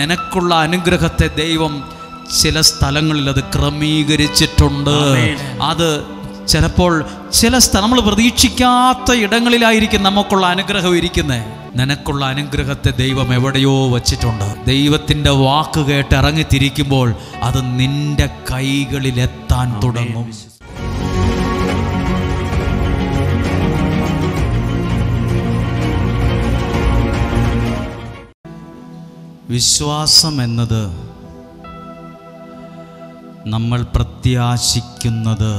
നിനക്കുള്ള അനുഗ്രഹത്തെ ദൈവം ചില സ്ഥലങ്ങളിൽ അത് ക്രമീകരിച്ചിട്ടുണ്ട്. അത് ചിലപ്പോൾ നമ്മൾ പ്രതീക്ഷിക്കാത്ത ഇടങ്ങളിലായിരിക്കും നമുക്കുള്ള അനുഗ്രഹം ഇരിക്കുന്നത്. നിനക്കുള്ള അനുഗ്രഹത്തെ ദൈവം എവിടെയോ വച്ചിട്ടുണ്ട്. ദൈവത്തിൻ്റെ വാക്ക് കേട്ട് ഇറങ്ങിത്തിരിക്കുമ്പോൾ അത് നിന്റെ കൈകളിലെത്താൻ തുടങ്ങും. വിശ്വാസം എന്നത് നമ്മൾ പ്രത്യാശിക്കുന്നത്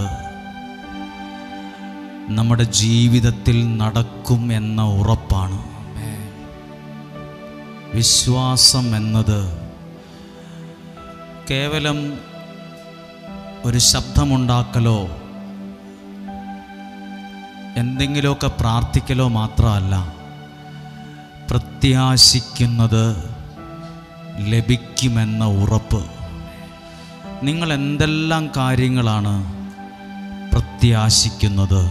നമ്മുടെ ജീവിതത്തിൽ നടക്കും എന്ന ഉറപ്പാണ്. വിശ്വാസം എന്നത് കേവലം ഒരു ശബ്ദമുണ്ടാക്കലോ എന്തെങ്കിലുമൊക്കെ പ്രാർത്ഥിക്കലോ മാത്രമല്ല. പ്രത്യാശിക്കുന്നത് ലഭിക്കുമെന്ന ഉറപ്പ്. നിങ്ങൾ എന്തെല്ലാം കാര്യങ്ങളാണ് പ്രത്യാശിക്കുന്നത്?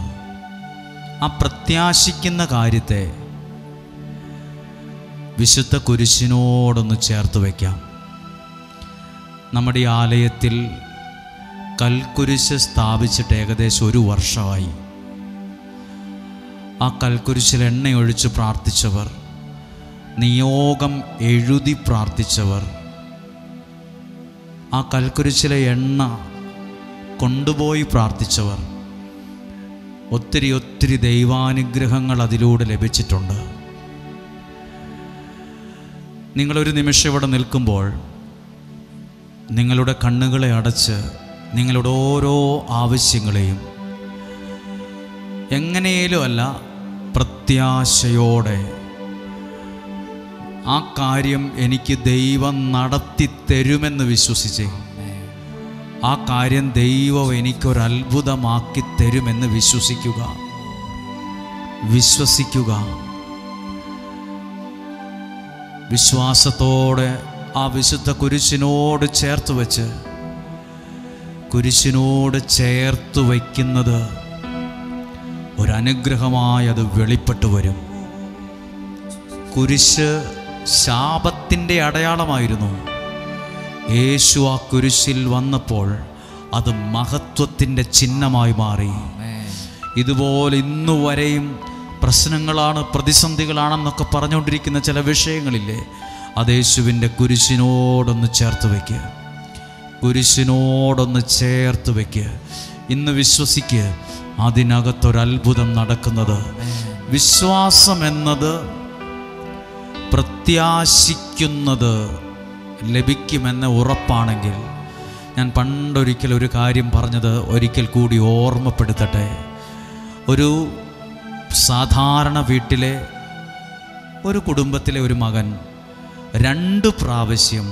ആ പ്രത്യാശിക്കുന്ന കാര്യത്തെ വിശുദ്ധ കുരിശിനോടൊന്ന് ചേർത്ത് വയ്ക്കാം. നമ്മുടെ ഈ ആലയത്തിൽ കൽക്കുരിശ് സ്ഥാപിച്ചിട്ട് ഏകദേശം 1 വർഷമായി. ആ കൽക്കുരിശിൽ എണ്ണയൊഴിച്ച് പ്രാർത്ഥിച്ചവർ, നിയോഗം എഴുതി പ്രാർത്ഥിച്ചവർ, ആ കൽക്കുരിശിലെ എണ്ണ കൊണ്ടുപോയി പ്രാർത്ഥിച്ചവർ, ഒത്തിരി ദൈവാനുഗ്രഹങ്ങൾ അതിലൂടെ ലഭിച്ചിട്ടുണ്ട്. നിങ്ങളൊരു നിമിഷം ഇവിടെ നിൽക്കുമ്പോൾ നിങ്ങളുടെ കണ്ണുകളെ അടച്ച് നിങ്ങളുടെ ഓരോ ആവശ്യങ്ങളെയും എങ്ങനെയും അല്ല, പ്രത്യാശയോടെ ആ കാര്യം എനിക്ക് ദൈവം നടത്തി തരുമെന്ന് വിശ്വസിച്ച്, ആ കാര്യം ദൈവം എനിക്കൊരത്ഭുതമാക്കി തരുമെന്ന് വിശ്വസിക്കുക. വിശ്വാസത്തോടെ ആ വിശുദ്ധ കുരിശിനോട് ചേർത്ത് വെച്ച്, കുരിശിനോട് ചേർത്ത് വയ്ക്കുന്നത് ഒരനുഗ്രഹമായി അത് വെളിപ്പെട്ടു വരും. കുരിശ് ശാപത്തിൻ്റെ അടയാളമായിരുന്നു. യേശു ആ കുരിശിൽ വന്നപ്പോൾ അത് മഹത്വത്തിൻ്റെ ചിഹ്നമായി മാറി. ഇതുപോലെ ഇന്നുവരെയും പ്രശ്നങ്ങളാണ്, പ്രതിസന്ധികളാണെന്നൊക്കെ പറഞ്ഞുകൊണ്ടിരിക്കുന്ന ചില വിഷയങ്ങളില്ലേ, അത് യേശുവിൻ്റെ കുരിശിനോടൊന്ന് ചേർത്ത് വയ്ക്കുക. കുരിശിനോടൊന്ന് ചേർത്ത് വയ്ക്കുക. ഇന്ന് വിശ്വസിക്കുക, അതിനകത്തൊരത്ഭുതം നടക്കുന്നത്. വിശ്വാസം എന്നത് പ്രത്യാശിക്കുന്നത് ലഭിക്കുമെന്ന ഉറപ്പാണെങ്കിൽ, ഞാൻ പണ്ടൊരിക്കൽ ഒരു കാര്യം പറഞ്ഞത് ഒരിക്കൽ കൂടി ഓർമ്മപ്പെടുത്തട്ടെ. ഒരു സാധാരണ വീട്ടിലെ ഒരു കുടുംബത്തിലെ ഒരു മകൻ 2 പ്രാവശ്യം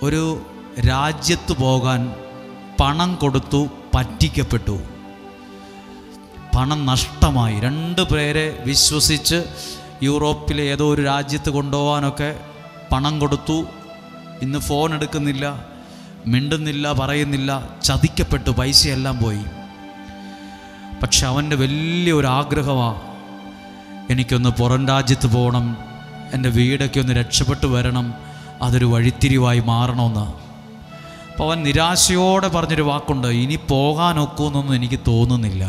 ഒരു രാജ്യത്ത് പോകാൻ പണം കൊടുത്തു, പറ്റിക്കപ്പെട്ടു. പണം നഷ്ടമായി. 2 പേരെ വിശ്വസിച്ച് യൂറോപ്പിലെ ഏതോ ഒരു രാജ്യത്ത് കൊണ്ടുപോകാനൊക്കെ പണം കൊടുത്തു. ഇന്ന് ഫോൺ എടുക്കുന്നില്ല, മിണ്ടുന്നില്ല, പറയുന്നില്ല, ചതിക്കപ്പെട്ടു, പൈസയെല്ലാം പോയി. പക്ഷെ അവൻ്റെ വലിയൊരു ആഗ്രഹമാണ്, എനിക്കൊന്ന് പുറം രാജ്യത്ത് പോകണം, എൻ്റെ വീടൊക്കെ ഒന്ന് രക്ഷപ്പെട്ടു വരണം, അതൊരു വഴിത്തിരിവായി മാറണമെന്ന്. അപ്പോൾ അവൻ നിരാശയോടെ പറഞ്ഞൊരു വാക്കുണ്ട്, ഇനി പോകാനൊക്കുമെന്നൊന്നും എനിക്ക് തോന്നുന്നില്ല.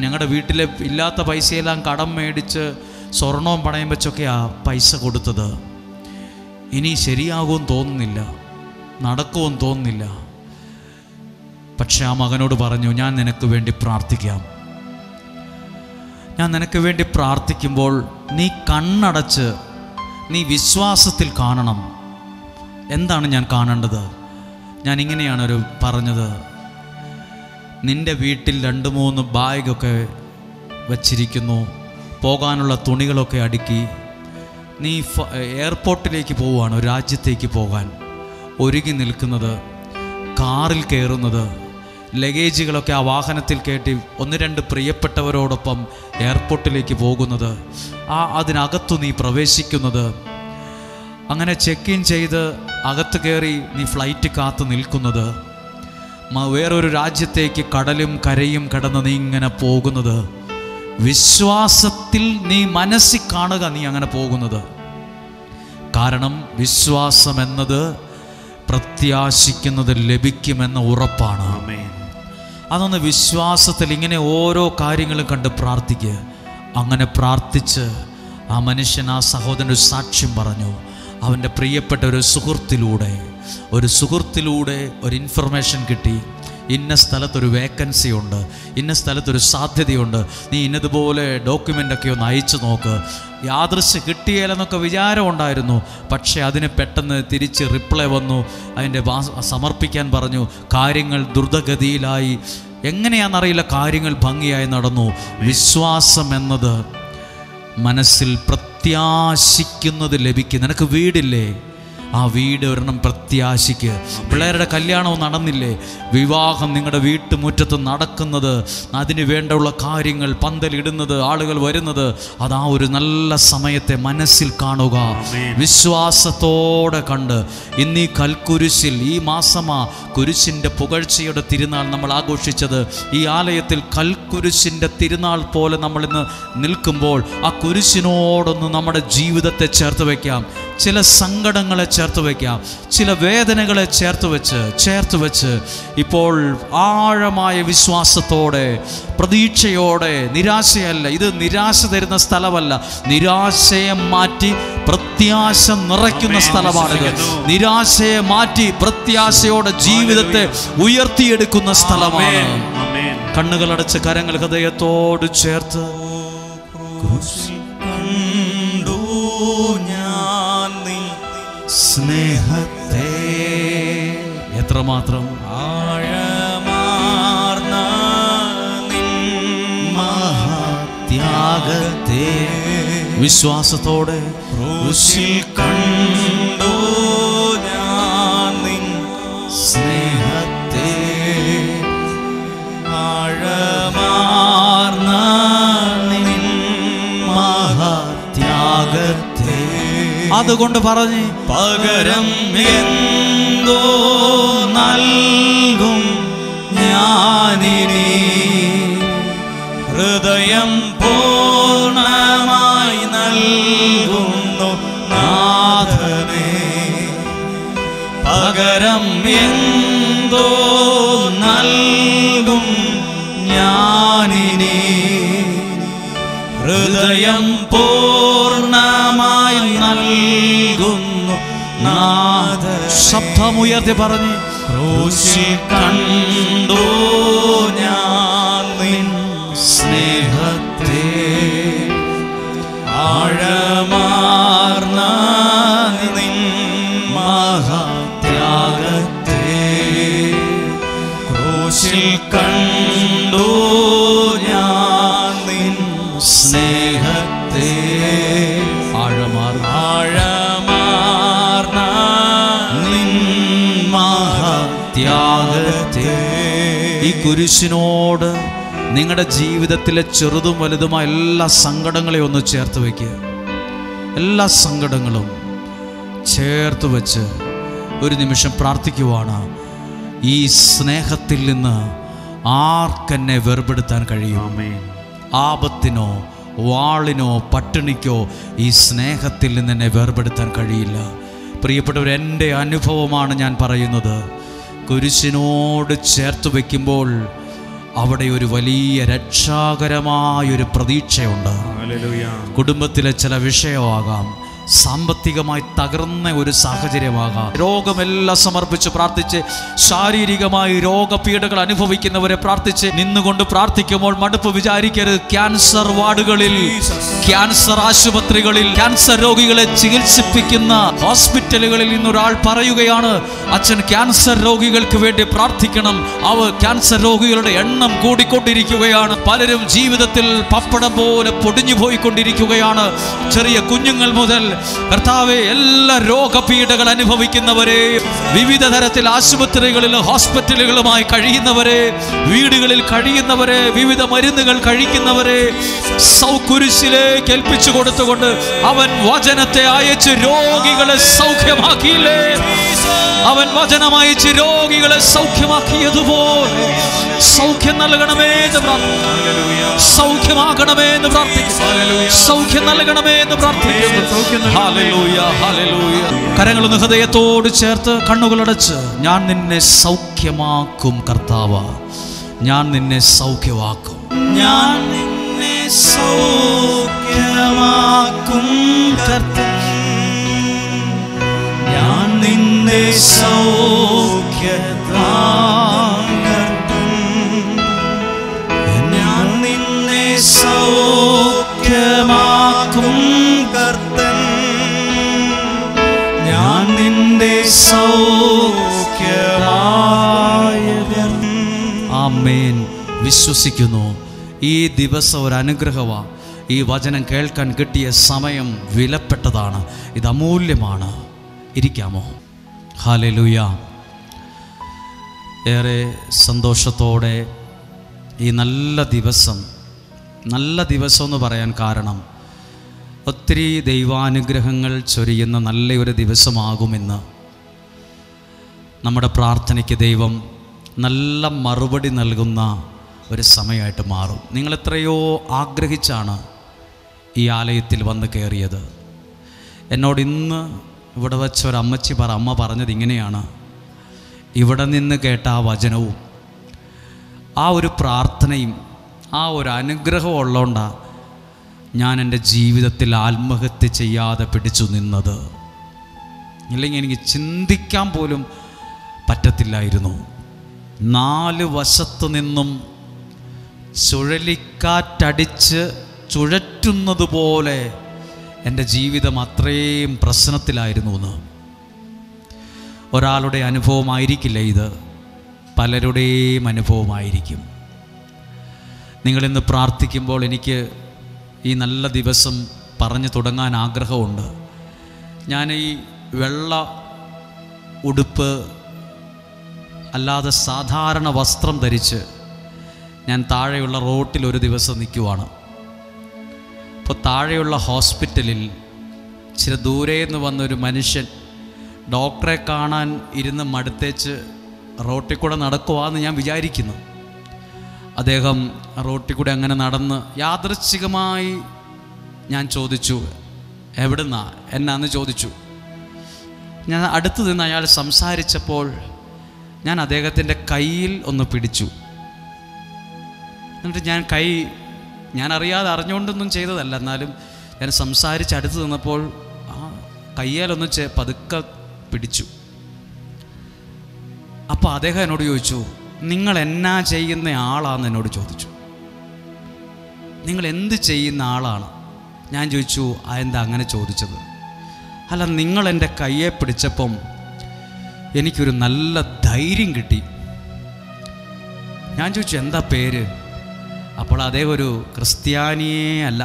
ഞങ്ങളുടെ വീട്ടിലെ ഇല്ലാത്ത പൈസയെല്ലാം കടം മേടിച്ച് സ്വർണവും പണയം വെച്ചൊക്കെയാണ് പൈസ കൊടുത്തത്. ഇനി ശരിയാകുമെന്ന് തോന്നുന്നില്ല, നടക്കുമെന്ന് തോന്നുന്നില്ല. പക്ഷെ ആ മകനോട് പറഞ്ഞു, ഞാൻ നിനക്ക് വേണ്ടി പ്രാർത്ഥിക്കാം. ഞാൻ നിനക്ക് വേണ്ടി പ്രാർത്ഥിക്കുമ്പോൾ നീ കണ്ണടച്ച് നീ വിശ്വാസത്തിൽ കാണണം. എന്താണ് ഞാൻ കാണേണ്ടത്? ഞാൻ ഇങ്ങനെയാണ് പറഞ്ഞത്, നിൻ്റെ വീട്ടിൽ 2-3 ബാഗൊക്കെ വച്ചിരിക്കുന്നു, പോകാനുള്ള തുണികളൊക്കെ അടുക്കി, നീ എയർപോർട്ടിലേക്ക് പോവുകയാണ്, ഒരു രാജ്യത്തേക്ക് പോകാൻ ഒരുങ്ങി നിൽക്കുന്നത്, കാറിൽ കയറുന്നത്, ലഗേജുകളൊക്കെ ആ വാഹനത്തിൽ കയറ്റി 1-2 പ്രിയപ്പെട്ടവരോടൊപ്പം എയർപോർട്ടിലേക്ക് പോകുന്നത്, അതിനകത്തു നീ പ്രവേശിക്കുന്നത്, അങ്ങനെ ചെക്ക് ഇൻ ചെയ്ത് അകത്ത് കയറി നീ ഫ്ലൈറ്റ് കാത്ത് നിൽക്കുന്നത്, വേറൊരു രാജ്യത്തേക്ക് കടലും കരയും കടന്ന് നീ ഇങ്ങനെ പോകുന്നത്, വിശ്വാസത്തിൽ നീ മനസ്സിൽ കാണുക, നീ അങ്ങനെ പോകുന്നത്. കാരണം വിശ്വാസം എന്നത് പ്രത്യാശിക്കുന്നത് ലഭിക്കുമെന്ന ഉറപ്പാണ്. അതൊന്ന് വിശ്വാസത്തിൽ ഇങ്ങനെ ഓരോ കാര്യങ്ങളും കണ്ട് പ്രാർത്ഥിക്കുക. അങ്ങനെ പ്രാർത്ഥിച്ച് ആ മനുഷ്യൻ, ആ സഹോദരൻ ഒരു സാക്ഷ്യം പറഞ്ഞു. അവൻ്റെ പ്രിയപ്പെട്ട ഒരു സുഹൃത്തിലൂടെ ഒരു ഇൻഫർമേഷൻ കിട്ടി. ഇന്ന സ്ഥലത്തൊരു വേക്കൻസി ഉണ്ട്, ഇന്ന സ്ഥലത്തൊരു സാധ്യതയുണ്ട്, നീ ഇന്നതുപോലെ ഡോക്യുമെൻ്റൊക്കെ ഒന്ന് അയച്ചു നോക്ക്. യാദൃശ്യം കിട്ടിയാലെന്നൊക്കെ വിചാരമുണ്ടായിരുന്നു. പക്ഷേ അതിന് പെട്ടെന്ന് തിരിച്ച് റിപ്ലൈ വന്നു. അതിൻ്റെ സമർപ്പിക്കാൻ പറഞ്ഞു. കാര്യങ്ങൾ ദ്രുതഗതിയിലായി. എങ്ങനെയാണെന്നറിയില്ല, കാര്യങ്ങൾ ഭംഗിയായി നടന്നു. വിശ്വാസം എന്നത് മനസ്സിൽ പ്രത്യാശിക്കുന്നത് ലഭിക്കും. നിനക്ക് വീടില്ലേ? ആ വീട് ഒരെണ്ണം പ്രത്യാശിക്ക്. പിള്ളേരുടെ കല്യാണവും നടന്നില്ലേ? വിവാഹം നിങ്ങളുടെ വീട്ടുമുറ്റത്ത് നടക്കുന്നത്, അതിന് വേണ്ടുള്ള കാര്യങ്ങൾ, പന്തലിടുന്നത്, ആളുകൾ വരുന്നത്, അതാ ഒരു നല്ല സമയത്തെ മനസ്സിൽ കാണുക. വിശ്വാസത്തോടെ കണ്ട് ഇന്ന് ഈ കൽക്കുരിശിൽ ഈ മാസമാ കുരിശിൻ്റെ പുകഴ്ചയുടെ തിരുനാൾ നമ്മൾ ആഘോഷിച്ചത്. ഈ ആലയത്തിൽ കൽക്കുരിശിൻ്റെ തിരുനാൾ പോലെ നമ്മളിന്ന് നിൽക്കുമ്പോൾ ആ കുരിശിനോടൊന്ന് നമ്മുടെ ജീവിതത്തെ ചേർത്ത് വയ്ക്കാം. ചില സങ്കടങ്ങളെ ചേർത്ത് വയ്ക്കാം, ചില വേദനകളെ ചേർത്ത് വെച്ച് ഇപ്പോൾ ആഴമായ വിശ്വാസത്തോടെ, പ്രതീക്ഷയോടെ, നിരാശയല്ല, ഇത് നിരാശ തരുന്ന സ്ഥലമല്ല, നിരാശയെ മാറ്റി പ്രത്യാശ നിറയ്ക്കുന്ന സ്ഥലമാണിത്. നിരാശയെ മാറ്റി പ്രത്യാശയോടെ ജീവിതത്തെ ഉയർത്തിയെടുക്കുന്ന സ്ഥലമാണ്. കണ്ണുകളടച്ച് കരങ്ങൾ ഹൃദയത്തോട് ചേർത്ത് സ്നേഹത്തെ എത്രമാത്രം ആഴമാർന്ന മഹാത്യാഗത്തെ വിശ്വാസത്തോടെ ക്രൂശിൽ കണ്ടു ഞാൻ നിൻ സ്നേഹത്തെ ആഴമാർന്ന മഹാത്യാഗത്തെ. അതുകൊണ്ട് പറഞ്ഞ് പകരം എന്തോ നൽകും ഞാനിനി, ഹൃദയം പൂർണ്ണമായി നൽകുന്നു നാഥനേ. പകരം എന്തോ നൽകും ഞാനിനി, ഹൃദയം പൂർണ്ണമായി നൽകുന്നു നാഥ. ശബ്ദമുയർത്തി പറഞ്ഞ് ക്രൂശിൽ കണ്ടു ഞാൻ നിൻ സ്നേഹത്തെ ആഴമാർന്ന നിൻ മഹാത്യാഗത്തെ. ക്രൂശിൽ കണ്ടു ഞാൻ നിൻ സ്നേഹത്തെ ആഴമാർന്ന നിൻ മഹാത്യാഗത്തെ. ഈ കുരിശിനോട് നിങ്ങളുടെ ജീവിതത്തിലെ ചെറുതും വലുതുമായ എല്ലാ സങ്കടങ്ങളെയും ഒന്ന് ചേർത്ത് വയ്ക്കുക. എല്ലാ സങ്കടങ്ങളും ചേർത്ത് വെച്ച് ഒരു നിമിഷം പ്രാർത്ഥിക്കുവാണ്. ഈ സ്നേഹത്തിൽ നിന്ന് ആർക്കെന്നെ വേർപെടുത്താൻ കഴിയും? ആപത്തിനോ വാളിനോ പട്ടിണിക്കോ ഈ സ്നേഹത്തിൽ നിന്ന് എന്നെ വേർപെടുത്താൻ കഴിയില്ല. പ്രിയപ്പെട്ടവർ, എൻ്റെ അനുഭവമാണ് ഞാൻ പറയുന്നത്. കുരിശിനോട് ചേർത്ത് വയ്ക്കുമ്പോൾ അവിടെ ഒരു വലിയ രക്ഷാകരമായൊരു പ്രതീക്ഷയുണ്ട്. കുടുംബത്തിലെ ചില വിഷയമാകാം, സാമ്പത്തികമായി തകർന്ന ഒരു സാഹചര്യമാകാം, രോഗമെല്ലാം സമർപ്പിച്ച് പ്രാർത്ഥിച്ച്, ശാരീരികമായി രോഗപീഠകൾ അനുഭവിക്കുന്നവരെ പ്രാർത്ഥിച്ച് നിന്നുകൊണ്ട് പ്രാർത്ഥിക്കുമ്പോൾ മടുപ്പ് വിചാരിക്കരുത്. ക്യാൻസർ വാർഡുകളിൽ, ക്യാൻസർ ആശുപത്രികളിൽ, ക്യാൻസർ രോഗികളെ ചികിത്സിപ്പിക്കുന്ന ഹോസ്പിറ്റലുകളിൽ ഇന്നൊരാൾ പറയുകയാണ്, അച്ഛൻ ക്യാൻസർ രോഗികൾക്ക് വേണ്ടി പ്രാർത്ഥിക്കണം. ക്യാൻസർ രോഗികളുടെ എണ്ണം കൂടിക്കൊണ്ടിരിക്കുകയാണ്. പലരും ജീവിതത്തിൽ പപ്പടം പോലെ പൊടിഞ്ഞു പോയിക്കൊണ്ടിരിക്കുകയാണ്. ചെറിയ കുഞ്ഞുങ്ങൾ മുതൽ കർത്താവേ, എല്ലാ രോഗപീഠകൾ അനുഭവിക്കുന്നവരെ, വിവിധ തരത്തിൽ ആശുപത്രികളിലും ഹോസ്പിറ്റലുകളുമായി കഴിയുന്നവരെ, വീടുകളിൽ കഴിയുന്നവരെ, വിവിധ മരുന്നുകൾ കഴിക്കുന്നവരെ കുരിശിലേക്ക് ഏൽപ്പിച്ചു കൊടുത്തുകൊണ്ട് അവൻ വചനത്തെ അയച്ച് രോഗികളെ സൗഖ്യമാക്കിയില്ലേ? അവൻ വചനമയച്ച് രോഗികളെ സൗഖ്യമാക്കിയതുപോലെ സൗഖ്യം നൽകണമേ എന്ന് പ്രാർത്ഥിക്കും. സൗഖ്യമാകണമേ എന്ന് പ്രാർത്ഥിക്കും. സൗഖ്യം നൽകണമേ എന്ന് പ്രാർത്ഥിക്കുന്നു. Hallelujah, hallelujah. കരങ്ങളൊന്ന് ഹൃദയത്തോട് ചേർത്ത് കണ്ണുകളടച്ച്, ഞാൻ നിന്നെ സൗഖ്യമാക്കും കർത്താവ്, ഞാൻ നിന്നെ സൗഖ്യമാക്കും, ഞാൻ നിന്നെ സൗഖ്യമാക്കും കർത്താവ്, ഞാൻ നിന്നെ സൗഖ്യമാക്കും, ഞാൻ നിന്നെ സൗഖ്യമാക്കും കർത്തൻ, ഞാൻ നിന്റെ സൗഖ്യമായവൻ. ആമേൻ. വിശ്വസിക്കുന്നു. ഈ ദിവസം ഒരു അനുഗ്രഹമാണ്. ഈ വചനം കേൾക്കാൻ കിട്ടിയ സമയം വിലപ്പെട്ടതാണ്. ഇത് അമൂല്യമാണ്. ഇരിക്കാമോ? ഹല്ലേലൂയ. ഏറെ സന്തോഷത്തോടെ ഈ നല്ല ദിവസം എന്ന് പറയാൻ കാരണം, ഒത്തിരി ദൈവാനുഗ്രഹങ്ങൾ ചൊരിയുന്ന നല്ലൊരു ദിവസമാകുമെന്ന് നമ്മുടെ പ്രാർത്ഥനയ്ക്ക് ദൈവം നല്ല മറുപടി നൽകുന്ന ഒരു സമയമായിട്ട് മാറും. നിങ്ങളെത്രയോ ആഗ്രഹിച്ചാണ് ഈ ആലയത്തിൽ വന്ന് കയറിയത്. എന്നോട് ഇന്ന് ഇവിടെ വെച്ച ഒരു അമ്മ പറഞ്ഞത് ഇങ്ങനെയാണ്: ഇവിടെ നിന്ന് കേട്ട ആ വചനവും ആ ഒരു പ്രാർത്ഥനയും ആ ഒരു അനുഗ്രഹം ഉള്ളതുകൊണ്ടാണ് ഞാൻ എൻ്റെ ജീവിതത്തിൽ ആത്മഹത്യ ചെയ്യാതെ പിടിച്ചു നിന്നത്. ഇല്ലെങ്കിൽ എനിക്ക് ചിന്തിക്കാൻ പോലും പറ്റത്തില്ലായിരുന്നു. 4 വശത്തു നിന്നും ചുഴലിക്കാറ്റടിച്ച് ചുഴറ്റുന്നത് പോലെ എൻ്റെ ജീവിതം അത്രയും പ്രശ്നത്തിലായിരുന്നു എന്ന്. ഒരാളുടെ അനുഭവമായിരിക്കില്ല ഇത്, പലരുടെയും അനുഭവമായിരിക്കും. നിങ്ങളിന്ന് പ്രാർത്ഥിക്കുമ്പോൾ എനിക്ക് ഈ നല്ല ദിവസം പറഞ്ഞു തുടങ്ങാൻ ആഗ്രഹമുണ്ട്. ഞാൻ ഈ വെള്ള ഉടുപ്പ് അല്ലാതെ സാധാരണ വസ്ത്രം ധരിച്ച് ഞാൻ താഴെയുള്ള റോട്ടിൽ ഒരു ദിവസം നിൽക്കുവാണ്. അപ്പോൾ താഴെയുള്ള ഹോസ്പിറ്റലിൽ ഇച്ചിരി ദൂരെ നിന്ന് വന്നൊരു മനുഷ്യൻ ഡോക്ടറെ കാണാൻ ഇരുന്ന് മടുത്തേച്ച് റോട്ടിൽ കൂടെ നടക്കുവാന്ന് ഞാൻ വിചാരിക്കുന്നു. അദ്ദേഹം റോട്ടിൽ കൂടെ അങ്ങനെ നടന്ന് യാദൃച്ഛികമായി ഞാൻ ചോദിച്ചു, എവിടുന്നാ എന്നാന്ന് ചോദിച്ചു. ഞാൻ അടുത്ത് നിന്ന് അയാൾ സംസാരിച്ചപ്പോൾ ഞാൻ അദ്ദേഹത്തിൻ്റെ കയ്യിൽ ഒന്ന് പിടിച്ചു. എന്നിട്ട് ഞാൻ അറിയാതെ അറിഞ്ഞുകൊണ്ടൊന്നും ചെയ്തതല്ല, എന്നാലും ഞാൻ സംസാരിച്ച് അടുത്ത് നിന്നപ്പോൾ ആ കയ്യാലൊന്ന് പതുക്കെ പിടിച്ചു. അപ്പോൾ അദ്ദേഹം എന്നോട് ചോദിച്ചു, നിങ്ങൾ എന്നാ ചെയ്യുന്ന ആളാണെന്ന് എന്നോട് ചോദിച്ചു. നിങ്ങൾ എന്ത് ചെയ്യുന്ന ആളാണ്? ഞാൻ ചോദിച്ചു, അതെന്താ അങ്ങനെ ചോദിച്ചത്? അല്ല, നിങ്ങൾ എൻ്റെ കയ്യെ പിടിച്ചപ്പം എനിക്കൊരു നല്ല ധൈര്യം കിട്ടി. ഞാൻ ചോദിച്ചു, എന്താ പേര്? അപ്പോൾ അദ്ദേഹം ഒരു ക്രിസ്ത്യാനിയേ അല്ല,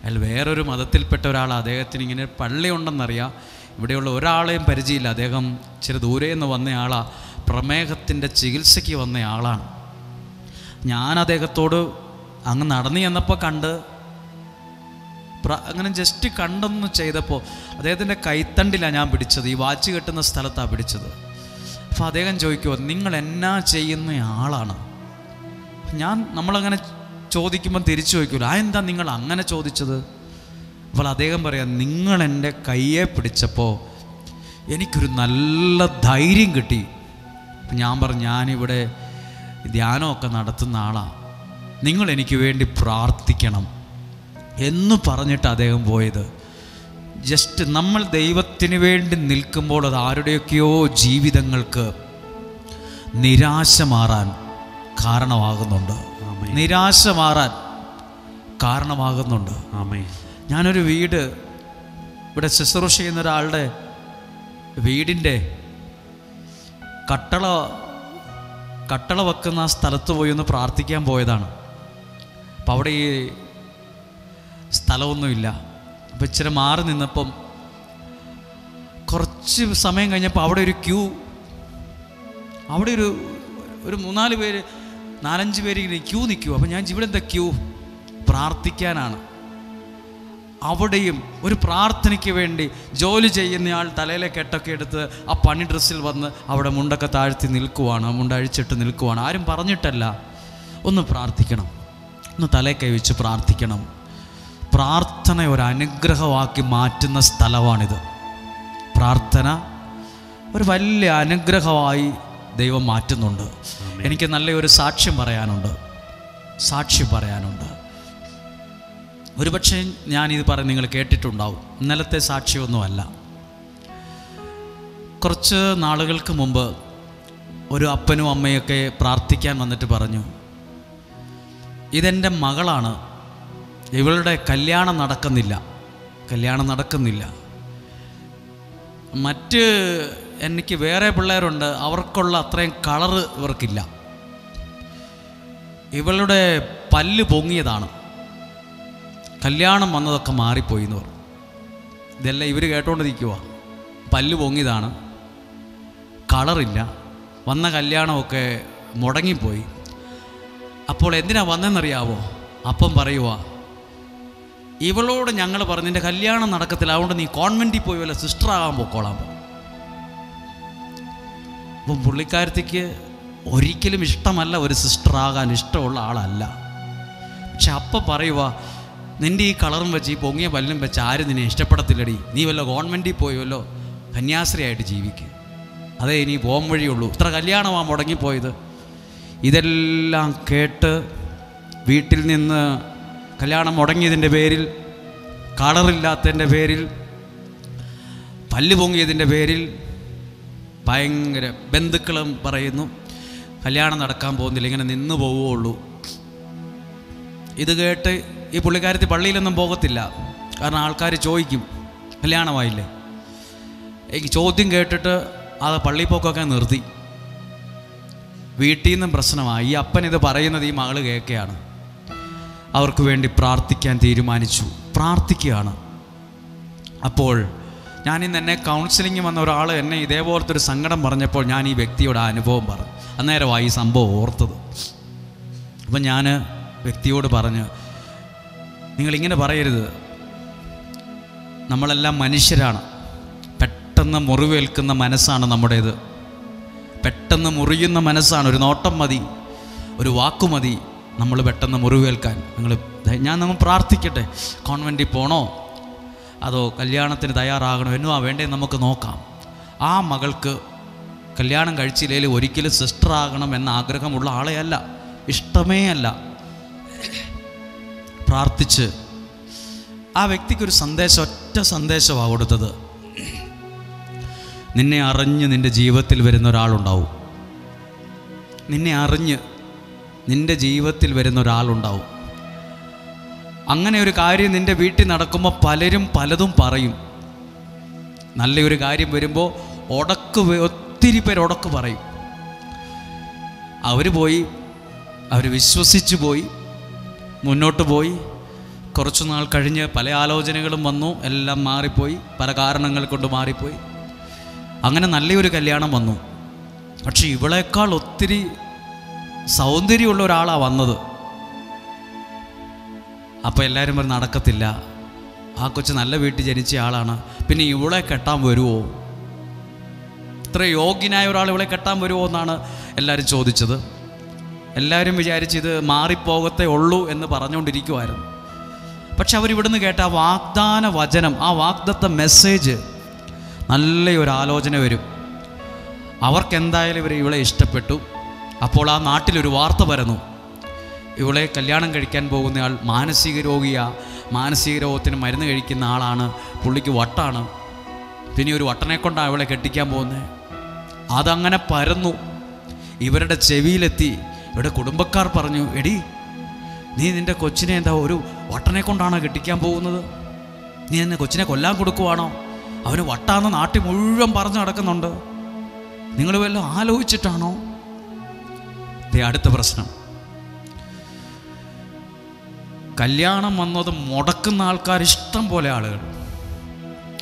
അയാൾ വേറൊരു മതത്തിൽപ്പെട്ട ഒരാൾ. അദ്ദേഹത്തിന് ഇങ്ങനെ പള്ളി ഉണ്ടെന്നറിയാം, ഇവിടെയുള്ള ഒരാളെയും പരിചയമില്ല. അദ്ദേഹം ഇച്ചിരി ദൂരെ നിന്ന് വന്നയാളാണ്, പ്രമേഹത്തിൻ്റെ ചികിത്സയ്ക്ക് വന്നയാളാണ്. ഞാൻ അദ്ദേഹത്തോട് അങ്ങ് നടന്നു ചെന്നപ്പോൾ അങ്ങനെ ജസ്റ്റ് കണ്ടൊന്ന് ചെയ്തപ്പോൾ അദ്ദേഹത്തിൻ്റെ കൈത്തണ്ടിലാണ് ഞാൻ പിടിച്ചത്, ഈ വാച്ച് കെട്ടുന്ന സ്ഥലത്താണ് പിടിച്ചത്. അപ്പോൾ അദ്ദേഹം ചോദിക്കുമോ, നിങ്ങൾ എന്നാ ചെയ്യുന്ന ആളാണ്? നമ്മളങ്ങനെ ചോദിക്കുമ്പോൾ തിരിച്ചു ചോദിക്കുമല്ലോ, എന്താ നിങ്ങൾ അങ്ങനെ ചോദിച്ചത്? അപ്പോൾ അദ്ദേഹം പറയാം, നിങ്ങൾ എൻ്റെ കയ്യെ പിടിച്ചപ്പോൾ എനിക്കൊരു നല്ല ധൈര്യം കിട്ടി. അപ്പം ഞാൻ പറഞ്ഞു, ഞാനിവിടെ ധ്യാനമൊക്കെ നടത്തുന്ന ആളാണ്, നിങ്ങൾ എനിക്ക് വേണ്ടി പ്രാർത്ഥിക്കണം എന്ന് പറഞ്ഞിട്ട് അദ്ദേഹം പോയത്. ജസ്റ്റ് നമ്മൾ ദൈവത്തിന് വേണ്ടി നിൽക്കുമ്പോൾ അത് ആരുടെയൊക്കെയോ ജീവിതങ്ങൾക്ക് നിരാശ മാറാൻ കാരണമാകുന്നുണ്ട്. നിരാശ മാറാൻ കാരണമാകുന്നുണ്ട്. ഞാനൊരു വീട് ഇവിടെ ശുശ്രൂഷ ചെയ്യുന്ന ഒരാളുടെ വീടിൻ്റെ കട്ടള വെക്കുന്ന ആ സ്ഥലത്ത് പോയി ഒന്ന് പ്രാർത്ഥിക്കാൻ പോയതാണ്. അപ്പം അവിടെ ഈ സ്ഥലമൊന്നുമില്ല. അപ്പം ഇച്ചിരി മാറി നിന്നപ്പം കുറച്ച് സമയം കഴിഞ്ഞപ്പോൾ അവിടെ ഒരു ക്യൂ, അവിടെ ഒരു 3-4 പേര് 4-5 പേര് ഇങ്ങനെ ക്യൂ നിൽക്കുമോ. അപ്പം ഞാൻ ഇവിടെ എന്താ ക്യൂ? പ്രാർത്ഥിക്കാനാണ്. അവിടെയും ഒരു പ്രാർത്ഥനയ്ക്ക് വേണ്ടി ജോലി ചെയ്യുന്നയാൾ തലയിലെ കെട്ടൊക്കെ എടുത്ത് ആ പണി ഡ്രസ്സിൽ വന്ന് അവിടെ മുണ്ടൊക്കെ താഴ്ത്തി നിൽക്കുവാണ്, മുണ്ടഴിച്ചിട്ട് നിൽക്കുവാണ്. ആരും പറഞ്ഞിട്ടല്ല, ഒന്ന് പ്രാർത്ഥിക്കണം, ഒന്ന് തലയിൽ കൈവച്ച് പ്രാർത്ഥിക്കണം. പ്രാർത്ഥന ഒരു അനുഗ്രഹമാക്കി മാറ്റുന്ന സ്ഥലമാണിത്. പ്രാർത്ഥന ഒരു വലിയ അനുഗ്രഹമായി ദൈവം മാറ്റുന്നുണ്ട്. എനിക്ക് നല്ലൊരു സാക്ഷ്യം പറയാനുണ്ട്. ഒരുപക്ഷെ ഞാനിത് പറഞ്ഞ് നിങ്ങൾ കേട്ടിട്ടുണ്ടാവും. ഇന്നലത്തെ സാക്ഷ്യമൊന്നുമല്ല. കുറച്ച് നാളുകൾക്ക് മുമ്പ് ഒരു അപ്പനും അമ്മയൊക്കെ പ്രാർത്ഥിക്കാൻ വന്നിട്ട് പറഞ്ഞു, ഇതെൻ്റെ മകളാണ്, ഇവളുടെ കല്യാണം നടക്കുന്നില്ല. മറ്റ് എനിക്ക് വേറെ പിള്ളേരുണ്ട്, അവർക്കുള്ള അത്രയും കളറ് ഇവർക്കില്ല. ഇവളുടെ പല്ല് പൊങ്ങിയതാണ്, കല്യാണം വന്നതൊക്കെ മാറിപ്പോയി എന്ന് പറഞ്ഞു. ഇതെല്ലാം ഇവർ കേട്ടോണ്ടിരിക്കുക. പല്ല് പൊങ്ങിയതാണ്, കളറില്ല, വന്ന കല്യാണമൊക്കെ മുടങ്ങിപ്പോയി. അപ്പോൾ എന്തിനാ വന്നതെന്നറിയാവോ? അപ്പം പറയുക, ഇവളോട് ഞങ്ങൾ പറഞ്ഞു നിൻ്റെ കല്യാണം നടക്കത്തില്ല, അതുകൊണ്ട് നീ കോൺവെൻറ്റിൽ പോയി വല്ല സിസ്റ്ററാകാൻ പോക്കോളാം. അപ്പം പുള്ളിക്കാരത്തേക്ക് ഒരിക്കലും ഇഷ്ടമല്ല, ഒരു സിസ്റ്ററാകാൻ ഇഷ്ടമുള്ള ആളല്ല. പക്ഷെ അപ്പം പറയുക, നിൻ്റെ ഈ കളറും വെച്ച് ഈ പൊങ്ങിയ പല്ലും വെച്ച് ആരും നിന്നെ ഇഷ്ടപ്പെടത്തില്ലടി, നീ വല്ല ഗവൺമെൻറ്റിൽ പോയി വല്ലോ കന്യാസ്ത്രീയായിട്ട് ജീവിക്കുക, അതേ ഇനി പോകാൻ വഴിയുള്ളൂ, ഇത്ര കല്യാണമാണ് മുടങ്ങിപ്പോയത്. ഇതെല്ലാം കേട്ട് വീട്ടിൽ നിന്ന് കല്യാണം മുടങ്ങിയതിൻ്റെ പേരിൽ, കളറില്ലാത്തതിൻ്റെ പേരിൽ, പല്ല് പൊങ്ങിയതിൻ്റെ പേരിൽ ഭയങ്കര ബന്ധുക്കളും പറയുന്നു കല്യാണം നടക്കാൻ പോകുന്നില്ല, ഇങ്ങനെ നിന്ന് പോവുകയുള്ളൂ. ഇത് കേട്ട് ഈ പുള്ളിക്കാരത്തി പള്ളിയിലൊന്നും പോകത്തില്ല. കാരണം ആൾക്കാർ ചോദിക്കും കല്യാണമായില്ലേ. ഈ ചോദ്യം കേട്ടിട്ട് അത് പള്ളിയിൽ പോക്കൊക്കെ നിർത്തി. വീട്ടിൽ നിന്നും പ്രശ്നമായി. ഈ അപ്പൻ ഇത് പറയുന്നത് ഈ മകള് കേൾക്കുകയാണ്. അവർക്ക് വേണ്ടി പ്രാർത്ഥിക്കാൻ തീരുമാനിച്ചു. പ്രാർത്ഥിക്കുകയാണ്. അപ്പോൾ ഞാനിന്ന് എന്നെ കൗൺസിലിംഗ് വന്ന ഒരാൾ എന്നെ ഇതേപോലത്തെ ഒരു സങ്കടം പറഞ്ഞപ്പോൾ ഞാൻ ഈ വ്യക്തിയുടെ അനുഭവം പറഞ്ഞു. അന്നേരമായി ഈ സംഭവം ഓർത്തത്. അപ്പം ഞാൻ വ്യക്തിയോട് പറഞ്ഞു, നിങ്ങളിങ്ങനെ പറയരുത്, നമ്മളെല്ലാം മനുഷ്യരാണ്, പെട്ടെന്ന് മുറിവേൽക്കുന്ന മനസ്സാണ് നമ്മുടേത്, പെട്ടെന്ന് മുറിയുന്ന മനസ്സാണ്. ഒരു നോട്ടം മതി, ഒരു വാക്കു മതി നമ്മൾ പെട്ടെന്ന് മുറിവേൽക്കാൻ. നമ്മൾ പ്രാർത്ഥിക്കട്ടെ, കോൺവെൻറ്റിൽ പോകണോ അതോ കല്യാണത്തിന് തയ്യാറാകണോ എന്നോ വേണ്ടേ നമുക്ക് നോക്കാം. ആ മകൾക്ക് കല്യാണം കഴിച്ചില്ലെങ്കിൽ ഒരിക്കലും സിസ്റ്ററാകണം എന്ന ആഗ്രഹമുള്ള ആളെയല്ല, ഇഷ്ടമേ അല്ല. പ്രാർത്ഥിച്ച് ആ വ്യക്തിക്കൊരു സന്ദേശം, ഒറ്റ സന്ദേശമാണ് കൊടുത്തത്. നിന്നെ അറിഞ്ഞ് നിൻ്റെ ജീവിതത്തിൽ വരുന്ന ഒരാളുണ്ടാവും. നിന്നെ അറിഞ്ഞ് നിൻ്റെ ജീവിതത്തിൽ വരുന്ന ഒരാളുണ്ടാവും. അങ്ങനെ ഒരു കാര്യം നിൻ്റെ വീട്ടിൽ നടക്കുമ്പോൾ പലരും പലതും പറയും. നല്ലൊരു കാര്യം വരുമ്പോൾ ഒത്തിരി പേര് ഉടക്ക് പറയും. അവർ വിശ്വസിച്ച് പോയി, മുന്നോട്ട് പോയി. കുറച്ചു നാൾ കഴിഞ്ഞ് പല ആലോചനകളും വന്നു, എല്ലാം മാറിപ്പോയി, പല കാരണങ്ങൾ കൊണ്ട് മാറിപ്പോയി. അങ്ങനെ നല്ലൊരു കല്യാണം വന്നു. പക്ഷെ ഇവളേക്കാൾ ഒത്തിരി സൗന്ദര്യമുള്ള ഒരാളാണ് വന്നത്. അപ്പോൾ എല്ലാവരും പറഞ്ഞ് നടക്കത്തില്ല, ആ കൊച്ച് നല്ല വീട്ടിൽ ജനിച്ച ആളാണ്, പിന്നെ ഇവളെ കെട്ടാൻ വരുമോ, ഇത്ര യോഗ്യനായ ഒരാൾ ഇവളെ കെട്ടാൻ വരുമോ എന്നാണ് എല്ലാവരും ചോദിച്ചത്. എല്ലാവരും വിചാരിച്ച് ഇത് മാറിപ്പോകത്തേ ഉള്ളൂ എന്ന് പറഞ്ഞുകൊണ്ടിരിക്കുമായിരുന്നു. പക്ഷെ അവരിവിടുന്ന് കേട്ട ആ വാഗ്ദാന വചനം, ആ വാഗ്ദത്ത മെസ്സേജ്, നല്ലൊരു ആലോചന വരും. അവർക്കെന്തായാലും ഇവളെ ഇഷ്ടപ്പെട്ടു. അപ്പോൾ ആ നാട്ടിലൊരു വാർത്ത വരുന്നു, ഇവളെ കല്യാണം കഴിക്കാൻ പോകുന്നയാൾ മാനസിക രോഗിയാണ്, മാനസിക രോഗത്തിന് മരുന്ന് കഴിക്കുന്ന ആളാണ്, പുള്ളിക്ക് വട്ടാണ്, പിന്നെ ഒരു വട്ടനെ കൊണ്ടാണ് ഇവളെ കെട്ടിക്കാൻ പോകുന്നത്. അതങ്ങനെ പരന്നു, ഇവരുടെ ചെവിയിലെത്തി. ഇവിടെ കുടുംബക്കാർ പറഞ്ഞു, എടി നീ നിൻ്റെ കൊച്ചിനെ എന്താ ഒരു വട്ടനെ കൊണ്ടാണോ കെട്ടിക്കാൻ പോകുന്നത്? നീ എന്നെ കൊച്ചിനെ കൊല്ലാൻ കൊടുക്കുവാണോ? അവന് വട്ടാന്ന് നാട്ടിൽ മുഴുവൻ പറഞ്ഞു നടക്കുന്നുണ്ട്, നിങ്ങൾ വല്ലതും ആലോചിച്ചിട്ടാണോ? അടുത്ത പ്രശ്നം, കല്യാണം വന്നത് മുടക്കുന്ന ആൾക്കാർ ഇഷ്ടം പോലെ ആളുകൾ.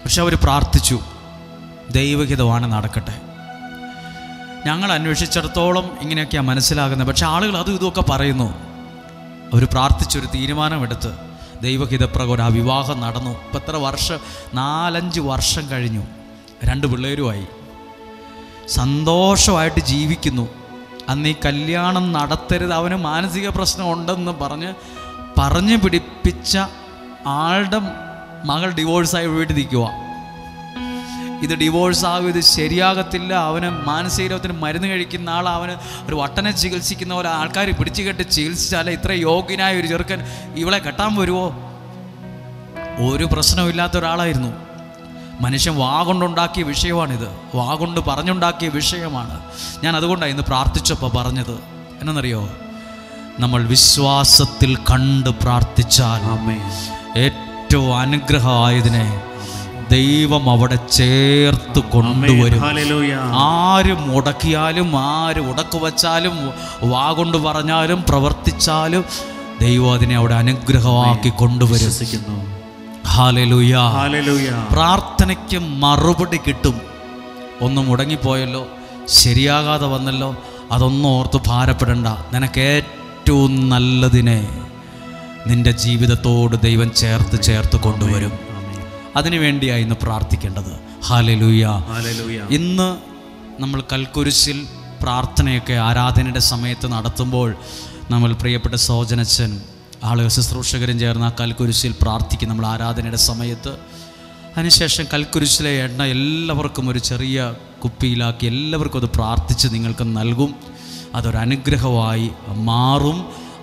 പക്ഷെ അവർ പ്രാർത്ഥിച്ചു, ദൈവഹിതമാണ് നടക്കട്ടെ. ഞങ്ങൾ അന്വേഷിച്ചിടത്തോളം ഇങ്ങനെയൊക്കെയാണ് മനസ്സിലാകുന്നത്. പക്ഷെ ആളുകൾ അതും ഇതുമൊക്കെ പറയുന്നു. അവർ പ്രാർത്ഥിച്ചൊരു തീരുമാനമെടുത്ത് ദൈവഹിതപ്രകാരം ആ വിവാഹം നടന്നു. ഇപ്പം എത്ര വർഷം, 4-5 വർഷം കഴിഞ്ഞു. 2 പിള്ളേരുമായി സന്തോഷമായിട്ട് ജീവിക്കുന്നു. അന്ന് ഈ കല്യാണം നടത്തരുത്, അവന് മാനസിക പ്രശ്നം ഉണ്ടെന്ന് പറഞ്ഞ് പിടിപ്പിച്ച ആളുടെ മകൾ ഡിവോഴ്സായി വീട്ടിൽ നിൽക്കുക. ഇത് ഡിവോഴ്സാകും, ഇത് ശരിയാകത്തില്ല, അവന് മാനസിക രോഗത്തിന് മരുന്ന് കഴിക്കുന്ന ആൾ, അവന് ഒരു വട്ടനെ ചികിത്സിക്കുന്ന പോലെ ആൾക്കാർ പിടിച്ചു കെട്ടി ചികിത്സിച്ചാലേ ഇത്ര യോഗ്യനായ ഒരു ചെറുക്കൻ ഇവളെ കെട്ടാൻ വരുമോ? ഒരു പ്രശ്നമില്ലാത്ത ഒരാളായിരുന്നു. മനുഷ്യൻ വാഗൊണ്ടുണ്ടാക്കിയ വിഷയമാണിത്, വാഗൊണ്ട് പറഞ്ഞുണ്ടാക്കിയ വിഷയമാണ്. ഞാൻ അതുകൊണ്ടാണ് ഇന്ന് പ്രാർത്ഥിച്ചപ്പോൾ പറഞ്ഞത് എന്നറിയോ, നമ്മൾ വിശ്വാസത്തിൽ കണ്ട് പ്രാർത്ഥിച്ചാൽ ഏറ്റവും അനുഗ്രഹമായതിനെ ദൈവം അവിടെ ചേർത്ത് കൊണ്ടുവരും. ആര് മുടക്കിയാലും, ആര് ഉടക്കു വച്ചാലും, വാഗൊണ്ട് പറഞ്ഞാലും പ്രവർത്തിച്ചാലും ദൈവം അതിനെ അവിടെ അനുഗ്രഹമാക്കി കൊണ്ടുവരും. Hallelujah, hallelujah. പ്രാർത്ഥനയ്ക്ക് മറുപടി കിട്ടും. ഒന്ന് മുടങ്ങിപ്പോയല്ലോ, ശരിയാകാതെ വന്നല്ലോ, അതൊന്നും ഓർത്ത് ഭാരപ്പെടണ്ട. നിനക്ക് ഏറ്റവും നല്ലതിനെ നിന്റെ ജീവിതത്തോട് ദൈവം ചേർത്ത് കൊണ്ടുവരും. അതിനുവേണ്ടിയാണ് ഇന്ന് പ്രാർത്ഥിക്കേണ്ടത്. Hallelujah, hallelujah. ഇന്ന് നമ്മൾ കൽക്കുരിശിൽ പ്രാർത്ഥനയൊക്കെ ആരാധനയുടെ സമയത്ത് നടത്തുമ്പോൾ നമ്മൾ പ്രിയപ്പെട്ട സോജനച്ചൻ ആളുകൾ ശുശ്രൂഷകരും ചേർന്ന് ആ കൽക്കുരിശിൽ പ്രാർത്ഥിക്കും നമ്മൾ ആരാധനയുടെ സമയത്ത്. അതിനുശേഷം കൽക്കുരിശിലെ എണ്ണ എല്ലാവർക്കും ഒരു ചെറിയ കുപ്പിയിലാക്കി എല്ലാവർക്കും അത് പ്രാർത്ഥിച്ച് നിങ്ങൾക്ക് നൽകും. അതൊരനുഗ്രഹമായി മാറും.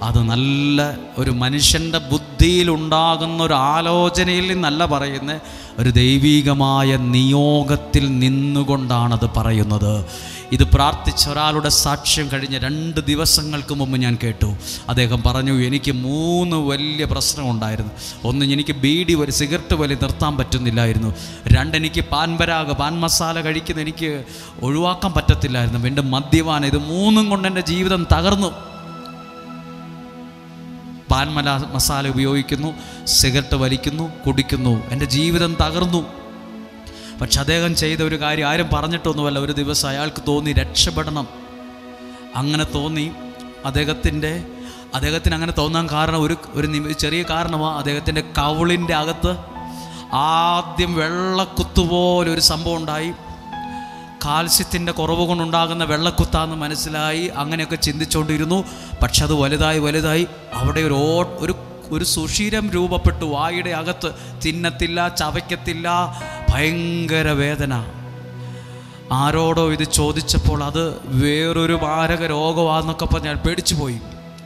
അത് നല്ല ഒരു മനുഷ്യൻ്റെ ബുദ്ധിയിലുണ്ടാകുന്ന ഒരു ആലോചനയിൽ നിന്നല്ല പറയുന്നത്, ഒരു ദൈവികമായ നിയോഗത്തിൽ നിന്നുകൊണ്ടാണത് പറയുന്നത്. ഇത് പ്രാർത്ഥിച്ച ഒരാളുടെ സാക്ഷ്യം കഴിഞ്ഞ 2 ദിവസങ്ങൾക്ക് മുമ്പ് ഞാൻ കേട്ടു. അദ്ദേഹം പറഞ്ഞു, എനിക്ക് 3 വലിയ പ്രശ്നമുണ്ടായിരുന്നു. 1, എനിക്ക് സിഗരറ്റ് വലി നിർത്താൻ പറ്റുന്നില്ലായിരുന്നു. 2, എനിക്ക് പാൻ മസാല കഴിക്കുന്ന എനിക്ക് ഒഴിവാക്കാൻ പറ്റത്തില്ലായിരുന്നു. എൻ്റെ മദ്യപാനം, ഇത് 3 കൊണ്ട് എൻ്റെ ജീവിതം തകർന്നു. പാൻ മസാല ഉപയോഗിക്കുന്നു, സിഗരറ്റ് വലിക്കുന്നു, കുടിക്കുന്നു, എൻ്റെ ജീവിതം തകർന്നു. പക്ഷെ അദ്ദേഹം ചെയ്ത ഒരു കാര്യം ആരും പറഞ്ഞിട്ടൊന്നുമല്ല. ഒരു ദിവസം അയാൾക്ക് തോന്നി രക്ഷപ്പെടണം. അങ്ങനെ തോന്നി. അദ്ദേഹത്തിന് അങ്ങനെ തോന്നാൻ കാരണം ഒരു ചെറിയ കാരണമാണ്. അദ്ദേഹത്തിൻ്റെ കവിളിൻ്റെ അകത്ത് ആദ്യം വെള്ളക്കുത്തുപോലെ ഒരു സംഭവം ഉണ്ടായി. കാൽസ്യത്തിൻ്റെ കുറവ് കൊണ്ടുണ്ടാകുന്ന വെള്ളക്കുത്താന്ന് മനസ്സിലായി. അങ്ങനെയൊക്കെ ചിന്തിച്ചുകൊണ്ടിരുന്നു. പക്ഷെ അത് വലുതായി അവിടെ ഒരു സുഷിരം രൂപപ്പെട്ടു. വായുടെ അകത്ത് തിന്നത്തില്ല, ചവയ്ക്കത്തില്ല, ഭയങ്കര വേദന. ആരോടോ ഇത് ചോദിച്ചപ്പോൾ അത് വേറൊരു മാരക രോഗമാണെന്നൊക്കെ പറഞ്ഞ് ഞാൻ പേടിച്ചു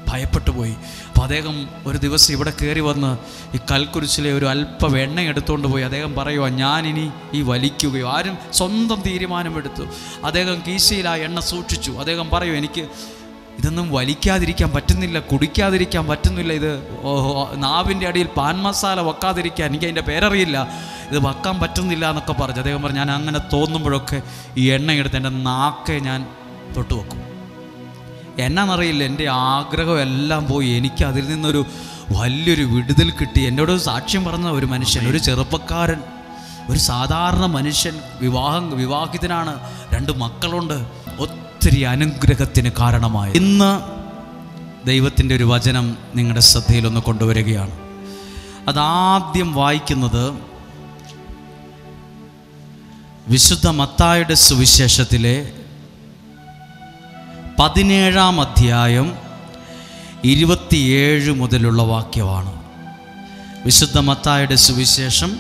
ഭയപ്പെട്ടു പോയി. അപ്പോൾ അദ്ദേഹം ഒരു ദിവസം ഇവിടെ കയറി വന്ന് ഈ കൽക്കുരിശിലെ ഒരു അല്പം എണ്ണ എടുത്തുകൊണ്ട് പോയി. അദ്ദേഹം പറയുക, ഞാനിനി ഈ വലിക്കുകയോ, ആരും സ്വന്തം തീരുമാനമെടുത്തു. അദ്ദേഹം കീശയിൽ ആ എണ്ണ സൂക്ഷിച്ചു. അദ്ദേഹം പറയും, എനിക്ക് ഇതൊന്നും വലിക്കാതിരിക്കാൻ പറ്റുന്നില്ല, കുടിക്കാതിരിക്കാൻ പറ്റുന്നില്ല, ഇത് നാവിൻ്റെ അടിയിൽ പാൻ മസാല വെക്കാതിരിക്കാൻ, എനിക്ക് അതിൻ്റെ പേരറിയില്ല, ഇത് വെക്കാൻ പറ്റുന്നില്ല എന്നൊക്കെ പറഞ്ഞു. അദ്ദേഹം പറഞ്ഞു, ഞാൻ അങ്ങനെ തോന്നുമ്പോഴൊക്കെ ഈ എണ്ണയെടുത്ത് എൻ്റെ നാക്കെ ഞാൻ തൊട്ട് വെക്കും. എന്നാന്നറിയില്ല, എൻ്റെ ആഗ്രഹം എല്ലാം പോയി. എനിക്ക് അതിൽ നിന്നൊരു വലിയൊരു വിടുതൽ കിട്ടി. എന്നോട് സാക്ഷ്യം പറഞ്ഞ ഒരു മനുഷ്യൻ, ഒരു ചെറുപ്പക്കാരൻ, ഒരു സാധാരണ മനുഷ്യൻ, വിവാഹിതനാണ്, 2 മക്കളുണ്ട്, ഒത്തിരി അനുഗ്രഹത്തിന് കാരണമായി. ഇന്ന് ദൈവത്തിൻ്റെ ഒരു വചനം നിങ്ങളുടെ ശ്രദ്ധയിലൊന്ന് കൊണ്ടുവരികയാണ്. അതാദ്യം വായിക്കുന്നത് വിശുദ്ധ മത്തായിയുടെ സുവിശേഷത്തിലെ 17-ാം അധ്യായം 27 മുതലുള്ള വാക്യമാണ്. വിശുദ്ധ മത്തായിയുടെ സുവിശേഷം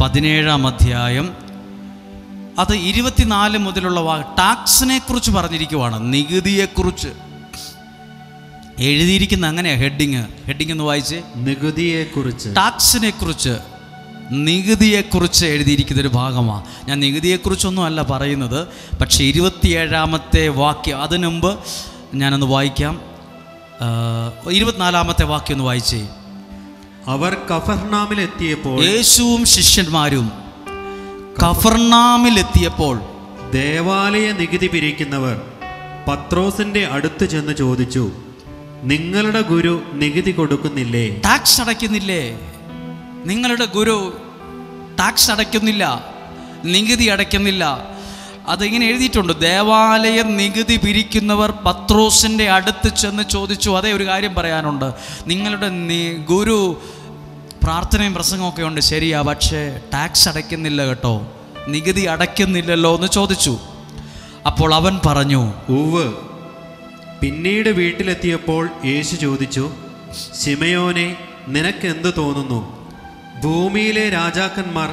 17-ാം അധ്യായം അത് 24 മുതലുള്ള ടാക്സിനെ കുറിച്ച് പറഞ്ഞിരിക്കുവാണ്. നികുതിയെക്കുറിച്ച് എഴുതിയിരിക്കുന്ന അങ്ങനെയാ. ഹെഡിങ് ഒന്ന് വായിച്ച്. നികുതിയെക്കുറിച്ച്, ടാക്സിനെ കുറിച്ച്, നികുതിയെക്കുറിച്ച് എഴുതിയിരിക്കുന്നൊരു ഭാഗമാണ്. ഞാൻ നികുതിയെക്കുറിച്ചൊന്നും അല്ല പറയുന്നത്. പക്ഷേ 27-ാമത്തെ വാക്യം, അതിനു മുമ്പ് ഞാനൊന്ന് വായിക്കാം. 24-ാമത്തെ വാക്യം ഒന്ന് വായിച്ചേ. അവർ കഫർനാമിലെത്തിയപ്പോൾ, യേശുവും ശിഷ്യന്മാരും കഫർനാമിലെത്തിയപ്പോൾ ദേവാലയ നികുതി പിരിക്കുന്നവർ പത്രോസിന്റെ അടുത്ത് ചെന്ന് ചോദിച്ചു, നിങ്ങളുടെ ഗുരു നികുതി കൊടുക്കുന്നില്ലേ? ടാക്സ് അടയ്ക്കുന്നില്ലേ? നിങ്ങളുടെ ഗുരു ടാക്സ് അടയ്ക്കുന്നില്ല, നികുതി അടയ്ക്കുന്നില്ല. അതിങ്ങനെ എഴുതിയിട്ടുണ്ട്. ദേവാലയ നികുതി പിരിക്കുന്നവർ പത്രോസിൻ്റെ അടുത്ത് ചെന്ന് ചോദിച്ചു. അതേ ഒരു കാര്യം പറയാനുണ്ട്. നിങ്ങളുടെ ഗുരു പ്രാർത്ഥനയും പ്രസംഗമൊക്കെ ഉണ്ട്, ശരിയാ, പക്ഷേ ടാക്സ് അടയ്ക്കുന്നില്ല കേട്ടോ, നികുതി അടയ്ക്കുന്നില്ലല്ലോ എന്ന് ചോദിച്ചു. അപ്പോൾ അവൻ പറഞ്ഞു, ഉവ്വ്. പിന്നീട് വീട്ടിലെത്തിയപ്പോൾ യേശു ചോദിച്ചു, ശിമയോനെ, നിനക്ക് എന്ത് തോന്നുന്നു? ഭൂമിയിലെ രാജാക്കന്മാർ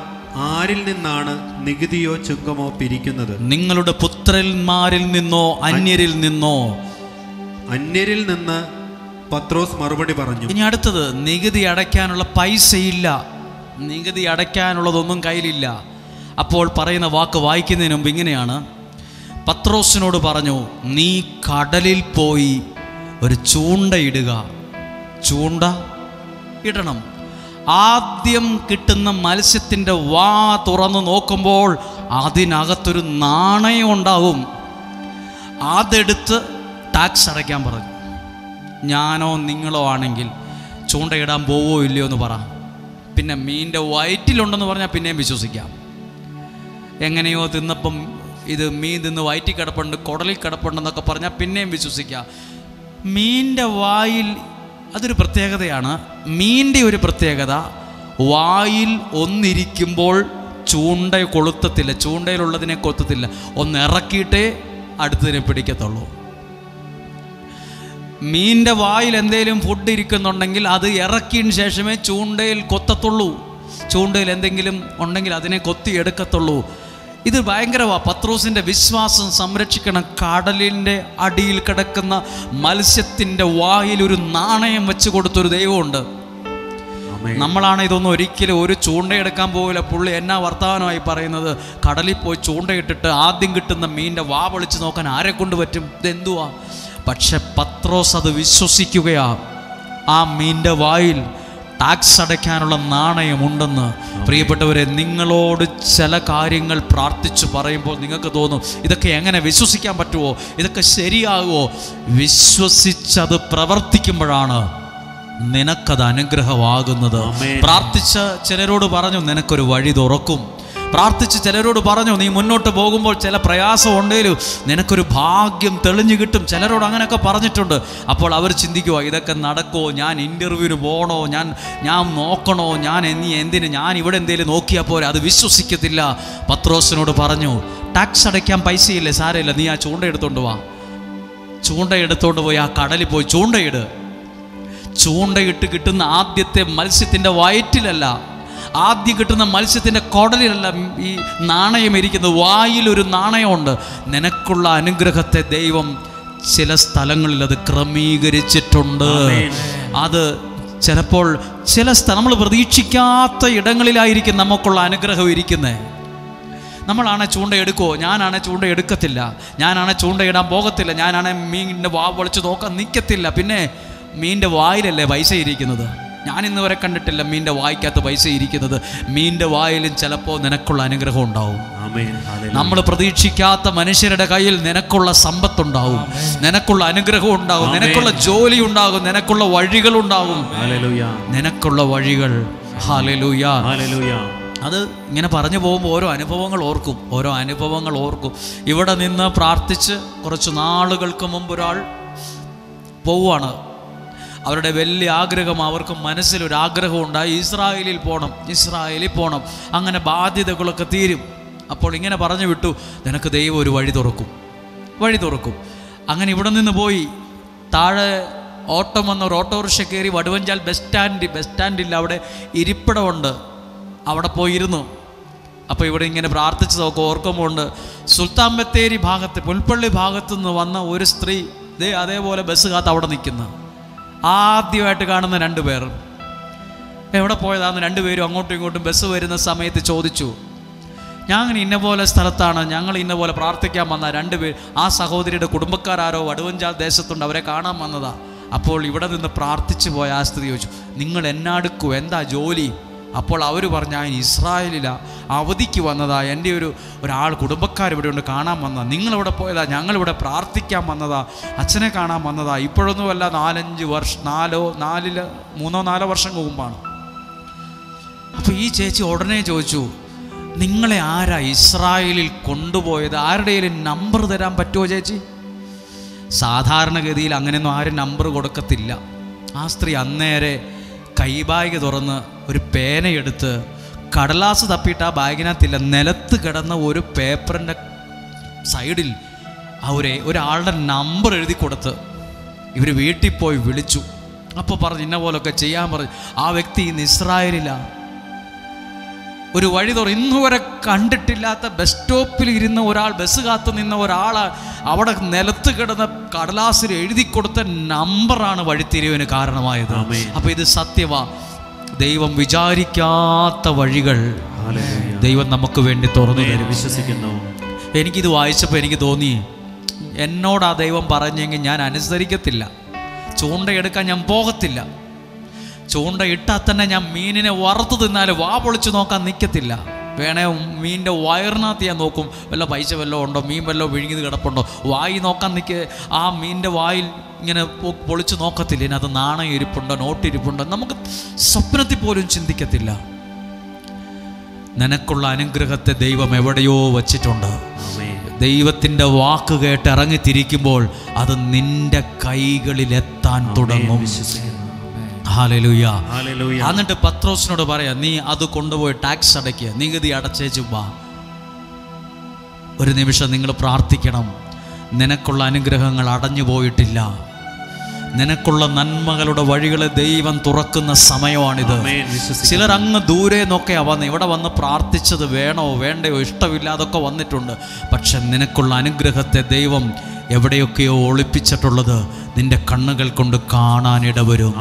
ആരിൽ നിന്നാണ് നികുതിയോ ചുങ്കമോ പിരിക്കുന്നത്? നിങ്ങളുടെ പുത്രന്മാരിൽ നിന്നോ അന്യരിൽ നിന്നോ? അന്യരിൽ നിന്ന് പത്രോസ് മറുപടി പറഞ്ഞു. ഇനി അടുത്തത്, നികുതി അടയ്ക്കാനുള്ള പൈസയില്ല, നികുതി അടയ്ക്കാനുള്ളതൊന്നും കയ്യിലില്ല. അപ്പോൾ പറയുന്ന വാക്ക് വായിക്കുന്നതിന് മുമ്പ് ഇങ്ങനെയാണ്: പത്രോസിനോട് പറഞ്ഞു, നീ കടലിൽ പോയി ഒരു ചൂണ്ടയിടുക. ചൂണ്ട ഇടണം. ആദ്യം കിട്ടുന്ന മത്സ്യത്തിൻ്റെ വാ തുറന്ന് നോക്കുമ്പോൾ അതിനകത്തൊരു നാണയം ഉണ്ടാവും. അതെടുത്ത് ടാക്സ് അടയ്ക്കാൻ പറഞ്ഞു. ഞാനോ നിങ്ങളോ ആണെങ്കിൽ ചൂണ്ടയിടാൻ പോവോ ഇല്ലയോ എന്ന് പറ. പിന്നെ മീനിൻ്റെ വയറ്റിലുണ്ടെന്ന് പറഞ്ഞാൽ പിന്നെയും വിശ്വസിക്കാം. എങ്ങനെയോ തിന്നപ്പം ഇത് മീൻ തിന്ന് വയറ്റിൽ കിടപ്പുണ്ട്, കുടലിൽ കിടപ്പുണ്ടെന്നൊക്കെ പറഞ്ഞാൽ പിന്നെയും വിശ്വസിക്കാം. മീനിൻ്റെ വായിൽ അതൊരു പ്രത്യേകതയാണ്. മീനിൻ്റെ ഒരു പ്രത്യേകത, വായിൽ ഒന്നിരിക്കുമ്പോൾ ചൂണ്ട കൊളുത്തത്തില്ല, ചൂണ്ടയിലുള്ളതിനെ കൊത്തത്തില്ല. ഒന്ന് ഇറക്കിയിട്ടേ അടുത്തതിനെ പിടിക്കത്തുള്ളൂ. മീനിൻ്റെ വായിൽ എന്തെങ്കിലും ഫുഡ് ഇരിക്കുന്നുണ്ടെങ്കിൽ അത് ഇറക്കിയതിന് ശേഷമേ ചൂണ്ടയിൽ കൊത്തത്തുള്ളൂ. ചൂണ്ടയിൽ എന്തെങ്കിലും ഉണ്ടെങ്കിൽ അതിനെ കൊത്തി എടുക്കത്തുള്ളൂ. ഇത് ഭയങ്കരമാണ്. പത്രോസിൻ്റെ വിശ്വാസം സംരക്ഷിക്കണം. കടലിൻ്റെ അടിയിൽ കിടക്കുന്ന മത്സ്യത്തിൻ്റെ വായിൽ ഒരു നാണയം വെച്ച് കൊടുത്തൊരു ദൈവമുണ്ട്. നമ്മളാണ് ഇതൊന്നും ഒരിക്കലും ഒരു ചൂണ്ടയെടുക്കാൻ പോകില്ല. പുള്ളി എന്നാ വർത്തമാനമായി പറയുന്നത്, കടലിൽ പോയി ചൂണ്ടയിട്ടിട്ട് ആദ്യം കിട്ടുന്ന മീനിൻ്റെ വാ പൊളിച്ച് നോക്കാൻ ആരെ കൊണ്ട് പറ്റും? ഇതെന്തുവാ? പക്ഷെ പത്രോസ് അത് വിശ്വസിക്കുകയാ. ആ മീനിൻ്റെ വായിൽ ടാക്സ് അടയ്ക്കാനുള്ള നാണയമുണ്ടെന്ന്. പ്രിയപ്പെട്ടവരെ, നിങ്ങളോട് ചില കാര്യങ്ങൾ പ്രാർത്ഥിച്ചു പറയുമ്പോൾ നിങ്ങൾക്ക് തോന്നും, ഇതൊക്കെ എങ്ങനെ വിശ്വസിക്കാൻ പറ്റുമോ, ഇതൊക്കെ ശരിയാകുമോ? വിശ്വസിച്ചത് പ്രവർത്തിക്കുമ്പോഴാണ് നിനക്കത് അനുഗ്രഹമാകുന്നത്. പ്രാർത്ഥിച്ച് ചിലരോട് പറഞ്ഞു, നിനക്കൊരു വഴി തുറക്കും. പ്രാർത്ഥിച്ച് ചിലരോട് പറഞ്ഞു, നീ മുന്നോട്ട് പോകുമ്പോൾ ചില പ്രയാസം ഉണ്ടെങ്കിലും നിനക്കൊരു ഭാഗ്യം തെളിഞ്ഞു കിട്ടും. ചിലരോട് അങ്ങനെയൊക്കെ പറഞ്ഞിട്ടുണ്ട്. അപ്പോൾ അവർ ചിന്തിക്കുക, ഇതൊക്കെ നടക്കുമോ? ഞാൻ ഇൻ്റർവ്യൂവിന് പോകണോ? ഞാൻ നോക്കണോ? എന്തിന് ഞാൻ ഇവിടെ എന്തെങ്കിലും നോക്കിയാൽ പോരെ? അത് വിശ്വസിക്കത്തില്ല. പത്രോസിനോട് പറഞ്ഞു, ടാക്സ് അടയ്ക്കാൻ പൈസയില്ലേ, സാരമില്ല, നീ ആ ചൂണ്ട എടുത്തോണ്ട് വാ. ചൂണ്ട എടുത്തോണ്ട് പോയി ആ കടലിൽ പോയി ചൂണ്ടയിട്. ചൂണ്ടയിട്ട് കിട്ടുന്ന ആദ്യത്തെ മത്സ്യത്തിൻ്റെ വയറ്റിലല്ല, ആദ്യം കിട്ടുന്ന മത്സ്യത്തിൻ്റെ കുടലിലല്ല ഈ നാണയം ഇരിക്കുന്നത്. വായിലൊരു നാണയമുണ്ട്. നിനക്കുള്ള അനുഗ്രഹത്തെ ദൈവം ചില സ്ഥലങ്ങളിൽ അത് ക്രമീകരിച്ചിട്ടുണ്ട്. അത് ചിലപ്പോൾ നമ്മൾ പ്രതീക്ഷിക്കാത്ത ഇടങ്ങളിലായിരിക്കും നമുക്കുള്ള അനുഗ്രഹം ഇരിക്കുന്നത്. നമ്മളാണെ ചൂണ്ട എടുക്കുമോ? ഞാനാണെ ചൂണ്ട എടുക്കത്തില്ല. ഞാനാണെ ചൂണ്ടയിടാൻ പോകത്തില്ല. ഞാനാണെ മീനിൻ്റെ വാ പൊളിച്ച് നോക്കാൻ നിൽക്കത്തില്ല. പിന്നെ മീനിൻ്റെ വായിലല്ലേ പൈസ ഇരിക്കുന്നത്? ഞാൻ ഇന്ന് വരെ കണ്ടിട്ടില്ല മീനിൻ്റെ വായിക്കകത്ത് പൈസ ഇരിക്കുന്നത്. മീനിൻ്റെ വായിലും ചിലപ്പോൾ നിനക്കുള്ള അനുഗ്രഹം ഉണ്ടാവും. നമ്മൾ പ്രതീക്ഷിക്കാത്ത മനുഷ്യരുടെ കയ്യിൽ നിനക്കുള്ള സമ്പത്തുണ്ടാവും, നിനക്കുള്ള അനുഗ്രഹം ഉണ്ടാവും, നിനക്കുള്ള ജോലി ഉണ്ടാകും, നിനക്കുള്ള വഴികളുണ്ടാകും, നിനക്കുള്ള വഴികൾ. Hallelujah, hallelujah. അത് ഇങ്ങനെ പറഞ്ഞു പോകുമ്പോൾ ഓരോ അനുഭവങ്ങൾ ഓർക്കും. ഇവിടെ നിന്ന് പ്രാർത്ഥിച്ച് കുറച്ച് നാളുകൾക്ക് മുമ്പ് ഒരാൾ പോവുകയാണ്. അവരുടെ വലിയ ആഗ്രഹം, അവർക്ക് മനസ്സിലൊരാഗ്രഹം ഉണ്ടായി, ഇസ്രായേലിൽ പോകണം. അങ്ങനെ ബാധ്യതകളൊക്കെ തീരും. അപ്പോൾ ഇങ്ങനെ പറഞ്ഞു വിട്ടു, നിനക്ക് ദൈവം ഒരു വഴി തുറക്കും. അങ്ങനെ ഇവിടെ നിന്ന് പോയി താഴെ ഓട്ടം വന്ന ഒരു ഓട്ടോറിക്ഷ കയറി വടുവഞ്ചാൽ ബസ് സ്റ്റാൻഡിൽ അവിടെ ഇരിപ്പിടമുണ്ട്. അവിടെ പോയിരുന്നു. അപ്പോൾ ഇവിടെ ഇങ്ങനെ പ്രാർത്ഥിച്ച് നോക്കും. ഓർക്കുമ്പോൾ സുൽത്താൻ ബത്തേരി ഭാഗത്ത്, പുൽപ്പള്ളി ഭാഗത്തു നിന്ന് വന്ന ഒരു സ്ത്രീ അതേപോലെ ബസ് കാത്ത് അവിടെ നിൽക്കുന്നു. ആദ്യമായിട്ട് കാണുന്ന 2 പേർ എവിടെ പോയതാന്ന് 2 പേരും അങ്ങോട്ടും ഇങ്ങോട്ടും ബസ് വരുന്ന സമയത്ത് ചോദിച്ചു. ഞാൻ ഇന്ന പോലെ സ്ഥലത്താണ്, ഞങ്ങൾ ഇന്ന പോലെ പ്രാർത്ഥിക്കാൻ വന്ന 2 പേർ. ആ സഹോദരിയുടെ കുടുംബക്കാരോ വടുവഞ്ചാൽ ദേശത്തുണ്ട്, അവരെ കാണാൻ വന്നതാ. അപ്പോൾ ഇവിടെ നിന്ന് പ്രാർത്ഥിച്ചു പോയ ആ സ്ത്രീ ചോദിച്ചു, നിങ്ങൾ എന്നാടുക്കൂ, എന്താ ജോലി? അപ്പോൾ അവർ പറഞ്ഞു, ഞാൻ ഇസ്രായേലിലാണ്, അവധിക്ക് വന്നതാ, എൻ്റെ ഒരാൾ കുടുംബക്കാർ ഇവിടെ ഉണ്ട്, കാണാൻ വന്നതാ. നിങ്ങളിവിടെ പോയതാ? ഞങ്ങളിവിടെ പ്രാർത്ഥിക്കാൻ വന്നതാ, അച്ഛനെ കാണാൻ വന്നതാ. ഇപ്പോഴൊന്നുമല്ല, 3-4 വർഷം മുമ്പാണ്. അപ്പോൾ ഈ ചേച്ചി ഉടനെ ചോദിച്ചു, നിങ്ങളെ ആരാ ഇസ്രായേലിൽ കൊണ്ടുപോയത്? ആരുടെയും നമ്പർ തരാൻ പറ്റുമോ ചേച്ചി? സാധാരണഗതിയിൽ അങ്ങനെയൊന്നും ആരും നമ്പർ കൊടുക്കത്തില്ല. ആ സ്ത്രീ അന്നേരെ കൈബാഗ് തുറന്ന് ഒരു പേനയെടുത്ത് കടലാസ് തപ്പിയിട്ട് ആ ബാഗിനകത്തില്ല, നിലത്ത് കിടന്ന ഒരു പേപ്പറിൻ്റെ സൈഡിൽ ഒരാളുടെ നമ്പർ എഴുതി കൊടുത്ത് ഇവർ വീട്ടിൽ പോയി വിളിച്ചു. അപ്പോൾ പറഞ്ഞു, ഇന്ന പോലൊക്കെ ചെയ്യാൻ പറഞ്ഞു. ആ വ്യക്തി ഇന്ന് ഇസ്രായേലിലാണ്. ഒരു വഴി ഇന്നുവരെ കണ്ടിട്ടില്ലാത്ത ബസ് സ്റ്റോപ്പിൽ ഇരുന്ന ഒരാൾ, ബസ് കാത്തു നിന്ന ഒരാൾ അവിടെ നിലത്ത് കിടന്ന കടലാസിൽ എഴുതി കൊടുത്ത നമ്പറാണ് വഴിത്തിരിവിന് കാരണമായത്. അപ്പോൾ ഇത് സത്യവാ. ദൈവം വിചാരിക്കാത്ത വഴികൾ ദൈവം നമുക്ക് വേണ്ടി തുറന്നു തരും. വിശ്വസിക്കുന്നു. എനിക്കിത് വായിച്ചപ്പോൾ എനിക്ക് തോന്നി, എന്നോട് ആ ദൈവം പറഞ്ഞെങ്കിൽ ഞാൻ അനുസരിക്കത്തില്ല, ചൂണ്ടയെടുക്കാൻ ഞാൻ പോകത്തില്ല. ചൂണ്ടയിട്ടാൽ തന്നെ ഞാൻ മീനിനെ വറുത്ത് തിന്നാലും വാ പൊളിച്ച് നോക്കാൻ നിൽക്കത്തില്ല. വേണേ മീനിൻ്റെ വയറിനകത്ത് ഞാൻ നോക്കും, വല്ല പൈസ വല്ലതും ഉണ്ടോ, മീൻ വല്ലതും വിഴുങ്ങിയത് കിടപ്പുണ്ടോ. വായി നോക്കാൻ ആ മീനിൻ്റെ വായിൽ ഇങ്ങനെ പൊളിച്ച് നോക്കത്തില്ല, ഇതിനകത്ത് നാണയം ഇരിപ്പുണ്ടോ, നോട്ടിരിപ്പുണ്ടോ, നമുക്ക് സ്വപ്നത്തിൽ പോലും ചിന്തിക്കത്തില്ല. നിനക്കുള്ള അനുഗ്രഹത്തെ ദൈവം എവിടെയോ വച്ചിട്ടുണ്ട്. ദൈവത്തിൻ്റെ വാക്ക് കേട്ട് ഇറങ്ങിത്തിരിക്കുമ്പോൾ അത് നിന്റെ കൈകളിൽ എത്താൻ തുടങ്ങും. ഹല്ലേലൂയ. എന്നിട്ട് പത്രോസിനോട് പറയാ, നീ അത് കൊണ്ടുപോയി ടാക്സ് അടയ്ക്കുക, നികുതി അടച്ചേച്ചു വാ. ഒരു നിമിഷം നിങ്ങൾ പ്രാർത്ഥിക്കണം. നിനക്കുള്ള അനുഗ്രഹങ്ങൾ അടഞ്ഞു പോയിട്ടില്ല. നിനക്കുള്ള നന്മകളുടെ വഴികളെ ദൈവം തുറക്കുന്ന സമയമാണിത്. ചിലർ അങ്ങ് ദൂരെ നിന്നൊക്കെയാ വന്ന് ഇവിടെ വന്ന് പ്രാർത്ഥിച്ചത്, വേണോ വേണ്ടയോ ഇഷ്ടമില്ലാതൊക്കെ വന്നിട്ടുണ്ട്. പക്ഷെ നിനക്കുള്ള അനുഗ്രഹത്തെ ദൈവം എവിടെയൊക്കെയോ ഒളിപ്പിച്ചിട്ടുള്ളത് നിന്റെ കണ്ണുകൾ കൊണ്ട് കാണാനിടവരും.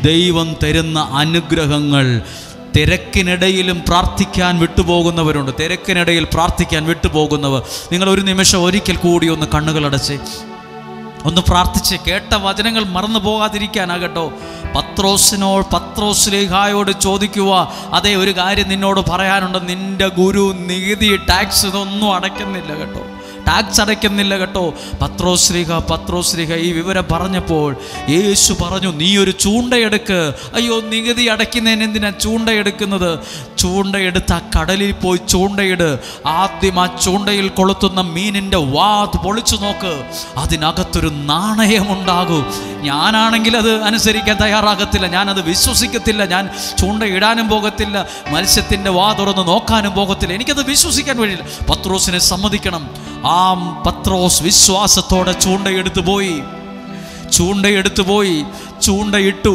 ദൈവം തരുന്ന അനുഗ്രഹങ്ങൾ തിരക്കിനിടയിലും പ്രാർത്ഥിക്കാൻ വിട്ടുപോകുന്നവരുണ്ട്. തിരക്കിനിടയിൽ പ്രാർത്ഥിക്കാൻ വിട്ടുപോകുന്നവർ, നിങ്ങൾ ഒരു നിമിഷം ഒരിക്കൽ കൂടി ഒന്ന് കണ്ണുകളടച്ച് ഒന്ന് പ്രാർത്ഥിച്ച് കേട്ട വചനങ്ങൾ മറന്നു പോകാതിരിക്കാനാകട്ടോ. പത്രോസ്ലേഹായോട് ചോദിക്കുക, അതേ ഒരു കാര്യം നിന്നോട് പറയാനുണ്ട്. നിന്റെ ഗുരു നികുതി ടാക്സ് ഇതൊന്നും അടയ്ക്കുന്നില്ല കേട്ടോ, ടാക്സ് അടയ്ക്കുന്നില്ല കേട്ടോ. പത്രോസ്ലീഹ ഈ വിവരം പറഞ്ഞപ്പോൾ യേശു പറഞ്ഞു, നീ ഒരു ചൂണ്ടയെടുക്ക്. അയ്യോ, നികുതി അടയ്ക്കുന്നതിന് എന്തിനാ ചൂണ്ടയെടുക്കുന്നത്? ചൂണ്ടയെടുത്ത് ആ കടലിൽ പോയി ചൂണ്ടയിട്. ആദ്യം ആ ചൂണ്ടയിൽ കൊളുത്തുന്ന മീനിൻ്റെ വാ പൊളിച്ചു നോക്ക്, അതിനകത്തൊരു നാണയമുണ്ടാകും. ഞാനാണെങ്കിൽ അത് അനുസരിക്കാൻ തയ്യാറാകത്തില്ല, ഞാനത് വിശ്വസിക്കത്തില്ല, ഞാൻ ചൂണ്ടയിടാനും പോകത്തില്ല, മത്സ്യത്തിൻ്റെ വാ തുറന്ന് നോക്കാനും പോകത്തില്ല, എനിക്കത് വിശ്വസിക്കാൻ വഴിയില്ല. പത്രോസിനെ സമ്മതിക്കണം. ആ പത്രോസ് വിശ്വാസത്തോടെ ചൂണ്ടയെടുത്തു പോയി ചൂണ്ടയിട്ടു.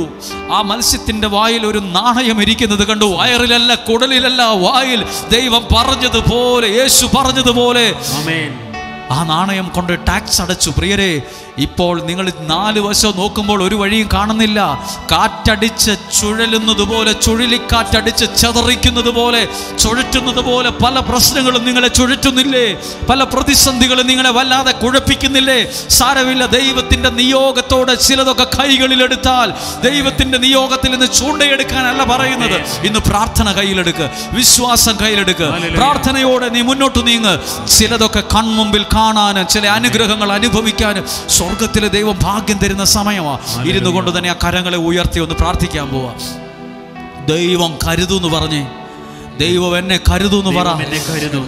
ആ മത്സ്യത്തിൻ്റെ വായിൽ ഒരു നാണയം ഇരിക്കുന്നത് കണ്ടു. വയറിലല്ല, കുടലിലല്ല, വായിൽ. ദൈവം പറഞ്ഞതുപോലെ, യേശു പറഞ്ഞതുപോലെ ആ നാണയം കൊണ്ട് ടാക്സ് അടച്ചു. പ്രിയരെ, ഇപ്പോൾ നിങ്ങൾ 4 വശം നോക്കുമ്പോൾ ഒരു വഴിയും കാണുന്നില്ല. കാറ്റടിച്ച് ചുഴലുന്നത് പോലെ, ചുഴലിക്കാറ്റടിച്ച് ചതറിക്കുന്നത് പോലെ, ചുഴറ്റുന്നത് പോലെ പല പ്രശ്നങ്ങളും നിങ്ങളെ ചുഴറ്റുന്നില്ലേ? പല പ്രതിസന്ധികളും നിങ്ങളെ വല്ലാതെ കുഴപ്പിക്കുന്നില്ലേ? സാരമില്ല, ദൈവത്തിൻ്റെ നിയോഗത്തോടെ ചിലതൊക്കെ കൈകളിലെടുത്താൽ, ദൈവത്തിൻ്റെ നിയോഗത്തിൽ നിന്ന് ചൂണ്ടയെടുക്കാനല്ല പറയുന്നത്. ഇന്ന് പ്രാർത്ഥന കയ്യിലെടുക്ക്, വിശ്വാസം കയ്യിലെടുക്ക്, പ്രാർത്ഥനയോടെ നീ മുന്നോട്ട് നീങ്ങ്. ചിലതൊക്കെ കൺമുമ്പിൽ കാണാനും ചില അനുഗ്രഹങ്ങൾ അനുഭവിക്കാനും സ്വർഗത്തിലെ ദൈവം ഭാഗ്യം തരുന്ന സമയമാണ്. ഇരുന്നു കൊണ്ട് തന്നെ ആ കരങ്ങളെ ഉയർത്തി ഒന്ന് പ്രാർത്ഥിക്കാൻ പോവാ. ദൈവം കരുതൂന്ന് പറഞ്ഞേ, ദൈവം എന്നെ കരുതൂന്ന് പറ.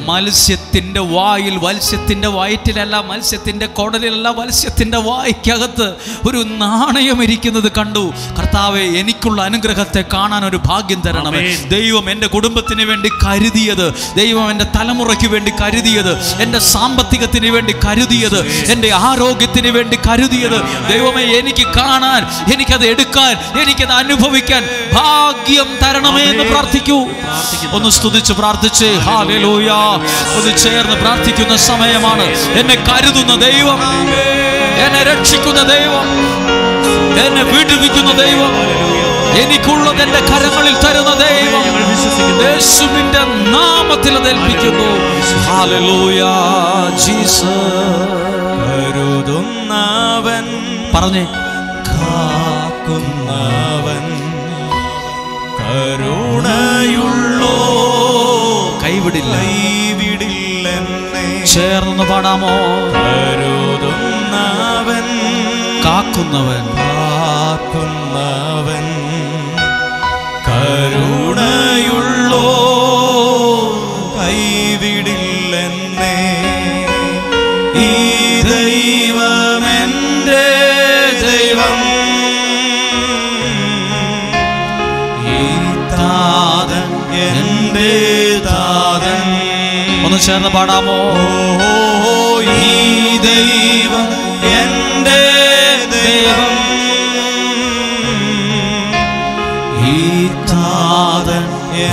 മത്സ്യത്തിന്റെ വായിൽ, മത്സ്യത്തിന്റെ വയറ്റിലല്ല, മത്സ്യത്തിന്റെ കുടലിലല്ല, മത്സ്യത്തിന്റെ വായ്ക്കകത്ത് ഒരു നാണയം ഇരിക്കുന്നത് കണ്ടു. കർത്താവേ, എനിക്കുള്ള അനുഗ്രഹത്തെ കാണാൻ ഒരു ഭാഗ്യം തരണമേ. ദൈവം എൻ്റെ കുടുംബത്തിന് വേണ്ടി കരുതിയത്, ദൈവം എൻ്റെ തലമുറയ്ക്ക് വേണ്ടി കരുതിയത്, എൻ്റെ സാമ്പത്തികത്തിന് വേണ്ടി കരുതിയത്, എൻ്റെ ആരോഗ്യത്തിന് വേണ്ടി കരുതിയത്, ദൈവമേ എനിക്ക് കാണാൻ, എനിക്കത് എടുക്കാൻ, എനിക്കത് അനുഭവിക്കാൻ ഭാഗ്യം തരണമേ എന്ന് പ്രാർത്ഥിക്കൂ. ഒന്ന് സ്തുതിച്ച് പ്രാർത്ഥിച്ച് ഹല്ലേലൂയ. ഒന്ന് ചേർന്ന് പ്രാർത്ഥിക്കുന്ന സമയമാണ്. എന്നെ കരുതുന്ന ദൈവം, എന്നെ രക്ഷിക്കുന്ന ദൈവം, എന്നെ വിടുവിക്കുന്ന ദൈവം, എനിക്കുള്ളത് എന്റെ കരങ്ങളിൽ തരുന്ന ദൈവം, യേശുവിന്റെ നാമത്തിൽ അത് ഏൽപ്പിക്കുന്നു. Hallelujah Jesus. കരുതുന്നവൻ, പറഞ്ഞേ, കാക്കുന്നവൻ, കരുണയുള്ളോ, കൈവിടില്ല എന്നെ. ചേർന്ന് പാടാമോ? കരുതുന്നവൻ, കാക്കുന്നവൻ, കരുണയുള്ളോ, കൈവിടില്ലെന്നേ. ഈ ദൈവം എൻ്റെ ദൈവം, എന്റെ താതൻ. ഒന്ന് ചേർന്ന് പാടാമോ? ഈ ദൈവം എന്റെ ദൈവം, ഈ താതൻ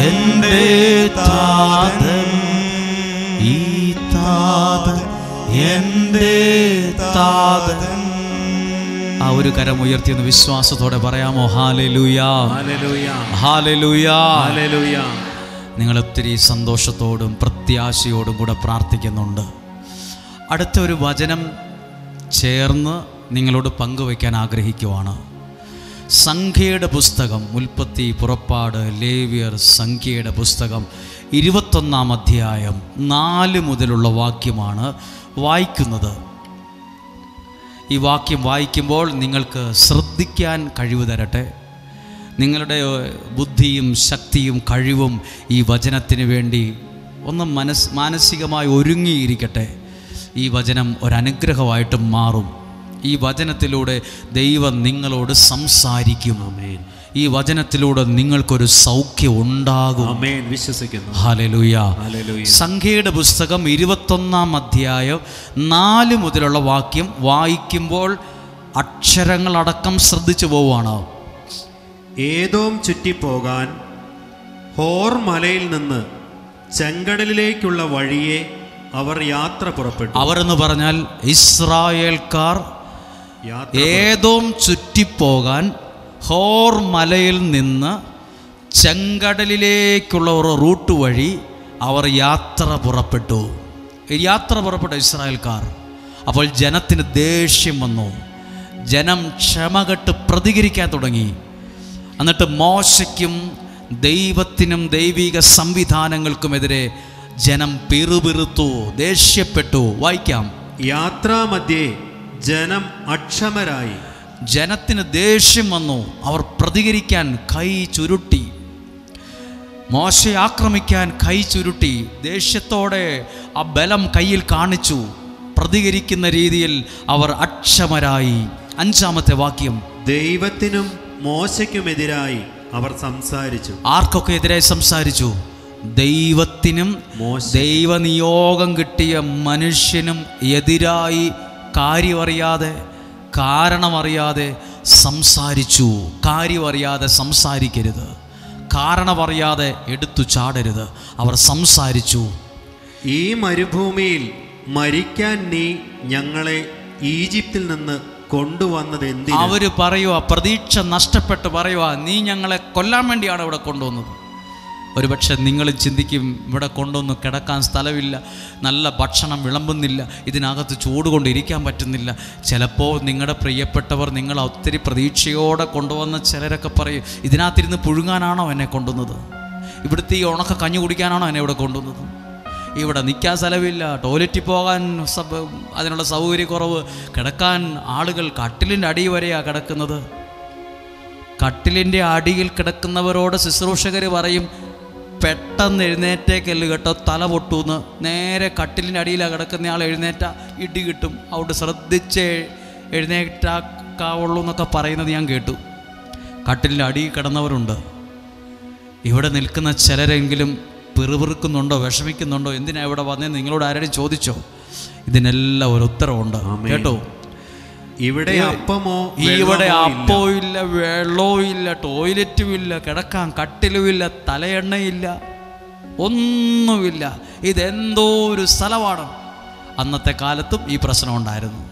എൻ്റെ താതൻ, ഈ താതൻ എൻ്റെ താതൻ. ആ ഒരു കരം ഉയർത്തി ഒന്ന് വിശ്വാസത്തോടെ പറയാമോ? Hallelujah, hallelujah, hallelujah, hallelujah. നിങ്ങൾ ഒത്തിരി സന്തോഷത്തോടും പ്രത്യാശയോടും കൂടെ പ്രാർത്ഥിക്കുന്നുണ്ട്. അടുത്ത ഒരു വചനം ചേർന്ന് നിങ്ങളോട് പങ്കുവയ്ക്കാൻ ആഗ്രഹിക്കുവാണ്. സംഖ്യയുടെ പുസ്തകം, ഉൽപ്പത്തി, പുറപ്പാട്, ലേവ്യർ, സംഖ്യയുടെ പുസ്തകം 21 അധ്യായം 4 മുതലുള്ള വാക്യമാണ് വായിക്കുന്നത്. ഈ വാക്യം വായിക്കുമ്പോൾ നിങ്ങൾക്ക് ശ്രദ്ധിക്കാൻ കഴിവ് തരട്ടെ. നിങ്ങളുടെ ബുദ്ധിയും ശക്തിയും കഴിവും ഈ വചനത്തിന് വേണ്ടി ഒന്ന് മാനസികമായി ഒരുങ്ങിയിരിക്കട്ടെ. ഈ വചനം ഒരനുഗ്രഹമായിട്ട് മാറും. ഈ വചനത്തിലൂടെ ദൈവം നിങ്ങളോട് സംസാരിക്കും. ആമേൻ. ഈ വചനത്തിലൂടെ നിങ്ങൾക്കൊരു സൗഖ്യം ഉണ്ടാകും. ആമേൻ. വിശ്വസിക്കുന്നു. ഹല്ലേലൂയ. ഹല്ലേലൂയ. സംഖ്യയുടെ പുസ്തകം 21 അധ്യായം 4 മുതലുള്ള വാക്യം വായിക്കുമ്പോൾ അക്ഷരങ്ങളടക്കം ശ്രദ്ധിച്ചു പോവുകയാണ്. ഏദോം ചുറ്റിപ്പോകാൻ ഹോർ മലയിൽ നിന്ന് ചെങ്കടലിലേക്കുള്ള വഴിയെ അവർ യാത്ര പുറപ്പെട്ടു. അവരെന്ന് പറഞ്ഞാൽ ഇസ്രായേൽക്കാർ യാത്ര ഏദോം ചുറ്റിപ്പോകാൻ ഹോർ മലയിൽ നിന്ന് ചെങ്കടലിലേക്കുള്ള ഒരു റൂട്ട് വഴി അവർ യാത്ര പുറപ്പെട്ടു. ഇസ്രായേൽക്കാർ. അപ്പോൾ ജനത്തിന് ദേഷ്യം വന്നു. ജനം ക്ഷമകെട്ട് പ്രതികരിക്കാൻ തുടങ്ങി. എന്നിട്ട് മോശയ്ക്കും ദൈവത്തിനും ദൈവിക സംവിധാനങ്ങൾക്കുമെതിരെ ജനം പിറുപിറുത്തു, ദേഷ്യപ്പെട്ടു. വായിക്കാം. യാത്രാമധ്യേ ജനം അക്ഷമരായി. ജനത്തിന് ദേഷ്യം വന്നു. അവർ പ്രതികരിക്കാൻ കൈ ചുരുട്ടി. മോശയെ ആക്രമിക്കാൻ കൈ ചുരുട്ടി. ദേഷ്യത്തോടെ ആ ബലം കയ്യിൽ കാണിച്ചു. പ്രതികരിക്കുന്ന രീതിയിൽ അവർ അക്ഷമരായി. 5-ാമത്തെ വാക്യം. ദൈവത്തിനും മോശയ്ക്കുമെതിരായി അവർ സംസാരിച്ചു. ആർക്കൊക്കെ എതിരായി സംസാരിച്ചു? ദൈവത്തിനും ദൈവനിയോഗം കിട്ടിയ മനുഷ്യനും എതിരായി കാര്യമറിയാതെ, കാരണമറിയാതെ സംസാരിച്ചു. കാര്യമറിയാതെ സംസാരിക്കരുത്. കാരണമറിയാതെ എടുത്തു ചാടരുത്. അവർ സംസാരിച്ചു. ഈ മരുഭൂമിയിൽ മരിക്കാൻ നീ ഞങ്ങളെ ഈജിപ്തിൽ നിന്ന് കൊണ്ടുവന്നത് എന്തിനാ? അവര് പറയുക, പ്രതീക്ഷ നഷ്ടപ്പെട്ട് പറയുക, നീ ഞങ്ങളെ കൊല്ലാൻ വേണ്ടിയാണ് ഇവിടെ കൊണ്ടുവന്നത്. ഒരുപക്ഷെ നിങ്ങൾ ചിന്തിക്കും, ഇവിടെ കൊണ്ടുവന്ന് കിടക്കാൻ സ്ഥലമില്ല, നല്ല ഭക്ഷണം വിളമ്പുന്നില്ല, ഇതിനകത്ത് ചൂട് കൊണ്ടിരിക്കാൻ പറ്റുന്നില്ല. ചിലപ്പോൾ നിങ്ങളുടെ പ്രിയപ്പെട്ടവർ നിങ്ങൾ ഒത്തിരി പ്രതീക്ഷയോടെ കൊണ്ടുവന്ന ചിലരൊക്കെ പറയും, ഇതിനകത്തിരുന്ന് പുഴുങ്ങാനാണോ എന്നെ കൊണ്ടുവന്നത്? ഇവിടുത്തെ ഈ ഉണക്ക കഞ്ഞി കുടിക്കാനാണോ എന്നെ ഇവിടെ കൊണ്ടുവന്നത്? ഇവിടെ നിൽക്കാൻ സ്ഥലമില്ല, ടോയ്ലറ്റിൽ പോകാൻ അതിനുള്ള സൗകര്യക്കുറവ്, കിടക്കാൻ ആളുകൾ കട്ടിലിൻ്റെ അടി വരെയാണ് കിടക്കുന്നത്. കട്ടിലിൻ്റെ അടിയിൽ കിടക്കുന്നവരോട് ശുശ്രൂഷകർ പറയും, പെട്ടെന്ന് എഴുന്നേറ്റേക്കല്ല് കേട്ടോ, തല പൊട്ടൂന്ന്. നേരെ കട്ടിലിൻ്റെ അടിയിലാണ് കിടക്കുന്ന ആൾ എഴുന്നേറ്റ ഇടി കിട്ടും. അവിടെ ശ്രദ്ധിച്ച് എഴുന്നേറ്റാക്കാവുള്ളൂ എന്നൊക്കെ പറയുന്നത് ഞാൻ കേട്ടു. കട്ടിലിൻ്റെ അടിയിൽ കിടന്നവരുണ്ട്. ഇവിടെ നിൽക്കുന്ന ചിലരെങ്കിലും പിറുപിറുക്കുന്നുണ്ടോ, വിഷമിക്കുന്നുണ്ടോ, എന്തിനാ ഇവിടെ വന്നതെന്ന് നിങ്ങളോട് ആരെങ്കിലും ചോദിച്ചോ? ഇതിനെല്ലാം ഒരു ഉത്തരവുണ്ട് കേട്ടോ. ഇവിടെ അപ്പമോ ഇല്ല, വെള്ളവും ഇല്ല, ടോയ്ലറ്റും ഇല്ല, കിടക്കാൻ കട്ടിലുമില്ല, തലയെണ്ണയില്ല, ഒന്നുമില്ല. ഇതെന്തോ ഒരു സ്ഥലമാണ്. അന്നത്തെ കാലത്തും ഈ പ്രശ്നം ഉണ്ടായിരുന്നു.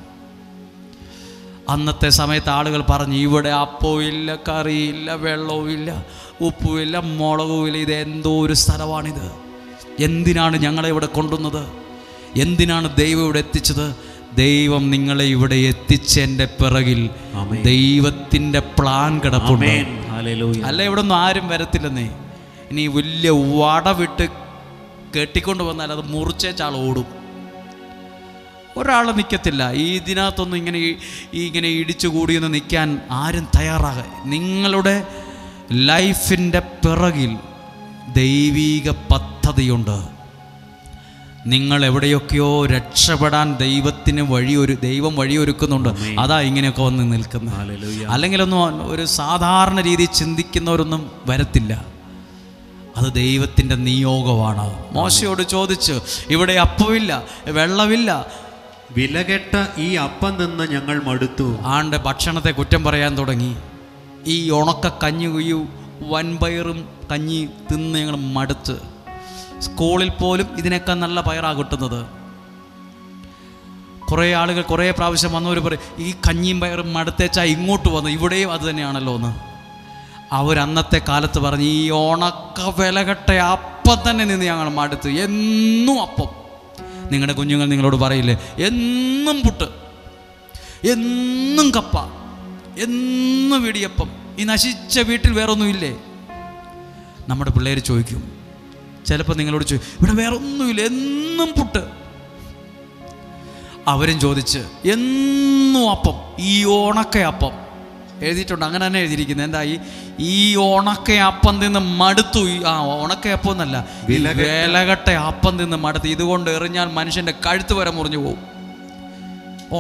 അന്നത്തെ സമയത്ത് ആളുകൾ പറഞ്ഞു, ഇവിടെ അപ്പവും ഇല്ല, കറിയില്ല, വെള്ളവും ഇല്ല, ഉപ്പുമില്ല, മുളകുമില്ല, ഇതെന്തോ ഒരു സ്ഥലമാണിത്. എന്തിനാണ് ഞങ്ങളെ ഇവിടെ കൊണ്ടുവന്നത്? എന്തിനാണ് ദൈവം ഇവിടെ എത്തിച്ചത്? ദൈവം നിങ്ങളെ ഇവിടെ എത്തിച്ചതിൻ്റെ പിറകിൽ ദൈവത്തിൻ്റെ പ്ലാൻ കിടപ്പുണ്ട്. അല്ല, ഇവിടെ ഒന്നും ആരും വരത്തില്ലെന്നേ. ഇനി വലിയ വട വിട്ട് കെട്ടിക്കൊണ്ട് വന്നാൽ അത് മുറിച്ചേച്ചാൾ ഓടും. ഒരാൾ നിൽക്കത്തില്ല. ഇതിനകത്തൊന്നും ഇങ്ങനെ ഇടിച്ചു കൂടിയൊന്ന് നിൽക്കാൻ ആരും തയ്യാറാകാൻ. നിങ്ങളുടെ ലൈഫിൻ്റെ പിറകിൽ ദൈവീക പദ്ധതിയുണ്ട്. നിങ്ങൾ എവിടെയൊക്കെയോ രക്ഷപ്പെടാൻ ദൈവം വഴിയൊരുക്കുന്നുണ്ട്. അതാ ഇങ്ങനെയൊക്കെ വന്ന് നിൽക്കുന്നത്. അല്ലെങ്കിലൊന്നും ഒരു സാധാരണ രീതിയിൽ ചിന്തിക്കുന്നവരൊന്നും വരത്തില്ല. അത് ദൈവത്തിൻ്റെ നിയോഗമാണ്. മോശയോട് ചോദിച്ചു, ഇവിടെ അപ്പമില്ല, വെള്ളമില്ല, വിലകെട്ട ഈ അപ്പം നിന്ന് ഞങ്ങൾ മടുത്തു. ആണ്ട് ഭക്ഷണത്തെ കുറ്റം പറയാൻ തുടങ്ങി. ഈ ഉണക്ക കഞ്ഞി വൻപയറും കഞ്ഞി തിന്ന് ഞങ്ങൾ മടുത്ത്. സ്കൂളിൽ പോലും ഇതിനേക്കാൾ നല്ല പയറാണ് കിട്ടുന്നത്. കുറേ ആളുകൾ കുറേ പ്രാവശ്യം വന്നവർ പറയും, ഈ കഞ്ഞിയും പയറും മടുത്തേച്ചാ ഇങ്ങോട്ട് വന്നു, ഇവിടെയും അത് തന്നെയാണല്ലോ എന്ന്. അവരന്നത്തെ കാലത്ത് പറഞ്ഞ്, ഈ ഉണക്ക വിലകെട്ട അപ്പം തന്നെ നിന്ന് ഞങ്ങൾ മടുത്ത്. എന്നും അപ്പം. നിങ്ങളുടെ കുഞ്ഞുങ്ങൾ നിങ്ങളോട് പറയില്ലേ, എന്നും പുട്ട്, എന്നും കപ്പ, എന്നും വെടിയപ്പം, ഈ നശിച്ച വീട്ടിൽ വേറൊന്നുമില്ലേ? നമ്മുടെ പിള്ളേർ ചോദിക്കും, ചിലപ്പോൾ നിങ്ങളോട് ചോദിക്കും, ഇവിടെ വേറെ ഒന്നുമില്ല, എന്നും പുട്ട്. അവരും ചോദിച്ച്, എന്നും അപ്പം, ഈ ഉണക്കയപ്പം എഴുതിയിട്ടുണ്ട്, അങ്ങനെ തന്നെ എഴുതിയിരിക്കുന്നത്. എന്താ ഈ ഉണക്കയപ്പം തിന്ന് മടുത്തു. ഉണക്കയപ്പം എന്നല്ല, വിലകെട്ട അപ്പം തിന്ന് മടുത്തു. ഇതുകൊണ്ട് എറിഞ്ഞാൽ മനുഷ്യൻ്റെ കഴുത്ത് വരെ മുറിഞ്ഞു പോകും.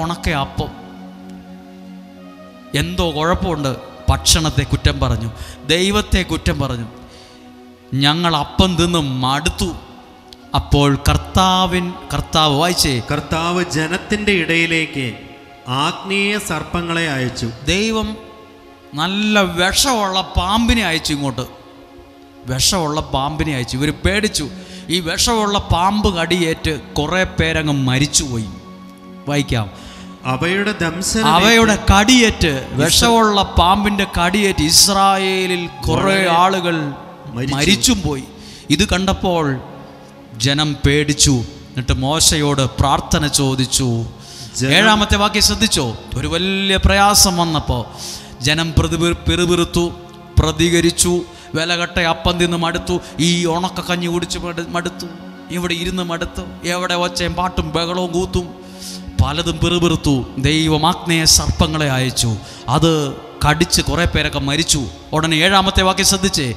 ഉണക്കയപ്പം. എന്തോ കുഴപ്പമുണ്ട്. ഭക്ഷണത്തെ കുറ്റം പറഞ്ഞു, ദൈവത്തെ കുറ്റം പറഞ്ഞു. ഞങ്ങൾ അപ്പം തിന്ന് മടുത്തു. അപ്പോൾ കർത്താവ് വായിച്ചേ, കർത്താവ് ജനത്തിന്റെ ഇടയിലേക്ക് ആഗ്നേയ സർപ്പങ്ങളെ അയച്ചു. ദൈവം നല്ല വിഷമുള്ള പാമ്പിനെ അയച്ചു ഇങ്ങോട്ട്. വിഷമുള്ള പാമ്പിനെ അയച്ചു. ഇവർ പേടിച്ചു. ഈ വിഷമുള്ള പാമ്പ് കടിയേറ്റ് കുറേ പേരങ്ങ് മരിച്ചുപോയി. വായിക്കാം. അവയുടെ കടിയേറ്റ്, വിഷമുള്ള പാമ്പിന്റെ കടിയേറ്റ് ഇസ്രായേലിൽ കുറേ ആളുകൾ മരിച്ചും പോയി. ഇത് കണ്ടപ്പോൾ ജനം പേടിച്ചു. എന്നിട്ട് മോശയോട് പ്രാർത്ഥന ചോദിച്ചു. 7-ാമത്തെ വാക്യം ശ്രദ്ധിച്ചോ. ഒരു വലിയ പ്രയാസം വന്നപ്പോൾ ജനം പിറുപിറുത്തു, പ്രതികരിച്ചു. വിലകെട്ട അപ്പം തിന്ന് മടുത്തു. ഈ ഉണക്ക കഞ്ഞി കുടിച്ച് മടുത്തു. ഇവിടെ ഇരുന്ന് മടുത്തു. എവിടെ ഒച്ചയും പാട്ടും ബഹളവും കൂത്തും പലതും പിറുപിറുത്തു. ദൈവം ആഗ്നേയ സർപ്പങ്ങളെ അയച്ചു. അത് കടിച്ച് കുറെ പേരൊക്കെ മരിച്ചു. ഉടനെ 7-ാമത്തെ വാക്യം ശ്രദ്ധിച്ചേ.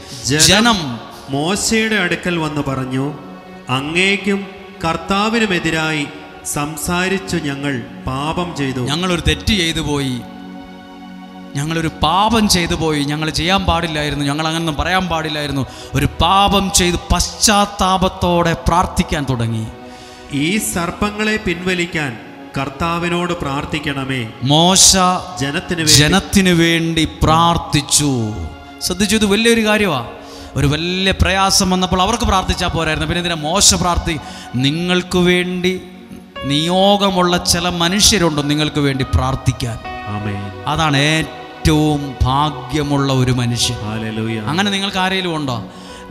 ജനം മോശയുടെ അടുക്കൽ വന്ന് പറഞ്ഞു, അങ്ങേക്കും കർത്താവിനുമെതിരായി സംസാരിച്ചു ഞങ്ങൾ പാപം ചെയ്തു. ഞങ്ങളൊരു തെറ്റ് ചെയ്തു പോയി, ഞങ്ങളൊരു പാപം ചെയ്തു പോയി. ഞങ്ങൾ ചെയ്യാൻ പാടില്ലായിരുന്നു, ഞങ്ങൾ അങ്ങനൊന്നും പറയാൻ പാടില്ലായിരുന്നു. ഒരു പാപം ചെയ്ത് പശ്ചാത്താപത്തോടെ പ്രാർത്ഥിക്കാൻ തുടങ്ങി. ഈ സർപ്പങ്ങളെ പിൻവലിക്കാൻ കർത്താവിനോട് പ്രാർത്ഥിക്കണമേ. മോശ ജനത്തിനു വേണ്ടി പ്രാർത്ഥിച്ചു. ശ്രദ്ധിച്ചു, ഇത് വലിയൊരു കാര്യമാണ്. ഒരു വലിയ പ്രയാസം വന്നപ്പോൾ അവർക്ക് പ്രാർത്ഥിച്ചാൽ പോരായിരുന്നു, പിന്നെ ഇതിനെ മോശ നിങ്ങൾക്ക് വേണ്ടി നിയോഗമുള്ള ചില മനുഷ്യരുണ്ട് നിങ്ങൾക്ക് വേണ്ടി പ്രാർത്ഥിക്കാൻ. അതാണ് ഏറ്റവും ഭാഗ്യമുള്ള ഒരു മനുഷ്യൻ. അങ്ങനെ നിങ്ങൾക്ക് ആരെങ്കിലും ഉണ്ടോ?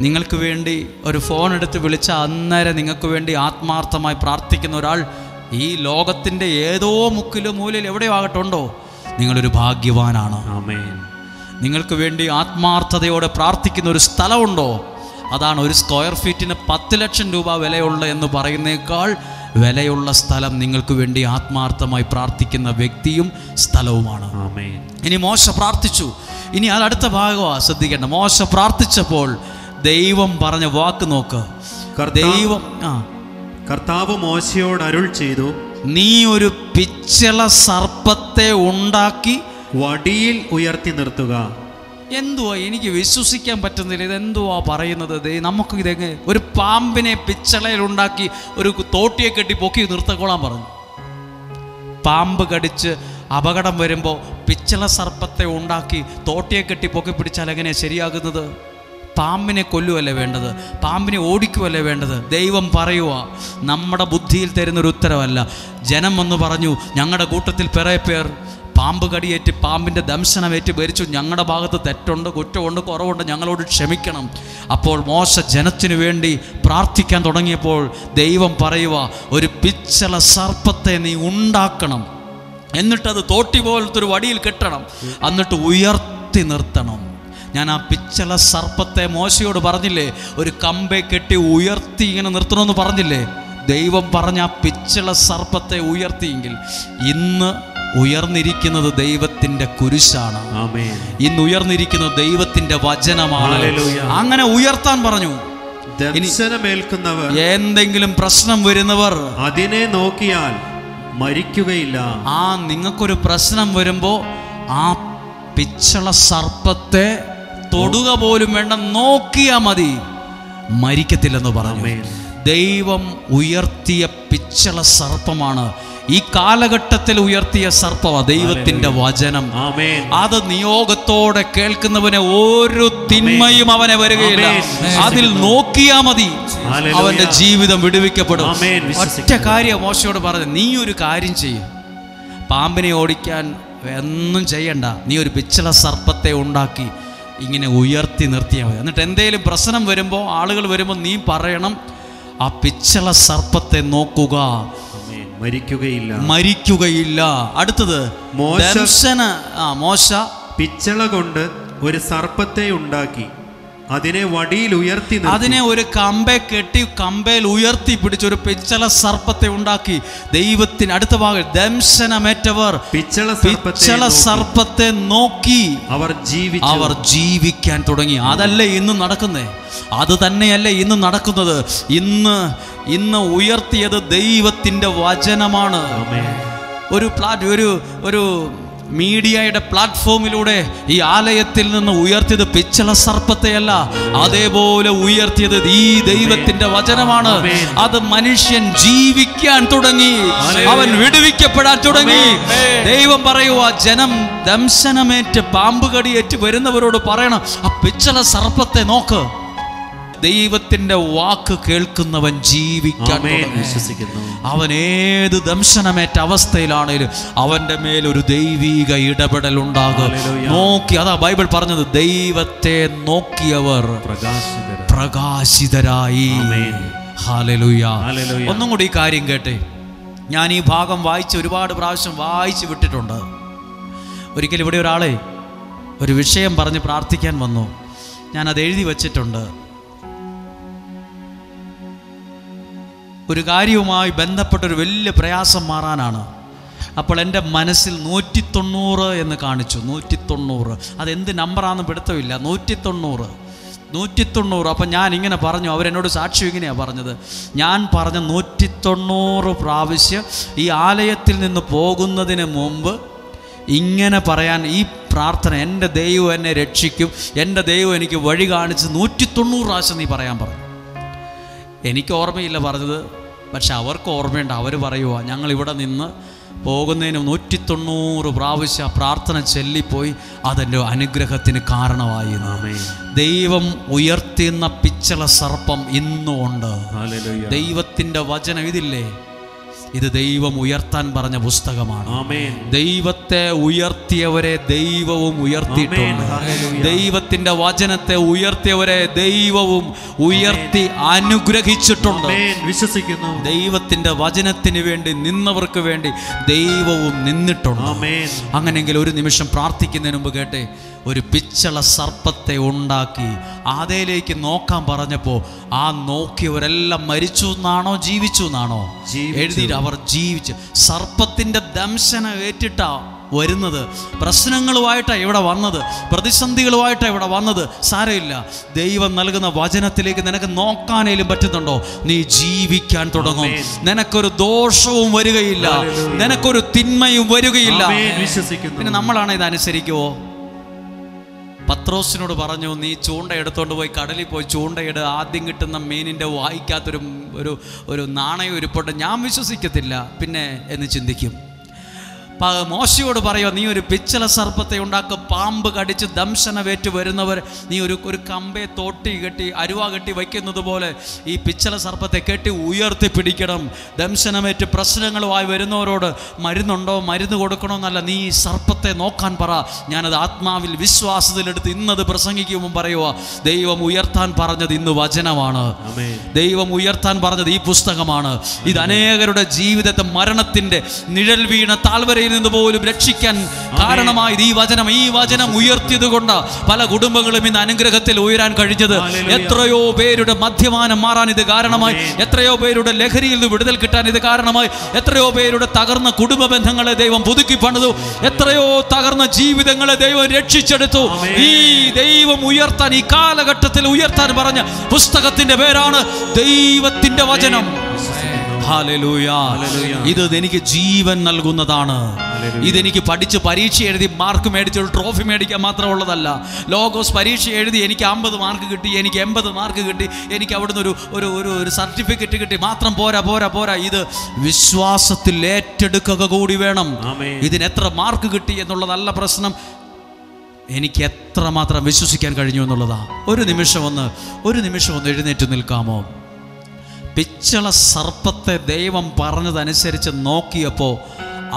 നിങ്ങൾക്ക് വേണ്ടി ഒരു ഫോൺ എടുത്ത് വിളിച്ച അന്നേരം നിങ്ങൾക്ക് വേണ്ടി ആത്മാർത്ഥമായി പ്രാർത്ഥിക്കുന്ന ഒരാൾ ഈ ലോകത്തിൻ്റെ ഏതോ മുക്കിലോ മൂലയിൽ എവിടെയോ ആകട്ടുണ്ടോ? നിങ്ങളൊരു ഭാഗ്യവാനാണ്. നിങ്ങൾക്ക് വേണ്ടി ആത്മാർത്ഥതയോടെ പ്രാർത്ഥിക്കുന്ന ഒരു സ്ഥലമുണ്ടോ? അതാണ് ഒരു സ്ക്വയർ ഫീറ്റിന് 10 ലക്ഷം രൂപ വിലയുള്ള എന്ന് പറയുന്നേക്കാൾ വിലയുള്ള സ്ഥലം നിങ്ങൾക്ക് വേണ്ടി ആത്മാർത്ഥമായി പ്രാർത്ഥിക്കുന്ന വ്യക്തിയും സ്ഥലവുമാണ്. ഇനി മോശ പ്രാർത്ഥിച്ചു. ഇനി അത് അടുത്ത ഭാഗമാണ് ശ്രദ്ധിക്കേണ്ട. മോശ പ്രാർത്ഥിച്ചപ്പോൾ ദൈവം പറഞ്ഞ വാക്ക് നോക്ക്. കർത്താവ് മോശയോട് അരുൾ ചെയ്തു, നീ ഒരു പിച്ചള സർപ്പത്തെ ഉണ്ടാക്കി വടിയിൽ ഉയർത്തി നിർത്തുക. എന്തുവാ, എനിക്ക് വിശ്വസിക്കാൻ പറ്റുന്നില്ല. ഇതെന്തുവാ പറയുന്നത്? നമുക്ക് ഇതെങ്ങനെ ഒരു പാമ്പിനെ പിച്ചളയിലുണ്ടാക്കി ഒരു തോട്ടിയെ കെട്ടി പൊക്കി നിർത്തിക്കോളാൻ പറഞ്ഞു. പാമ്പ് കടിച്ച് അപകടം വരുമ്പോൾ പിച്ചള സർപ്പത്തെ ഉണ്ടാക്കി തോട്ടിയെ കെട്ടി പൊക്കി പിടിച്ചാൽ എങ്ങനെയാണ് ശരിയാകുന്നത്? പാമ്പിനെ കൊല്ലുവല്ലേ വേണ്ടത്? പാമ്പിനെ ഓടിക്കുവല്ലേ വേണ്ടത്? ദൈവം പറയുക, നമ്മുടെ ബുദ്ധിയിൽ തരുന്നൊരു ഉത്തരവല്ല. ജനം വന്ന് പറഞ്ഞു, ഞങ്ങളുടെ കൂട്ടത്തിൽ കുറേ പേർ പാമ്പ് കടിയേറ്റ് പാമ്പിൻ്റെ ദംശനമേറ്റ് ഭരിച്ചു. ഞങ്ങളുടെ ഭാഗത്ത് തെറ്റുണ്ട്, കുറ്റമുണ്ട്, കുറവുണ്ട്, ഞങ്ങളോട് ക്ഷമിക്കണം. അപ്പോൾ മോശ ജനത്തിനു വേണ്ടി പ്രാർത്ഥിക്കാൻ തുടങ്ങിയപ്പോൾ ദൈവം പറയുക, ഒരു പിച്ചള സർപ്പത്തെ നീ ഉണ്ടാക്കണം, എന്നിട്ടത് തോട്ടി പോലത്തെ ഒരു വടിയിൽ കെട്ടണം, എന്നിട്ട് ഉയർത്തി നിർത്തണം. ഞാൻ ആ പിച്ചള സർപ്പത്തെ മോശയോട് പറഞ്ഞില്ലേ, ഒരു കമ്പെ കെട്ടി ഉയർത്തി ഇങ്ങനെ നിർത്തണമെന്ന് പറഞ്ഞില്ലേ? ദൈവം പറഞ്ഞ ആ പിച്ചള സർപ്പത്തെ ഉയർത്തിയെങ്കിൽ ഇന്ന് ഉയർന്നിരിക്കുന്നത് ദൈവത്തിന്റെ കുരിശാണ്. ഇന്ന് ഉയർന്നിരിക്കുന്നത് ദൈവത്തിന്റെ വചനമാണ്. അങ്ങനെ ഉയർത്താൻ പറഞ്ഞു. എന്തെങ്കിലും പ്രശ്നം വരുന്നവർ അതിനെ നോക്കിയാൽ മരിക്കുകയില്ല. നിങ്ങൾക്കൊരു പ്രശ്നം വരുമ്പോ ആ പിച്ചള സർപ്പത്തെ തൊടുക പോലും വേണ്ട, നോക്കിയാ മതി, മരിക്കത്തില്ലെന്ന് പറഞ്ഞു. ദൈവം ഉയർത്തിയ പിച്ചള സർപ്പമാണ് ഈ കാലഘട്ടത്തിൽ ഉയർത്തിയ സർപ്പമാണ് ദൈവത്തിന്റെ വചനം. അത് നിയോഗത്തോടെ കേൾക്കുന്നവനെ ഒരു തിന്മയും അവനെ വരികയില്ല. അതിൽ നോക്കിയാ മതി, അവന്റെ ജീവിതം വിടുവിക്കപ്പെടും. ഒറ്റ കാര്യം മോശയോട് പറഞ്ഞു, നീ ഒരു കാര്യം ചെയ്യും, പാമ്പിനെ ഓടിക്കാൻ ഒന്നും ചെയ്യണ്ട, നീ ഒരു പിച്ചള സർപ്പത്തെ ഉണ്ടാക്കി ഇങ്ങനെ ഉയർത്തി നിർത്തിയാൽ മതി. എന്നിട്ട് എന്തെങ്കിലും പ്രശ്നം വരുമ്പോൾ, ആളുകൾ വരുമ്പോൾ നീ പറയണം, ആ പിച്ചള സർപ്പത്തെ നോക്കുക, മരിക്കുകയില്ല. അടുത്തത് മോശ പിച്ചള കൊണ്ട് ഒരു സർപ്പത്തെ ഉണ്ടാക്കി അതിനെ വടിയിൽ ഉയർത്തി, അതിനെ ഒരു കമ്പയിൽ ഉയർത്തി പിടിച്ച് ഒരു പിച്ചള സർപ്പത്തെ ഉണ്ടാക്കി. ദൈവത്തിന് അടുത്ത ഭാഗം ദംശനമേറ്റവർ പിച്ചള സർപ്പത്തെ നോക്കി അവർ ജീവിക്കാൻ തുടങ്ങി. അതല്ലേ ഇന്ന് നടക്കുന്നേ, അത് തന്നെയല്ലേ ഇന്ന് നടക്കുന്നത്. ഇന്ന് ഉയർത്തിയത് ദൈവത്തിന്റെ വചനമാണ്. ഒരു മീഡിയയുടെ പ്ലാറ്റ്ഫോമിലൂടെ ഈ ആലയത്തിൽ നിന്ന് ഉയർത്തിയത് പിച്ചള സർപ്പത്തെയല്ല, അതേപോലെ ഉയർത്തിയത് ഈ ദൈവത്തിന്റെ വചനമാണ്. അത് മനുഷ്യൻ ജീവിക്കാൻ തുടങ്ങി, അവൻ വിടുവിക്കപ്പെടാൻ തുടങ്ങി. ദൈവം പറയുക, ജനം ദംശനമേറ്റ് പാമ്പ് കടിയേറ്റ് വരുന്നവരോട് പറയണം, ആ പിച്ചള സർപ്പത്തെ നോക്ക്. ദൈവത്തിന്റെ വാക്ക് കേൾക്കുന്നവൻ ജീവിക്കാൻ വിശ്വസിക്കുന്നു. അവൻ ഏത് ദംശനമേറ്റ അവസ്ഥയിലാണേലും അവന്റെ മേലൊരു ദൈവിക ഇടപെടൽ ഉണ്ടാകും. നോക്കി, അതാ ബൈബിൾ പറഞ്ഞത്, ദൈവത്തെ നോക്കിയവർ പ്രകാശിതരായി. ഹല്ലേലൂയ. ഒന്നും കൂടി ഈ കാര്യം കേട്ടെ. ഞാൻ ഈ ഭാഗം ഒരുപാട് പ്രാവശ്യം വായിച്ചു വിട്ടിട്ടുണ്ട്. ഒരിക്കൽ ഇവിടെ ഒരാളെ ഒരു വിഷയം പറഞ്ഞ് പ്രാർത്ഥിക്കാൻ വന്നു. ഞാനത് എഴുതി വച്ചിട്ടുണ്ട്. ഒരു കാര്യവുമായി ബന്ധപ്പെട്ടൊരു വലിയ പ്രയാസം മാറാനാണ്. അപ്പോൾ എൻ്റെ മനസ്സിൽ 190 എന്ന് കാണിച്ചു. 190 അതെന്ത് നമ്പറാണെന്ന് പിടുത്തമില്ല. 190. അപ്പം ഞാൻ ഇങ്ങനെ പറഞ്ഞു, അവരെന്നോട് സാക്ഷ്യം ഇങ്ങനെയാണ് പറഞ്ഞത്. ഞാൻ പറഞ്ഞ 190 പ്രാവശ്യം ഈ ആലയത്തിൽ നിന്ന് പോകുന്നതിന് മുമ്പ് ഇങ്ങനെ പറയാൻ, ഈ പ്രാർത്ഥന, എൻ്റെ ദൈവം എന്നെ രക്ഷിക്കും, എൻ്റെ ദൈവം എനിക്ക് വഴി കാണിച്ച് 190 പ്രാവശ്യം നീ പറയാൻ പറഞ്ഞു. എനിക്ക് ഓർമ്മയില്ല പറഞ്ഞത്, പക്ഷെ അവർക്ക് ഓർമ്മയുണ്ട്. അവർ പറയുക, ഞങ്ങൾ ഇവിടെ നിന്ന് പോകുന്നതിന് 190 പ്രാവശ്യം പ്രാർത്ഥന ചൊല്ലിപ്പോയി, അതെൻ്റെ അനുഗ്രഹത്തിന് കാരണമായി. ദൈവം ഉയർത്തുന്ന പിച്ചള സർപ്പം ഇന്നും ഉണ്ട്. ദൈവത്തിൻ്റെ വചനം ഇതില്ലേ, ഇത് ദൈവം ഉയർത്താൻ പറഞ്ഞ പുസ്തകമാണ്. ദൈവത്തെ ഉയർത്തിയവരെ ദൈവവും ഉയർത്തിയിട്ടുണ്ട്. ദൈവത്തിന്റെ വചനത്തെ ഉയർത്തിയവരെ ദൈവവും ഉയർത്തി അനുഗ്രഹിച്ചിട്ടുണ്ട്. വിശ്വസിക്കുന്നു. ദൈവത്തിന്റെ വചനത്തിന് വേണ്ടി നിന്നവർക്ക് വേണ്ടി ദൈവവും നിന്നിട്ടുണ്ട്. അങ്ങനെയെങ്കിൽ ഒരു നിമിഷം പ്രാർത്ഥിക്കുന്നതിന് മുമ്പ് കേട്ടെ, ഒരു പിച്ചള സർപ്പത്തെ ഉണ്ടാക്കി അതിലേക്ക് നോക്കാൻ പറഞ്ഞപ്പോൾ ആ നോക്കിയവരെല്ലാം മരിച്ചു എന്നാണോ ജീവിച്ചു എന്നാണോ എഴുതിയിട്ട് അവർ ജീവിച്ചു. സർപ്പത്തിൻ്റെ ദംശനം ഏറ്റിട്ടാ വരുന്നത്. പ്രശ്നങ്ങളുമായിട്ടാണ് ഇവിടെ വന്നത്, പ്രതിസന്ധികളുമായിട്ടാണ് ഇവിടെ വന്നത്. സാരമില്ല, ദൈവം നൽകുന്ന വചനത്തിലേക്ക് നിനക്ക് നോക്കാനേലും പറ്റുന്നുണ്ടോ? നീ ജീവിക്കാൻ തുടങ്ങും. നിനക്കൊരു ദോഷവും വരികയില്ല, നിനക്കൊരു തിന്മയും വരികയില്ല. പിന്നെ നമ്മളാണ് ഇത് അനുസരിക്കുവോ? പത്രോസിനോട് പറഞ്ഞു, നീ ചൂണ്ട എടുത്തോണ്ട് പോയി കടലിൽ പോയി ചൂണ്ടയിട്, ആദ്യം കിട്ടുന്ന മീനിൻ്റെ വായിക്കാത്തൊരു നാണയം ഉരുപ്പോട്ട്. ഞാൻ വിശ്വസിക്കത്തില്ല പിന്നെ എന്ന് ചിന്തിക്കും. മോശയോട് പറയുക, നീ ഒരു പിച്ചള സർപ്പത്തെ ഉണ്ടാക്കും, പാമ്പ് കടിച്ച് ദംശനവേറ്റ് വരുന്നവർ നീ ഒരു കമ്പെ തോട്ടി കെട്ടി അരുവ കെട്ടി വയ്ക്കുന്നത് പോലെ ഈ പിച്ചള സർപ്പത്തെ കെട്ടി ഉയർത്തി പിടിക്കണം. ദംശനമേറ്റ് പ്രശ്നങ്ങളുമായി വരുന്നവരോട് മരുന്നുണ്ടോ, മരുന്ന് കൊടുക്കണമെന്നല്ല, നീ ഈ സർപ്പത്തെ നോക്കാൻ പറ. ഞാനത് ആത്മാവിൽ വിശ്വാസത്തിലെടുത്ത് ഇന്നത് പ്രസംഗിക്കുമ്പോൾ പറയുക, ദൈവം ഉയർത്താൻ പറഞ്ഞത് ഇന്ന് വചനമാണ്. ദൈവം ഉയർത്താൻ പറഞ്ഞത് ഈ പുസ്തകമാണ്. ഇത് അനേകരുടെ ജീവിതത്തെ മരണത്തിൻ്റെ നിഴൽ വീണ താഴ്വരയിൽ നിന്ന് പോലും രക്ഷിക്കാൻ കാരണമായത് ഈ വചനം ഉയർത്തിയത് കൊണ്ട് പല കുടുംബങ്ങളും ഇന്ന് അനുഗ്രഹത്തിൽ ഉയരാൻ കഴിഞ്ഞത്. എത്രയോ പേരുടെ മദ്യപാനം മാറാൻ ഇത് കാരണമായി, എത്രയോ പേരുടെ ലഹരിയിൽ നിന്ന് വിടുതൽ കിട്ടാൻ ഇത് കാരണമായി, എത്രയോ പേരുടെ തകർന്ന കുടുംബ ബന്ധങ്ങളെ ദൈവം പുതുക്കി പണിതു, എത്രയോ തകർന്ന ജീവിതങ്ങളെ ദൈവം രക്ഷിച്ചെടുത്തു. ഈ ദൈവം ഉയർത്താൻ, ഈ കാലഘട്ടത്തിൽ ഉയർത്താൻ പറഞ്ഞ പുസ്തകത്തിന്റെ പേരാണ് ദൈവത്തിന്റെ വചനം. ഹല്ലേലൂയ. ഇത് എനിക്ക് ജീവൻ നൽകുന്നതാണ്. ഇതെനിക്ക് പഠിച്ച് പരീക്ഷ എഴുതി മാർക്ക് മേടിച്ചൊരു ട്രോഫി മേടിക്കാൻ മാത്രമുള്ളതല്ല. ലോഗോസ് പരീക്ഷ എഴുതി എനിക്ക് 50 മാർക്ക് കിട്ടി, എനിക്ക് 80 മാർക്ക് കിട്ടി, എനിക്ക് അവിടുന്ന് ഒരു സർട്ടിഫിക്കറ്റ് കിട്ടി മാത്രം പോരാ. ഇത് വിശ്വാസത്തിൽ ഏറ്റെടുക്കുക കൂടി വേണം. ഇതിന് എത്ര മാർക്ക് കിട്ടി എന്നുള്ളതല്ല പ്രശ്നം, എനിക്ക് എത്രമാത്രം വിശ്വസിക്കാൻ കഴിഞ്ഞു എന്നുള്ളതാ. ഒരു നിമിഷം ഒന്ന് എഴുന്നേറ്റ് നിൽക്കാമോ? പിച്ചള സർപ്പത്തെ ദൈവം പറഞ്ഞതനുസരിച്ച് നോക്കിയപ്പോൾ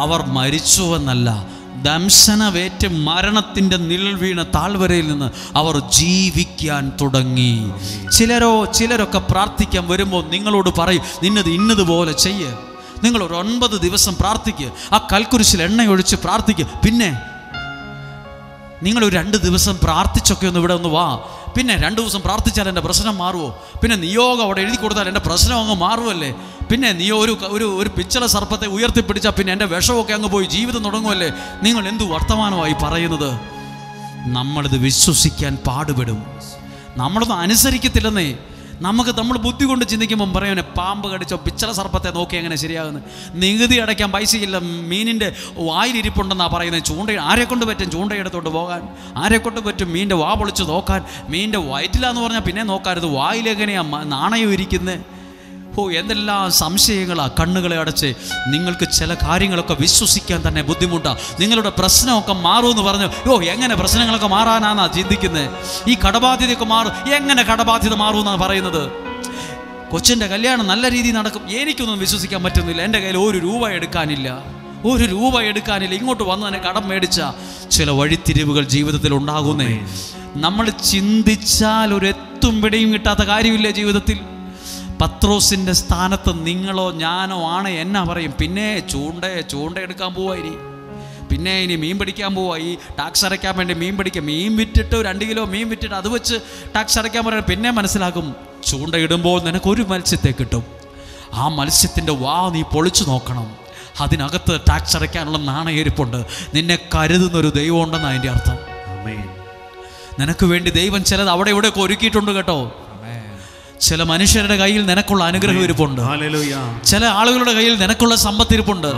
അവർ മരിച്ചുവെന്നല്ല, ദംശനവേറ്റ് മരണത്തിൻ്റെ നിഴൽ വീണ താഴ്വരയിൽ നിന്ന് അവർ ജീവിക്കാൻ തുടങ്ങി. ചിലരൊക്കെ പ്രാർത്ഥിക്കാൻ വരുമ്പോൾ നിങ്ങളോട് പറയും, ഇന്നതുപോലെ ചെയ്യ്. നിങ്ങളൊരു 9 ദിവസം പ്രാർത്ഥിക്കുക, ആ കൽക്കുരിശിൽ എണ്ണയൊഴിച്ച് പ്രാർത്ഥിക്കുക. പിന്നെ നിങ്ങളൊരു 2 ദിവസം പ്രാർത്ഥിച്ചൊക്കെ ഇവിടെ ഒന്ന് വാ. പിന്നെ 2 ദിവസം പ്രാർത്ഥിച്ചാൽ എൻ്റെ പ്രശ്നം മാറുമോ? പിന്നെ നിയോഗം അവിടെ എഴുതി കൊടുത്താൽ എൻ്റെ പ്രശ്നം അങ്ങ് മാറുമല്ലേ? പിന്നെ നീ ഒരു പിച്ചള സർപ്പത്തെ ഉയർത്തിപ്പിടിച്ചാൽ പിന്നെ എൻ്റെ വിഷമൊക്കെ അങ്ങ് പോയി ജീവിതം തുടങ്ങുമല്ലേ? നിങ്ങൾ എന്തു വർത്തമാനമായി പറയുന്നത്? നമ്മളിത് വിശ്വസിക്കാൻ പാടുപെടും. നമ്മളൊന്നും അനുസരിക്കത്തില്ലെന്നേ. നമ്മൾ ബുദ്ധി കൊണ്ട് ചിന്തിക്കുമ്പം പറയുന്നത്, പാമ്പ് കടിച്ചോ പിച്ചള സർപ്പത്തെ നോക്കി എങ്ങനെ ശരിയാകുന്നത്? നികുതി അടയ്ക്കാൻ പൈസയില്ല, മീനിൻ്റെ വായിലിരിപ്പുണ്ടെന്നാണ് പറയുന്നത്. ആരെക്കൊണ്ട് പറ്റും ചൂണ്ടയെടുത്തോണ്ട് പോകാൻ? ആരെക്കൊണ്ട് പറ്റും മീനിൻ്റെ വാ പൊളിച്ച് നോക്കാൻ? മീനിൻ്റെ വയറ്റിലാന്ന് പറഞ്ഞാൽ പിന്നെ നോക്കാറുത്, വായിലെങ്ങനെയാണ് നാണയം ഇരിക്കുന്നത്? എന്തെല്ലാം സംശയങ്ങളാ. കണ്ണുകളെ അടച്ച് നിങ്ങൾക്ക് ചില കാര്യങ്ങളൊക്കെ വിശ്വസിക്കാൻ തന്നെ ബുദ്ധിമുട്ടാണ്. നിങ്ങളുടെ പ്രശ്നമൊക്കെ മാറുമെന്ന് പറഞ്ഞു, എങ്ങനെ പ്രശ്നങ്ങളൊക്കെ മാറാനാന്നാ ചിന്തിക്കുന്നത്? ഈ കടബാധ്യതയൊക്കെ മാറും, എങ്ങനെ കടബാധ്യത മാറുമെന്നാണ് പറയുന്നത്? കൊച്ചിൻ്റെ കല്യാണം നല്ല രീതിയിൽ നടക്കും, എനിക്കൊന്നും വിശ്വസിക്കാൻ പറ്റുന്നില്ല. എൻ്റെ കയ്യിൽ 1 രൂപ എടുക്കാനില്ല. ഇങ്ങോട്ട് വന്ന് തന്നെ കടം മേടിച്ച ചില വഴിത്തിരിവുകൾ ജീവിതത്തിൽ ഉണ്ടാകുന്നേ. നമ്മൾ ചിന്തിച്ചാൽ ഒരു എത്തും പിടിയും കിട്ടാത്ത കാര്യമില്ലേ ജീവിതത്തിൽ? പത്രോസിൻ്റെ സ്ഥാനത്ത് നിങ്ങളോ ഞാനോ ആണ് എന്നാ പറയും? പിന്നെ ചൂണ്ട എടുക്കാൻ പോവാ, ഇനി മീൻ പിടിക്കാൻ പോവാ. ഈ ടാക്സ് അടയ്ക്കാൻ വേണ്ടി മീൻ വിറ്റിട്ട് 2 കിലോ മീൻ വിറ്റിട്ട് അത് വെച്ച് ടാക്സ് അടയ്ക്കാൻ പറയാം. പിന്നെ മനസ്സിലാക്കും, ചൂണ്ടയിടുമ്പോൾ നിനക്കൊരു മത്സ്യത്തെ കിട്ടും. ആ മത്സ്യത്തിൻ്റെ വാ നീ പൊളിച്ചു നോക്കണം, അതിനകത്ത് ടാക്സ് അടയ്ക്കാനുള്ള നാണയരിപ്പുണ്ട്. നിന്നെ കരുതുന്നൊരു ദൈവം ഉണ്ടെന്നാണ് അതിൻ്റെ അർത്ഥം. നിനക്ക് വേണ്ടി ദൈവം ചിലത് അവിടെ ഇവിടെയൊക്കെ ഒരുക്കിയിട്ടുണ്ട് കേട്ടോ. ചില മനുഷ്യരുടെ കയ്യിൽ നിനക്കുള്ള അനുഗ്രഹം ഇരിപ്പുണ്ട്. ചില ആളുകളുടെ കയ്യിൽ നിനക്കുള്ള സമ്പത്ത് ഇരിപ്പുണ്ട്.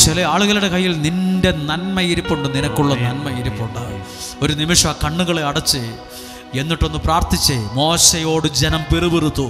ചില ആളുകളുടെ കയ്യിൽ നിന്റെ നന്മ ഇരിപ്പുണ്ട്, നിനക്കുള്ള നന്മ ഇരിപ്പുണ്ട്. ഒരു നിമിഷം ആ കണ്ണുകളെ അടച്ച് എന്നിട്ടൊന്ന് പ്രാർത്ഥിച്ചേ. മോശയോട് ജനം പിറുപിറുത്തു,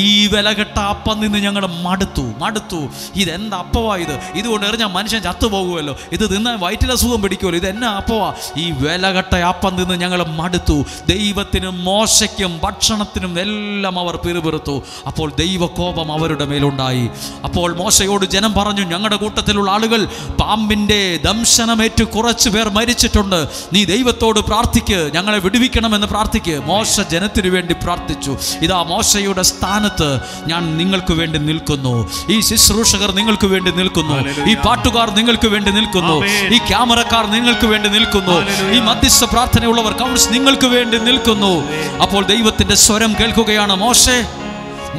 ഈ വിലകെട്ട അപ്പം നിന്ന് ഞങ്ങൾ മടുത്തു. ഇതെന്താ അപ്പവാ ഇതുകൊണ്ട് എറിഞ്ഞാൽ മനുഷ്യൻ ചത്തുപോകുമല്ലോ, ഇത് തിന്നാൽ വയറ്റിലസുഖം പിടിക്കുമല്ലോ, ഇത് എന്നാ അപ്പവാ? ഈ വിലകെട്ട അപ്പം നിന്ന് ഞങ്ങൾ മടുത്തു. ദൈവത്തിനും മോശയ്ക്കും ഭക്ഷണത്തിനും എല്ലാം അവർ പിറുപിറുത്തു. അപ്പോൾ ദൈവകോപം അവരുടെ മേലുണ്ടായി. അപ്പോൾ മോശയോട് ജനം പറഞ്ഞു, ഞങ്ങളുടെ കൂട്ടത്തിലുള്ള ആളുകൾ പാമ്പിൻ്റെ ദംശനമേറ്റ് കുറച്ച് പേർ മരിച്ചിട്ടുണ്ട്. നീ ദൈവത്തോട് പ്രാർത്ഥിക്ക്, ഞങ്ങളെ വിടുവിക്കണമെന്ന് പ്രാർത്ഥിക്കുക. മോശ ജനത്തിനു വേണ്ടി പ്രാർത്ഥിച്ചു. ഇതാ മോശയുടെ സ്ഥാനത്ത് ഞാൻ നിങ്ങൾക്ക് വേണ്ടി നിൽക്കുന്നു. ഈ ശുശ്രൂഷകർ നിങ്ങൾക്ക് വേണ്ടി നിൽക്കുന്നു. ഈ പാട്ടുകാർ നിങ്ങൾക്ക് വേണ്ടി നിൽക്കുന്നു. ഈ ക്യാമറക്കാർ നിങ്ങൾക്ക് വേണ്ടി നിൽക്കുന്നു. ഈ മധ്യസ്ഥ പ്രാർത്ഥനയുള്ളവർ കൗൺസ് നിങ്ങൾക്ക് വേണ്ടി നിൽക്കുന്നു. അപ്പോൾ ദൈവത്തിന്റെ സ്വരം കേൾക്കുകയാണ്, മോശേ,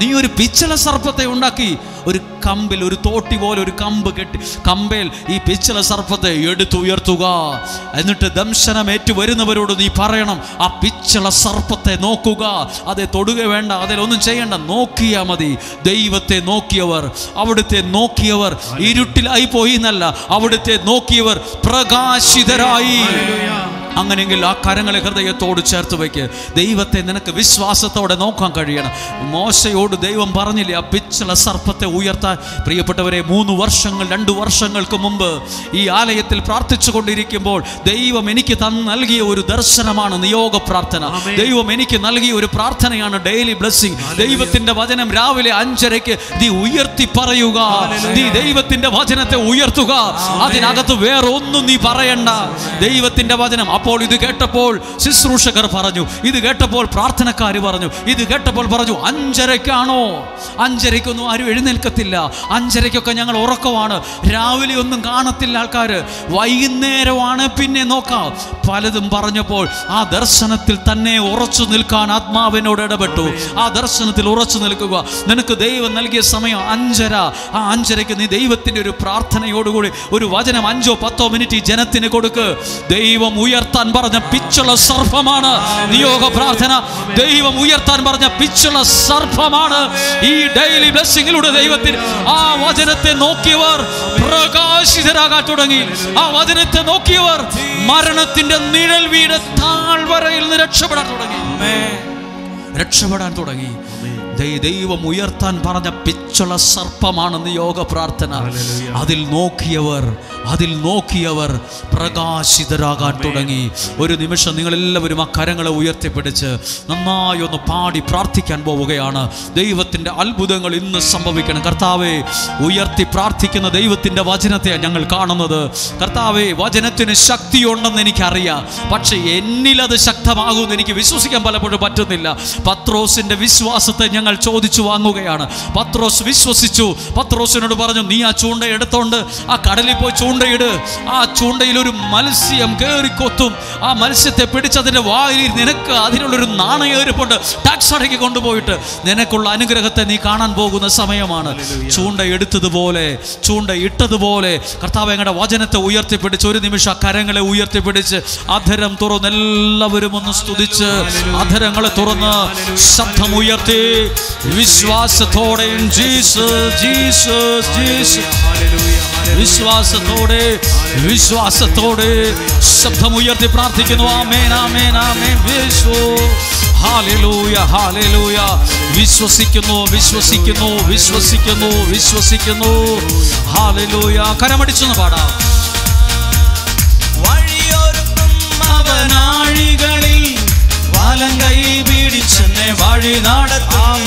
നീ ഒരു പിച്ചള സർപ്പത്തെ ഉണ്ടാക്കി ഒരു കമ്പിൽ, ഒരു തോട്ടി പോലെ ഒരു കമ്പ് കെട്ടി കമ്പേൽ ഈ പിച്ചള സർപ്പത്തെ എടുത്തുയർത്തുക. എന്നിട്ട് ദംശനമേറ്റു വരുന്നവരോട് നീ പറയണം, ആ പിച്ചള സർപ്പത്തെ നോക്കുക, അതെ തൊടുക വേണ്ട, അതിലൊന്നും ചെയ്യണ്ട, നോക്കിയാ മതി. ദൈവത്തെ നോക്കിയവർ, അവിടുത്തെ നോക്കിയവർ ഇരുട്ടിലായി പോയി എന്നല്ല, അവിടുത്തെ നോക്കിയവർ പ്രകാശിതരായി. അങ്ങനെയെങ്കിൽ ആ കരങ്ങളെ ഹൃദയത്തോട് ചേർത്ത് വയ്ക്ക്. ദൈവത്തെ നിനക്ക് വിശ്വാസത്തോടെ നോക്കാൻ കഴിയണം. മോശയോട് ദൈവം പറഞ്ഞില്ലേ ആ പിച്ചള സർപ്പത്തെ ഉയർത്താൻ? പ്രിയപ്പെട്ടവരെ, 2 വർഷങ്ങൾക്ക് മുമ്പ് ഈ ആലയത്തിൽ പ്രാർത്ഥിച്ചു കൊണ്ടിരിക്കുമ്പോൾ ദൈവം എനിക്ക് നൽകിയ ഒരു ദർശനമാണ് നിയോഗ പ്രാർത്ഥന. ദൈവം എനിക്ക് നൽകിയ ഒരു പ്രാർത്ഥനയാണ് ഡെയിലി ബ്ലെസ്സിംഗ്. ദൈവത്തിന്റെ വചനം രാവിലെ 5:30 നീ ഉയർത്തി പറയുക. നീ ദൈവത്തിന്റെ വചനത്തെ ഉയർത്തുക, അതിനകത്ത് വേറെ ഒന്നും നീ പറയണ്ട. ദൈവത്തിന്റെ വചനം. അപ്പോൾ ഇത് കേട്ടപ്പോൾ ശുശ്രൂഷകർ പറഞ്ഞു, ഇത് കേട്ടപ്പോൾ പ്രാർത്ഥനക്കാർ പറഞ്ഞു, ഇത് കേട്ടപ്പോൾ പറഞ്ഞു, 5:30 5:30 ആരും എഴുന്നേൽക്കത്തില്ല, 5:30 ഞങ്ങൾ ഉറക്കമാണ്, രാവിലെ ഒന്നും കാണത്തില്ല ആൾക്കാർ, വൈകുന്നേരമാണ് പിന്നെ നോക്കാം. പലതും പറഞ്ഞപ്പോൾ ആ ദർശനത്തിൽ തന്നെ ഉറച്ചു നിൽക്കാൻ ആത്മാവിനോട് ഇടപെട്ടു. ആ ദർശനത്തിൽ ഉറച്ചു നിൽക്കുക. നിനക്ക് ദൈവം നൽകിയ സമയം 5:30. ആ 5:30 നീ ദൈവത്തിന്റെ ഒരു പ്രാർത്ഥനയോടുകൂടി ഒരു വചനം 5-10 മിനിറ്റ് ജനത്തിന് കൊടുക്ക്. ദൈവം ഉയർത്ത ഉയർത്താൻ പറഞ്ഞ പിച്ചുള്ള സർപ്പമാണ് നിയോഗ പ്രാർത്ഥന. ദൈവം ഉയർത്താൻ പറഞ്ഞ പിച്ചുള്ള സർപ്പമാണ്. ഈ ഡെയിലി ബ്ലെസ്സിങ്ങിലൂടെ ദൈവത്തിന് ആ വചനത്തെ നോക്കിയവർ പ്രകാശിതരാകാൻ തുടങ്ങി. ആ വചനത്തെ നോക്കിയവർ മരണത്തിന്റെ നിഴൽ വീട് താഴ്വരയിൽ നിന്ന് രക്ഷപ്പെടാൻ തുടങ്ങി. ദൈവം ഉയർത്താൻ പറഞ്ഞ പിച്ചുള്ള സർപ്പമാണെന്ന് യോഗ പ്രാർത്ഥന. അതിൽ നോക്കിയവർ പ്രകാശിതരാകാൻ തുടങ്ങി. ഒരു നിമിഷം നിങ്ങളെല്ലാവരും ആ കരങ്ങളെ ഉയർത്തിപ്പിടിച്ച് നന്നായി ഒന്ന് പാടി പ്രാർത്ഥിക്കാൻ പോവുകയാണ്. ദൈവത്തിൻ്റെ അത്ഭുതങ്ങൾ ഇന്ന് സംഭവിക്കണം. കർത്താവേ, ഉയർത്തി പ്രാർത്ഥിക്കുന്ന ദൈവത്തിൻ്റെ വചനത്തെ ഞങ്ങൾ കാണുന്നത്. കർത്താവേ, വചനത്തിന് ശക്തിയുണ്ടെന്ന് എനിക്കറിയാം, പക്ഷെ എന്നിലത് ശക്തമാകുമെന്ന് എനിക്ക് വിശ്വസിക്കാൻ പലപ്പോഴും പറ്റുന്നില്ല. പത്രോസിൻ്റെ വിശ്വാസത്തെ ഞങ്ങൾ ചോദിച്ചു വാങ്ങുകയാണ്. പത്രോസ് വിശ്വസിച്ചു. പത്രോസിനോട് പറഞ്ഞു, നീ ആ ചൂണ്ട എടുത്തോണ്ട് ആ കടലിൽ പോയി ചൂണ്ടയിട്. ആ ചൂണ്ടയിൽ ഒരു മത്സ്യം കയറിക്കൊത്തും. ആ മത്സ്യത്തെ പിടിച്ചതിൻ്റെ വായിൽ നിനക്ക് അതിനുള്ളൊരു നാണയരിപ്പുണ്ട്. ടാക്സ് അടക്കി കൊണ്ടുപോയിട്ട് നിനക്കുള്ള അനുഗ്രഹത്തെ നീ കാണാൻ പോകുന്ന സമയമാണ്. ചൂണ്ട എടുത്തതുപോലെ, ചൂണ്ട ഇട്ടതുപോലെ കർത്താവ് ഞങ്ങളുടെ വചനത്തെ ഉയർത്തിപ്പിടിച്ച് ഒരു നിമിഷം ആ കരങ്ങളെ ഉയർത്തിപ്പിടിച്ച് അധരം തുറന്ന് എല്ലാവരും ഒന്ന് സ്തുതിച്ച് അധരങ്ങളെ തുറന്ന് ശബ്ദമുയർത്തി വിശ്വാസത്തോടെ വിശ്വാസത്തോടെ ശബ്ദമുയർത്തി പ്രാർത്ഥിക്കുന്നു. ആമേൻ, ആമേൻ, ആമേൻ. ഹല്ലേലൂയ, ഹല്ലേലൂയ. വിശ്വസിക്കുന്നു. ഹല്ലേലൂയ. കരമടിച്ചൊന്ന് പാടാം. വഴിയൊരുക്കും അവനാഴികളിൽ വലങ്കൈ പിടിച്ചെന്നെ വഴി നടത്താം.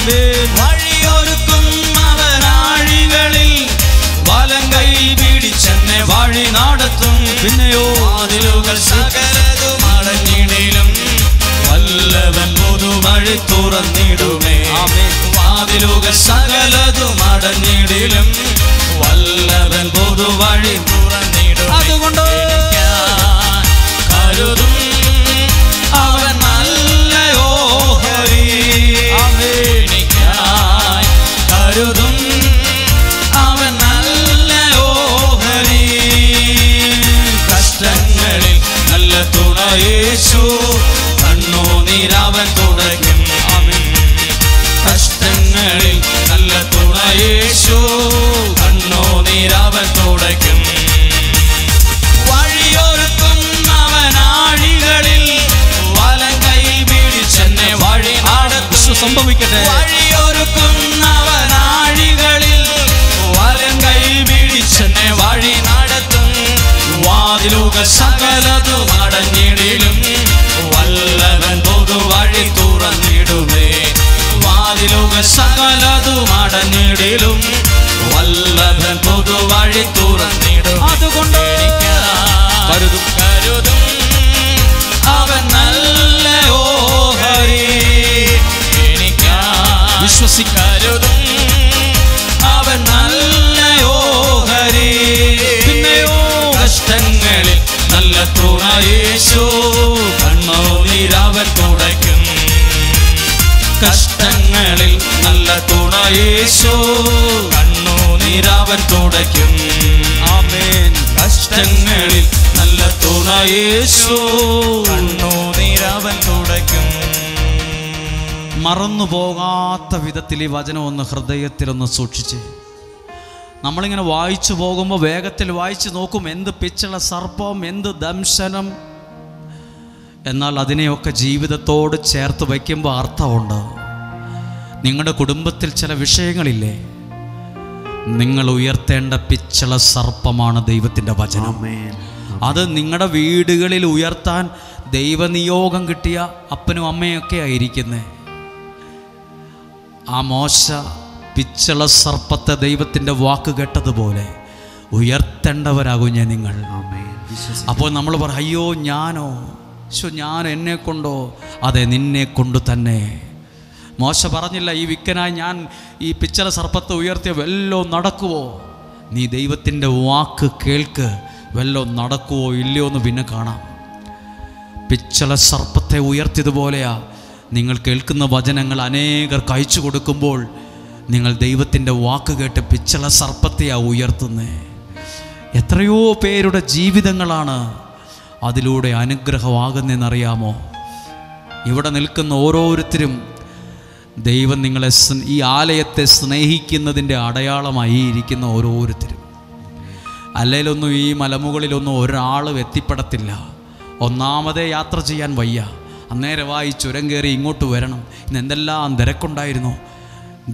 വഴിയൊരുക്കും അവനാഴികളിൽ വലങ്കൈ പിടിച്ചെന്നെ വഴി നടത്തും. പിന്നെയോ വാതിലുകൾ സകലതും അടഞ്ഞിടിലും വല്ലവൻ പൊതുവഴി തുറന്നിടുമേ. വാതിലുകൾ സകലതും അടഞ്ഞിടിലും വല്ലവൻ പൊതുവഴി തുറന്നിടും. അതുകൊണ്ട് കരുതും അവൻ നല്ലയോ ഹരി. എനിക്കായി കരുതും അവൻ നല്ലയോ ഹരി. കഷ്ടങ്ങളിൽ നല്ല തുണ യേശു, കണ്ണുനീരവൻ തുടയ്ക്കും. കഷ്ടങ്ങളിൽ നല്ല തുണ യേശു, കണ്ണുനീരവൻ തുടയ്ക്കും. വഴിയൊരുക്കും അവനാഴികളിൽ വലങ്കൈ പിടിച്ചെന്നെ വഴി നടത്തും. സംഭവിക്കട്ടെ. വഴിയൊരുക്കും അവനാഴികളിൽ വലങ്കൈ പിടിച്ചെന്നെ വഴി നടത്തും. വാതിലുകൾ സകലതും അടഞ്ഞിടിലും വല്ലവൻ പൊതുവഴി തുറന്നിടുമേ. വാതിലുകൾ സകലതും അടഞ്ഞിടിലും വല്ലവൻ പൊതുവഴി തുറന്നിടും. അതുകൊണ്ട് കരുതും അവൻ നല്ലയോ ഹരി. എനിക്കായി വിശ്വസിക്കരുതും അവൻ നല്ലയോ ഹരി. പിന്നെയോ കഷ്ടങ്ങളിൽ നല്ല തുണ യേശു, കണ്ണുനീരവൻ തുടയ്ക്കും. കഷ്ടങ്ങളിൽ നല്ല തുണ യേശു, കണ്ണുനീരവൻ തുടയ്ക്കും. ആമേൻ. കഷ്ടങ്ങളിൽ നല്ല തുണ യേശു, കണ്ണുനീരവൻ തുടയ്ക്കും. മറന്നു പോകാത്ത വിധത്തിൽ ഈ വചനം ഒന്ന് ഹൃദയത്തിലൊന്ന് സൂക്ഷിച്ച്. നമ്മളിങ്ങനെ വായിച്ചു പോകുമ്പോൾ വേഗത്തിൽ വായിച്ച് നോക്കും, എന്ത് പിച്ചുള്ള സർപ്പം, എന്ത് ദംശനം. എന്നാൽ അതിനെയൊക്കെ ജീവിതത്തോട് ചേർത്ത് വയ്ക്കുമ്പോൾ അർത്ഥമുണ്ട്. നിങ്ങളുടെ കുടുംബത്തിൽ ചില വിഷയങ്ങളില്ലേ, നിങ്ങൾ ഉയർത്തേണ്ട പിച്ചുള്ള സർപ്പമാണ് ദൈവത്തിൻ്റെ വചനം. അത് നിങ്ങളുടെ വീടുകളിൽ ഉയർത്താൻ ദൈവനിയോഗം കിട്ടിയ അപ്പനും അമ്മയൊക്കെ ആയിരിക്കുന്നേ. ആ മോശ പിച്ചുള്ള സർപ്പത്തെ ദൈവത്തിൻ്റെ വാക്ക് കേട്ടതുപോലെ ഉയർത്തേണ്ടവരാകും നിങ്ങൾ. അപ്പോൾ നമ്മൾ പറയും, അയ്യോ ഞാനോ, ഞാൻ എന്നെ കൊണ്ടോ? അതെ, നിന്നെ കൊണ്ട് തന്നെ. മോശ പറഞ്ഞില്ല, ഈ വിക്കനായി ഞാൻ ഈ പിച്ചള സർപ്പത്തെ ഉയർത്തിയ വല്ലോ നടക്കുവോ? നീ ദൈവത്തിൻ്റെ വാക്ക് കേൾക്ക്, വല്ലോ നടക്കുവോ ഇല്ലയോ എന്ന് പിന്നെ കാണാം. പിച്ചള സർപ്പത്തെ ഉയർത്തിയതുപോലെയാ നിങ്ങൾ കേൾക്കുന്ന വചനങ്ങൾ അനേകർക്ക് അയച്ചു കൊടുക്കുമ്പോൾ നിങ്ങൾ ദൈവത്തിൻ്റെ വാക്ക് കേട്ട് പിച്ചള സർപ്പത്തെയാ ഉയർത്തുന്നേ. എത്രയോ പേരുടെ ജീവിതങ്ങളാണ് അതിലൂടെ അനുഗ്രഹമാകുന്നതെന്നറിയാമോ? ഇവിടെ നിൽക്കുന്ന ഓരോരുത്തരും ദൈവം നിങ്ങളെ ഈ ആലയത്തെ സ്നേഹിക്കുന്നതിൻ്റെ അടയാളമായി ഇരിക്കുന്ന ഓരോരുത്തരും. അല്ലേലൊന്നും ഈ മലമുകളിലൊന്നും ഒരാളും എത്തിപ്പെടത്തില്ല. ഒന്നാമതേ യാത്ര ചെയ്യാൻ വയ്യ, അന്നേരമായി ചുരം കയറി ഇങ്ങോട്ട് വരണം. ഇന്ന് എന്തെല്ലാം തിരക്കുണ്ടായിരുന്നു.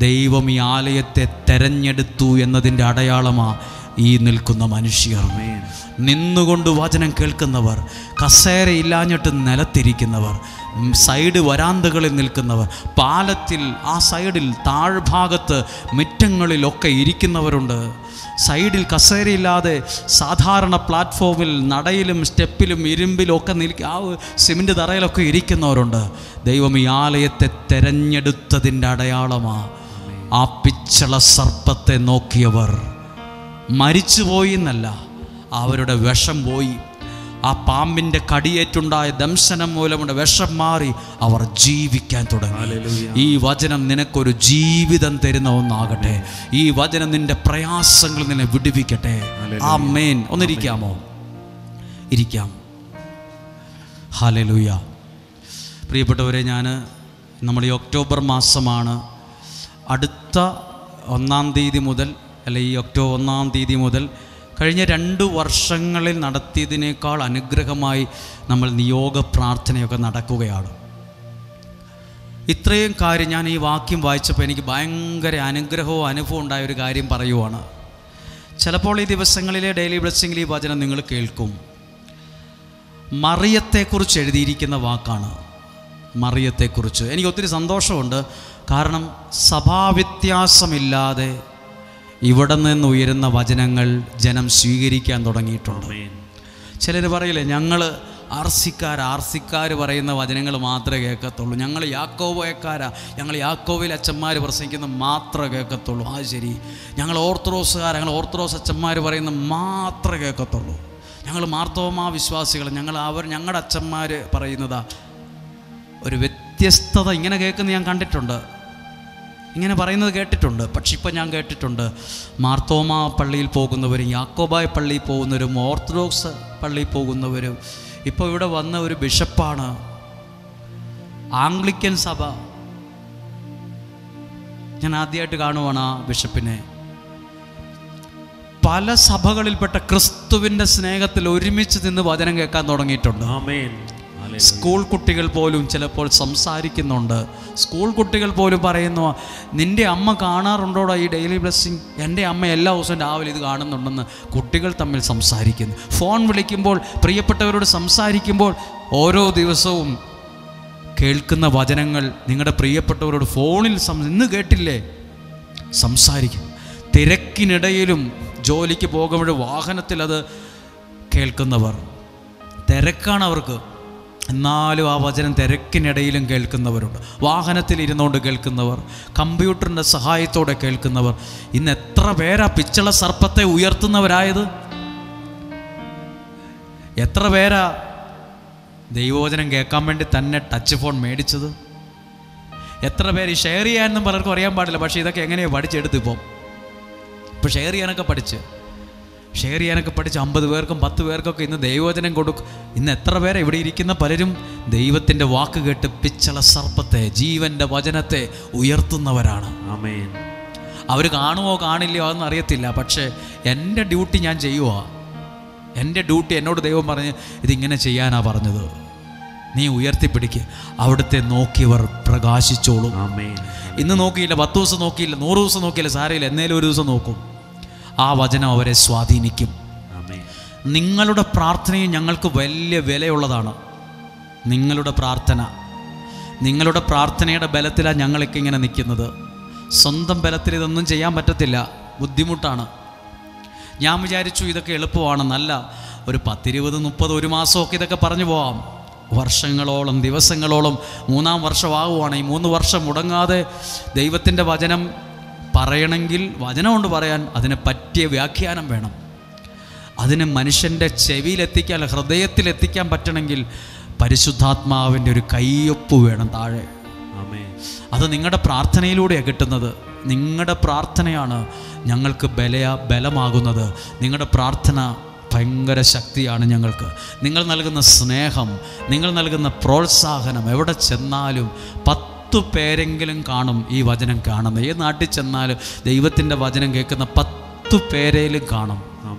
ദൈവം ഈ ആലയത്തെ തെരഞ്ഞെടുത്തു എന്നതിൻ്റെ അടയാളമാണ് ഈ നിൽക്കുന്ന മനുഷ്യർ. നിന്നുകൊണ്ട് വചനം കേൾക്കുന്നവർ, കസേരയില്ലാഞ്ഞിട്ട് നിലത്തിരിക്കുന്നവർ, സൈഡ് വരാന്തകളിൽ നിൽക്കുന്നവർ, പാലത്തിൽ ആ സൈഡിൽ താഴ്ഭാഗത്ത് മുറ്റങ്ങളിലൊക്കെ ഇരിക്കുന്നവരുണ്ട്. സൈഡിൽ കസേരയില്ലാതെ സാധാരണ പ്ലാറ്റ്ഫോമിൽ നടയിലും സ്റ്റെപ്പിലും ഇരുമ്പിലും ഒക്കെ ആ സിമൻറ്റ് തറയിലൊക്കെ ഇരിക്കുന്നവരുണ്ട്. ദൈവം ഈ ആലയത്തെ തെരഞ്ഞെടുത്തതിൻ്റെ അടയാളമാണ്. ആ പിച്ചള സർപ്പത്തെ നോക്കിയവർ മരിച്ചുപോയി എന്നല്ല, അവരുടെ വിഷം പോയി. ആ പാമ്പിൻ്റെ കടിയേറ്റുണ്ടായ ദംശനം മൂലമുള്ള വിഷം മാറി അവർ ജീവിക്കാൻ തുടങ്ങി. ഈ വചനം നിനക്കൊരു ജീവിതം തരുന്ന ഒന്നാകട്ടെ. ഈ വചനം നിന്റെ പ്രയാസങ്ങളിൽ നിന്നെ വിടുവിക്കട്ടെ. ആമേൻ. ഒന്നിരിക്കാമോ? ഇരിക്കാം. ഹല്ലേലൂയ. പ്രിയപ്പെട്ടവരെ, നമ്മൾ ഈ ഒക്ടോബർ മാസമാണ്. അടുത്ത 1-ാം തീയതി മുതൽ, അല്ലെ ഈ ഒക്ടോബർ 1-ാം തീയതി മുതൽ കഴിഞ്ഞ 2 വർഷങ്ങളിൽ നടത്തിയതിനേക്കാൾ അനുഗ്രഹമായി നമ്മൾ നിയോഗ പ്രാർത്ഥനയൊക്കെ നടക്കുകയാണ്. ഇത്രയും കാര്യം ഞാൻ ഈ വാക്യം വായിച്ചപ്പോൾ എനിക്ക് ഭയങ്കര അനുഗ്രഹവും അനുഭവം ഉണ്ടായൊരു കാര്യം പറയുവാണ്. ചിലപ്പോൾ ഈ ദിവസങ്ങളിലെ ഡെയിലി ബ്ലെസ്സിങ്ങിൽ ഈ വചനം നിങ്ങൾ കേൾക്കും. മറിയത്തെക്കുറിച്ച് എഴുതിയിരിക്കുന്ന വാക്കാണ്. മറിയത്തെക്കുറിച്ച് എനിക്ക് ഒത്തിരി സന്തോഷമുണ്ട്. കാരണം സഭാവ്യത്യാസമില്ലാതെ ഇവിടെ നിന്ന് ഉയരുന്ന വചനങ്ങൾ ജനം സ്വീകരിക്കാൻ തുടങ്ങിയിട്ടുണ്ട്. ചിലർ പറയില്ലേ, ഞങ്ങൾ ആർസിക്കാർ പറയുന്ന വചനങ്ങൾ മാത്രമേ കേൾക്കത്തുള്ളൂ, ഞങ്ങൾ യാക്കോബയക്കാരാ, ഞങ്ങൾ യാക്കോബിൽ അച്ഛന്മാർ പ്രസംഗിക്കുന്ന മാത്രമേ കേൾക്കത്തുള്ളൂ. അത് ശരി. ഞങ്ങൾ ഓർത്തഡോക്സ് അച്ഛന്മാർ പറയുന്ന മാത്രമേ കേൾക്കത്തുള്ളൂ. ഞങ്ങൾ മാർത്തോമാ വിശ്വാസികൾ, ഞങ്ങളുടെ അച്ഛന്മാർ പറയുന്നതാ. ഒരു വ്യത്യസ്തത ഇങ്ങനെ കേൾക്കുന്ന ഞാൻ കണ്ടിട്ടുണ്ട്, ഇങ്ങനെ പറയുന്നത് കേട്ടിട്ടുണ്ട്. പക്ഷെ ഇപ്പം ഞാൻ കേട്ടിട്ടുണ്ട്, മാർത്തോമാ പള്ളിയിൽ പോകുന്നവരും യാക്കോബായ പള്ളിയിൽ പോകുന്നവരും ഓർത്തഡോക്സ് പള്ളിയിൽ പോകുന്നവരും. ഇപ്പോൾ ഇവിടെ വന്ന ഒരു ബിഷപ്പാണ്, ആംഗ്ലിക്കൻ സഭ. ഞാൻ ആദ്യമായിട്ട് കാണുവാണ് ആ ബിഷപ്പിനെ. പല സഭകളിൽപ്പെട്ട ക്രിസ്തുവിൻ്റെ സ്നേഹത്തിൽ ഒരുമിച്ച് നിന്ന് വചനം കേൾക്കാൻ തുടങ്ങിയിട്ടുണ്ട്. സ്കൂൾ കുട്ടികൾ പോലും ചിലപ്പോൾ സംസാരിക്കുന്നുണ്ട്. സ്കൂൾ കുട്ടികൾ പോലും പറയുന്നു, നിൻ്റെ അമ്മ കാണാറുണ്ടോടാ ഈ ഡെയിലി ബ്ലെസ്സിങ്? എൻ്റെ അമ്മ എല്ലാ ദിവസവും രാവിലെ ഇത് കാണുന്നുണ്ടെന്ന് കുട്ടികൾ തമ്മിൽ സംസാരിക്കുന്നു. ഫോൺ വിളിക്കുമ്പോൾ, പ്രിയപ്പെട്ടവരോട് സംസാരിക്കുമ്പോൾ, ഓരോ ദിവസവും കേൾക്കുന്ന വചനങ്ങൾ നിങ്ങളുടെ പ്രിയപ്പെട്ടവരോട് ഫോണിൽ ഇന്ന് കേട്ടില്ലേ സംസാരിക്കും. തിരക്കിനിടയിലും ജോലിക്ക് പോകുമ്പോൾ വാഹനത്തിൽ അത് കേൾക്കുന്നവർ, തിരക്കാണ് അവർക്ക്, എന്നാലും ആ വചനം തിരക്കിനിടയിലും കേൾക്കുന്നവരുണ്ട്. വാഹനത്തിൽ ഇരുന്നുകൊണ്ട് കേൾക്കുന്നവർ, കമ്പ്യൂട്ടറിൻ്റെ സഹായത്തോടെ കേൾക്കുന്നവർ. ഇന്ന് എത്ര പേരാ പിച്ചള സർപ്പത്തെ ഉയർത്തുന്നവരായത്? എത്ര പേരാ ദൈവവചനം കേൾക്കാൻ വേണ്ടി തന്നെ ടച്ച് ഫോൺ മേടിച്ചത്? എത്ര പേര് ഷെയർ ചെയ്യാനൊന്നും പലർക്കും അറിയാൻ പാടില്ല. പക്ഷേ ഇതൊക്കെ എങ്ങനെയാണ് പഠിച്ചെടുത്ത് ഇപ്പോൾ ഷെയർ ചെയ്യാനൊക്കെ പഠിച്ച് 50 പേർക്കും 10 പേർക്കൊക്കെ ഇന്ന് ദൈവവചനം കൊടുക്കും. ഇന്ന് എത്ര പേരെ ഇവിടെ ഇരിക്കുന്ന പലരും ദൈവത്തിൻ്റെ വാക്ക് കേട്ട് പിച്ചള സർപ്പത്തെ, ജീവൻ്റെ വചനത്തെ ഉയർത്തുന്നവരാണ്. ആമേൻ. അവർ കാണുമോ കാണില്ലയോ അതൊന്നും അറിയത്തില്ല. പക്ഷേ എൻ്റെ ഡ്യൂട്ടി ഞാൻ ചെയ്യുക. എൻ്റെ ഡ്യൂട്ടി എന്നോട് ദൈവം പറഞ്ഞ് ഇതിങ്ങനെ ചെയ്യാനാ പറഞ്ഞത്. നീ ഉയർത്തിപ്പിടിക്കുക. അവിടുത്തെ നോക്കിയവർ പ്രകാശിച്ചോളും. ആമേൻ. ഇന്ന് നോക്കിയില്ല, 10 ദിവസം നോക്കിയില്ല, 100 ദിവസം നോക്കിയില്ല, സാരമില്ല, എന്നേലും ഒരു ദിവസം നോക്കും. ആ വചനം അവരെ സ്വാധീനിക്കും. നിങ്ങളുടെ പ്രാർത്ഥനയും ഞങ്ങൾക്ക് വലിയ വിലയുള്ളതാണ്. നിങ്ങളുടെ പ്രാർത്ഥനയുടെ ബലത്തിലാണ് ഞങ്ങളൊക്കെ ഇങ്ങനെ നിൽക്കുന്നത്. സ്വന്തം ബലത്തിൽ ഇതൊന്നും ചെയ്യാൻ പറ്റത്തില്ല, ബുദ്ധിമുട്ടാണ്. ഞാൻ വിചാരിച്ചു ഇതൊക്കെ എളുപ്പമാണ്, നല്ല ഒരു 10, 20, 30, ഒരു മാസമൊക്കെ ഇതൊക്കെ പറഞ്ഞു പോവാം. വർഷങ്ങളോളം, ദിവസങ്ങളോളം, 3-ാം വർഷമാകുവാണ്. ഈ 3 വർഷം മുടങ്ങാതെ ദൈവത്തിൻ്റെ വചനം പറയണമെങ്കിൽ, വചനം കൊണ്ട് പറയാൻ അതിനെ പറ്റിയ വ്യാഖ്യാനം വേണം. അതിന് മനുഷ്യൻ്റെ ചെവിയിലെത്തിക്കാൻ, ഹൃദയത്തിലെത്തിക്കാൻ പറ്റണമെങ്കിൽ പരിശുദ്ധാത്മാവിൻ്റെ ഒരു കയ്യൊപ്പ് വേണം താഴെ. അത് നിങ്ങളുടെ പ്രാർത്ഥനയിലൂടെയാണ് കിട്ടുന്നത്. നിങ്ങളുടെ പ്രാർത്ഥനയാണ് ഞങ്ങൾക്ക് ബലമാകുന്നത്. നിങ്ങളുടെ പ്രാർത്ഥന ഭയങ്കര ശക്തിയാണ് ഞങ്ങൾക്ക്. നിങ്ങൾ നൽകുന്ന സ്നേഹം, നിങ്ങൾ നൽകുന്ന പ്രോത്സാഹനം, എവിടെ ചെന്നാലും 10 പേരെങ്കിലും കാണും ഈ വചനം കാണുന്നത്. ഏത് നാട്ടിൽ ചെന്നാലും ദൈവത്തിൻ്റെ വചനം കേൾക്കുന്ന 10 പേരേലും കാണും.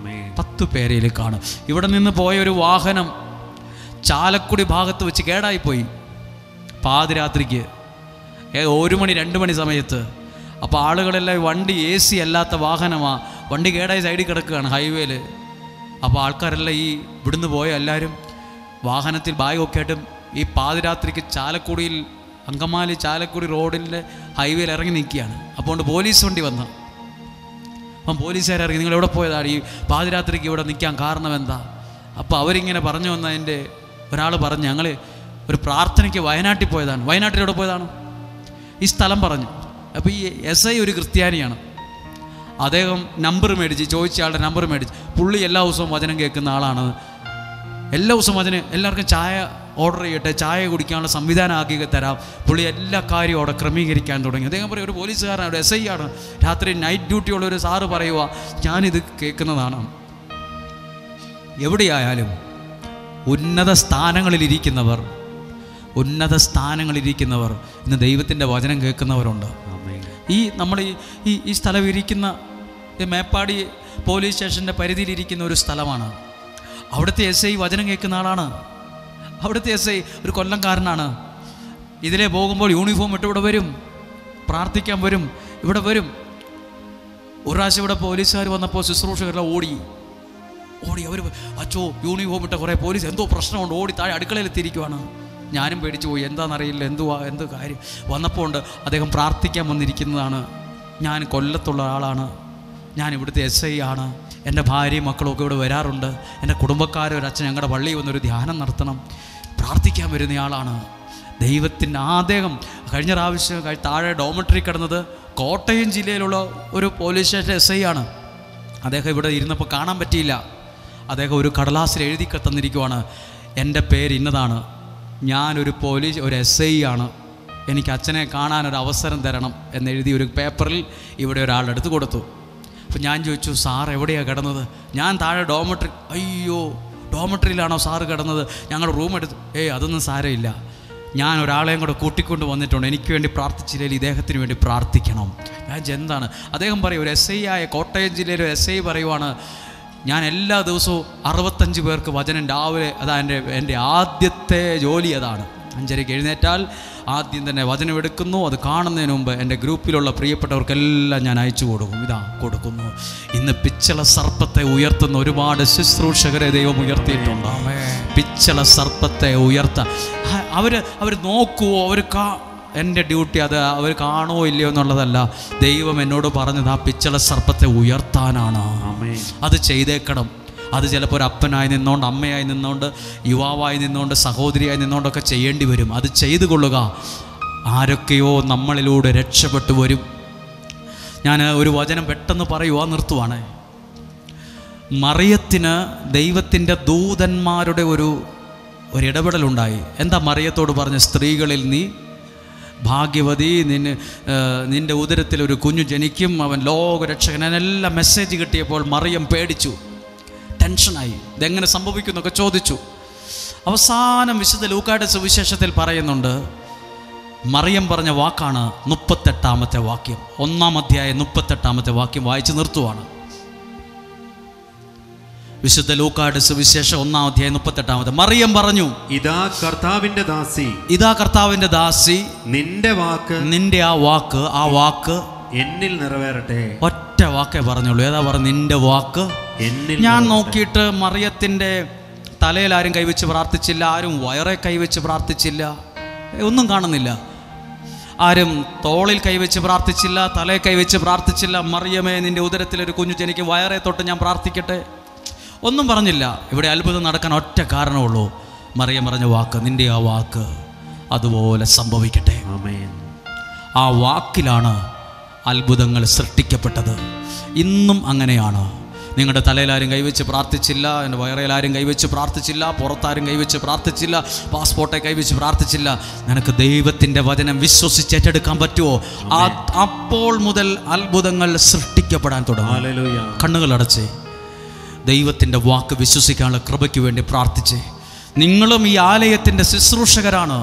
10 പേരേലും കാണും. ഇവിടെ നിന്ന് പോയൊരു വാഹനം ചാലക്കുടി ഭാഗത്ത് വെച്ച് കേടായിപ്പോയി പാതിരാത്രിക്ക് 1 മണി 2 മണി സമയത്ത്. അപ്പോൾ ആളുകളെല്ലാം വണ്ടി AC അല്ലാത്ത വാഹനമാണ്, വണ്ടി കേടായി സൈഡിൽ കിടക്കുകയാണ് ഹൈവേയിൽ. അപ്പോൾ ആൾക്കാരെല്ലാം ഈ ഇവിടുന്ന് പോയ എല്ലാവരും വാഹനത്തിൽ ബാഗൊക്കെ ആയിട്ടും ഈ പാതിരാത്രിക്ക് ചാലക്കുടിയിൽ, അങ്കമാലി ചാലക്കുടി റോഡിൻ്റെ ഹൈവേയിൽ ഇറങ്ങി നിൽക്കുകയാണ്. അപ്പോൾ പോലീസ് വണ്ടി വന്നു. അപ്പം പോലീസുകാരിറങ്ങി, നിങ്ങൾ എവിടെ പോയതാണ് ഈ പാതിരാത്രിക്ക് ഇവിടെ നിൽക്കാൻ കാരണം എന്താ? അപ്പോൾ അവരിങ്ങനെ പറഞ്ഞു വന്നതിൻ്റെ ഒരാൾ പറഞ്ഞു, ഞങ്ങൾ ഒരു പ്രാർത്ഥനയ്ക്ക് വയനാട്ടിൽ പോയതാണ്. വയനാട്ടിൽ എവിടെ പോയതാണ്? ഈ സ്ഥലം പറഞ്ഞു. അപ്പോൾ ഈ SI ഒരു ക്രിസ്ത്യാനിയാണ്. അദ്ദേഹം നമ്പർ മേടിച്ച്, ചോദിച്ച ആളുടെ നമ്പർ മേടിച്ച്, പുള്ളി എല്ലാ ദിവസവും വചനം കേൾക്കുന്ന ആളാണ്. എല്ലാ ദിവസവും വചനം, എല്ലാവർക്കും ചായ ഓർഡർ ചെയ്യട്ടെ, ചായ കുടിക്കാനുള്ള സംവിധാനം ആക്കി തരാം. പുള്ളി എല്ലാ കാര്യവും അവിടെ ക്രമീകരിക്കാൻ തുടങ്ങി. അദ്ദേഹം പറയും, ഒരു പോലീസുകാരനാണ്, ഒരു SI ആണ്, രാത്രി നൈറ്റ് ഡ്യൂട്ടിയുള്ളൊരു സാറ് പറയുക, ഞാനിത് കേൾക്കുന്നതാണ്. എവിടെയായാലും ഉന്നത സ്ഥാനങ്ങളിലിരിക്കുന്നവർ ഇന്ന് ദൈവത്തിൻ്റെ വചനം കേൾക്കുന്നവരുണ്ട്. ഈ നമ്മൾ ഈ സ്ഥലം ഇരിക്കുന്ന മേപ്പാടി പോലീസ് സ്റ്റേഷൻ്റെ പരിധിയിലിരിക്കുന്ന ഒരു സ്ഥലമാണ്. അവിടുത്തെ SI വചനം കേൾക്കുന്ന ആളാണ്. അവിടുത്തെ SI ഒരു കൊല്ലംകാരനാണ്. ഇതിലെ പോകുമ്പോൾ യൂണിഫോം ഇട്ട് ഇവിടെ വരും, പ്രാർത്ഥിക്കാൻ വരും, ഇവിടെ വരും. ഒരു പ്രാവശ്യം ഇവിടെ പോലീസുകാർ വന്നപ്പോൾ ശുശ്രൂഷകരെല്ലാം ഓടി അവർ, അച്ചോ യൂണിഫോം ഇട്ട കുറേ പോലീസ്, എന്തോ പ്രശ്നമുണ്ട്, ഓടി താഴെ അടുക്കളയിലെത്തിയിരിക്കുവാണ്. ഞാനും പേടിച്ചു പോയി, എന്താണെന്നറിയില്ല, എന്ത് കാര്യം. വന്നപ്പോൾ ഉണ്ട്, അദ്ദേഹം പ്രാർത്ഥിക്കാൻ വന്നിരിക്കുന്നതാണ്. ഞാൻ കൊല്ലത്തുള്ള ആളാണ്, ഞാൻ ഇവിടുത്തെ SI ആണ്, എൻ്റെ ഭാര്യയും മക്കളും ഒക്കെ ഇവിടെ വരാറുണ്ട്, എൻ്റെ കുടുംബക്കാരൊരച്ഛൻ ഞങ്ങളുടെ പള്ളിയിൽ വന്നൊരു ധ്യാനം നടത്തണം, പ്രാർത്ഥിക്കാൻ വരുന്നയാളാണ്. ദൈവത്തിൻ്റെ അദ്ദേഹം കഴിഞ്ഞ പ്രാവശ്യം താഴെ ഡോമട്രി കിടന്നത് കോട്ടയം ജില്ലയിലുള്ള ഒരു പോലീസ് സ്റ്റേഷൻ SI ആണ്. അദ്ദേഹം ഇവിടെ ഇരുന്നപ്പോൾ കാണാൻ പറ്റിയില്ല. അദ്ദേഹം ഒരു കടലാസിൽ എഴുതി തന്നിരിക്കുവാണ്, എൻ്റെ പേര് ഇന്നതാണ്, ഞാനൊരു ഒരു SI ആണ്, എനിക്ക് അച്ഛനെ കാണാനൊരു അവസരം തരണം എന്നെഴുതി ഒരു പേപ്പറിൽ ഇവിടെ ഒരാളുടെ അടുത്ത് കൊടുത്തു. അപ്പോൾ ഞാൻ ചോദിച്ചു, സാർ എവിടെയാണ് കിടന്നത്? ഞാൻ താഴെ ഡോമട്രി. അയ്യോ, ഡോമട്രിയിലാണോ സാറ് കിടന്നത്? ഞങ്ങൾ റൂം എടുത്തു. അതൊന്നും സാരമില്ല, ഞാൻ ഒരാളെയും കൂടെ കൂട്ടിക്കൊണ്ട് വന്നിട്ടുണ്ട്, എനിക്ക് വേണ്ടി പ്രാർത്ഥിച്ചില്ലെങ്കിൽ ഇദ്ദേഹത്തിന് വേണ്ടി പ്രാർത്ഥിക്കണം. ഞാൻ എന്താണ്? അദ്ദേഹം പറയും, ഒരു SI ആയ കോട്ടയം ജില്ലയിലെ ഒരു SI പറയുവാണ്, ഞാൻ എല്ലാ ദിവസവും 65 പേർക്ക് വചനം രാവിലെ, അതാ എൻ്റെ ആദ്യത്തെ ജോലി അതാണ്. 5:30 എഴുന്നേറ്റാൽ ആദ്യം തന്നെ വചനം എടുക്കുന്നു. അത് കാണുന്നതിന് മുമ്പ് എൻ്റെ ഗ്രൂപ്പിലുള്ള പ്രിയപ്പെട്ടവർക്കെല്ലാം ഞാൻ അയച്ചു കൊടുക്കും. ഇതാ കൊടുക്കുന്നു. ഇന്ന് പിച്ചള സർപ്പത്തെ ഉയർത്തുന്ന ഒരുപാട് ശുശ്രൂഷകരെ ദൈവം ഉയർത്തിയിട്ടുണ്ട്. പിച്ചള സർപ്പത്തെ ഉയർത്താൻ അവർ നോക്കുവോ, എൻ്റെ ഡ്യൂട്ടി അത് അവർ കാണുമോ ഇല്ലയോ എന്നുള്ളതല്ല. ദൈവം എന്നോട് പറഞ്ഞത് ആ പിച്ചള സർപ്പത്തെ ഉയർത്താനാണ്. അത് ചെയ്തേക്കണം. അത് ചിലപ്പോൾ ഒരു അപ്പനായി നിന്നുകൊണ്ട്, അമ്മയായി നിന്നുകൊണ്ട്, യുവാവായി നിന്നുകൊണ്ട്, സഹോദരിയായി നിന്നുകൊണ്ടൊക്കെ ചെയ്യേണ്ടി വരും. അത് ചെയ്തു കൊള്ളുക. ആരൊക്കെയോ നമ്മളിലൂടെ രക്ഷപ്പെട്ടു വരും. ഞാൻ ഒരു വചനം പെട്ടെന്ന് നിർത്തുവാണ്. മറിയത്തിന് ദൈവത്തിൻ്റെ ദൂതന്മാരുടെ ഒരു ഇടപെടലുണ്ടായി. എന്താ മറിയത്തോട് പറഞ്ഞ? സ്ത്രീകളിൽ നീ ഭാഗ്യവതി, നിൻ്റെ ഉദരത്തിൽ ഒരു കുഞ്ഞു ജനിക്കും, അവൻ ലോകരക്ഷകൻ. എന്നെല്ലാം മെസ്സേജ് കിട്ടിയപ്പോൾ മറിയം പേടിച്ചു, ടെൻഷനായി. ഇതെങ്ങനെ സംഭവിക്കുന്നൊക്കെ ചോദിച്ചു. അവസാനം വിശുദ്ധ ലൂക്കായുടെ സുവിശേഷത്തിൽ പറയുന്നുണ്ട്, മറിയം പറഞ്ഞ വാക്കാണ് 38-ാമത്തെ വാക്യം. 1-ാം അധ്യായം 38-ാമത്തെ വാക്യം വായിച്ച് നിർത്തുവാണ്. വിശുദ്ധ ലൂക്കായുടെ സുവിശേഷം 1-ാം അധ്യായം 38-ാമത്തെ. മറിയം പറഞ്ഞു, ഇതാ കർത്താവിന്റെ ദാസി, നിന്റെ ആ വാക്ക് എന്നിൽ നിറവേറട്ടെ. ഒറ്റ വാക്കേ പറഞ്ഞുള്ളൂ. ഏതാ പറഞ്ഞു? നിന്റെ വാക്ക് എന്നിൽ. ഞാൻ നോക്കിയിട്ട് മറിയത്തിൻ്റെ തലയിൽ ആരും കൈവച്ച് പ്രാർത്ഥിച്ചില്ല, ആരും വയറെ കൈവച്ച് പ്രാർത്ഥിച്ചില്ല, ഒന്നും കാണുന്നില്ല. ആരും തോളിൽ കൈവച്ച് പ്രാർത്ഥിച്ചില്ല, തലയിൽ കൈവച്ച് പ്രാർത്ഥിച്ചില്ല. മറിയമേ, നിന്റെ ഉദരത്തിലൊരു കുഞ്ഞു ജനിക്കും, വയറെ തൊട്ട് ഞാൻ പ്രാർത്ഥിക്കട്ടെ, ഒന്നും പറഞ്ഞില്ല. ഇവിടെ അത്ഭുതം നടക്കാൻ ഒറ്റ കാരണമുള്ളൂ. മറിയം പറഞ്ഞ വാക്ക്, നിന്റെ ആ വാക്ക് അതുപോലെ സംഭവിക്കട്ടെ. ആമേൻ. ആ വാക്കിലാണ് അത്ഭുതങ്ങൾ സൃഷ്ടിക്കപ്പെട്ടത്. ഇന്നും അങ്ങനെയാണ്. നിങ്ങളുടെ തലയിലാരും കൈവച്ച് പ്രാർത്ഥിച്ചില്ല, എൻ്റെ വയറയിലാരും കൈവച്ച് പ്രാർത്ഥിച്ചില്ല, പുറത്താരും കൈവച്ച് പ്രാർത്ഥിച്ചില്ല, പാസ്പോർട്ടെ കൈവച്ച് പ്രാർത്ഥിച്ചില്ല. നിനക്ക് ദൈവത്തിൻ്റെ വചനം വിശ്വസിച്ച് ഏറ്റെടുക്കാൻ പറ്റുമോ? അപ്പോൾ മുതൽ അത്ഭുതങ്ങൾ സൃഷ്ടിക്കപ്പെടാൻ തുടങ്ങും. കണ്ണുകൾ അടച്ച് ദൈവത്തിൻ്റെ വാക്ക് വിശ്വസിക്കാനുള്ള കൃപയ്ക്ക് വേണ്ടി പ്രാർത്ഥിച്ചേ. നിങ്ങളും ഈ ആലയത്തിൻ്റെ ശുശ്രൂഷകരാണ്.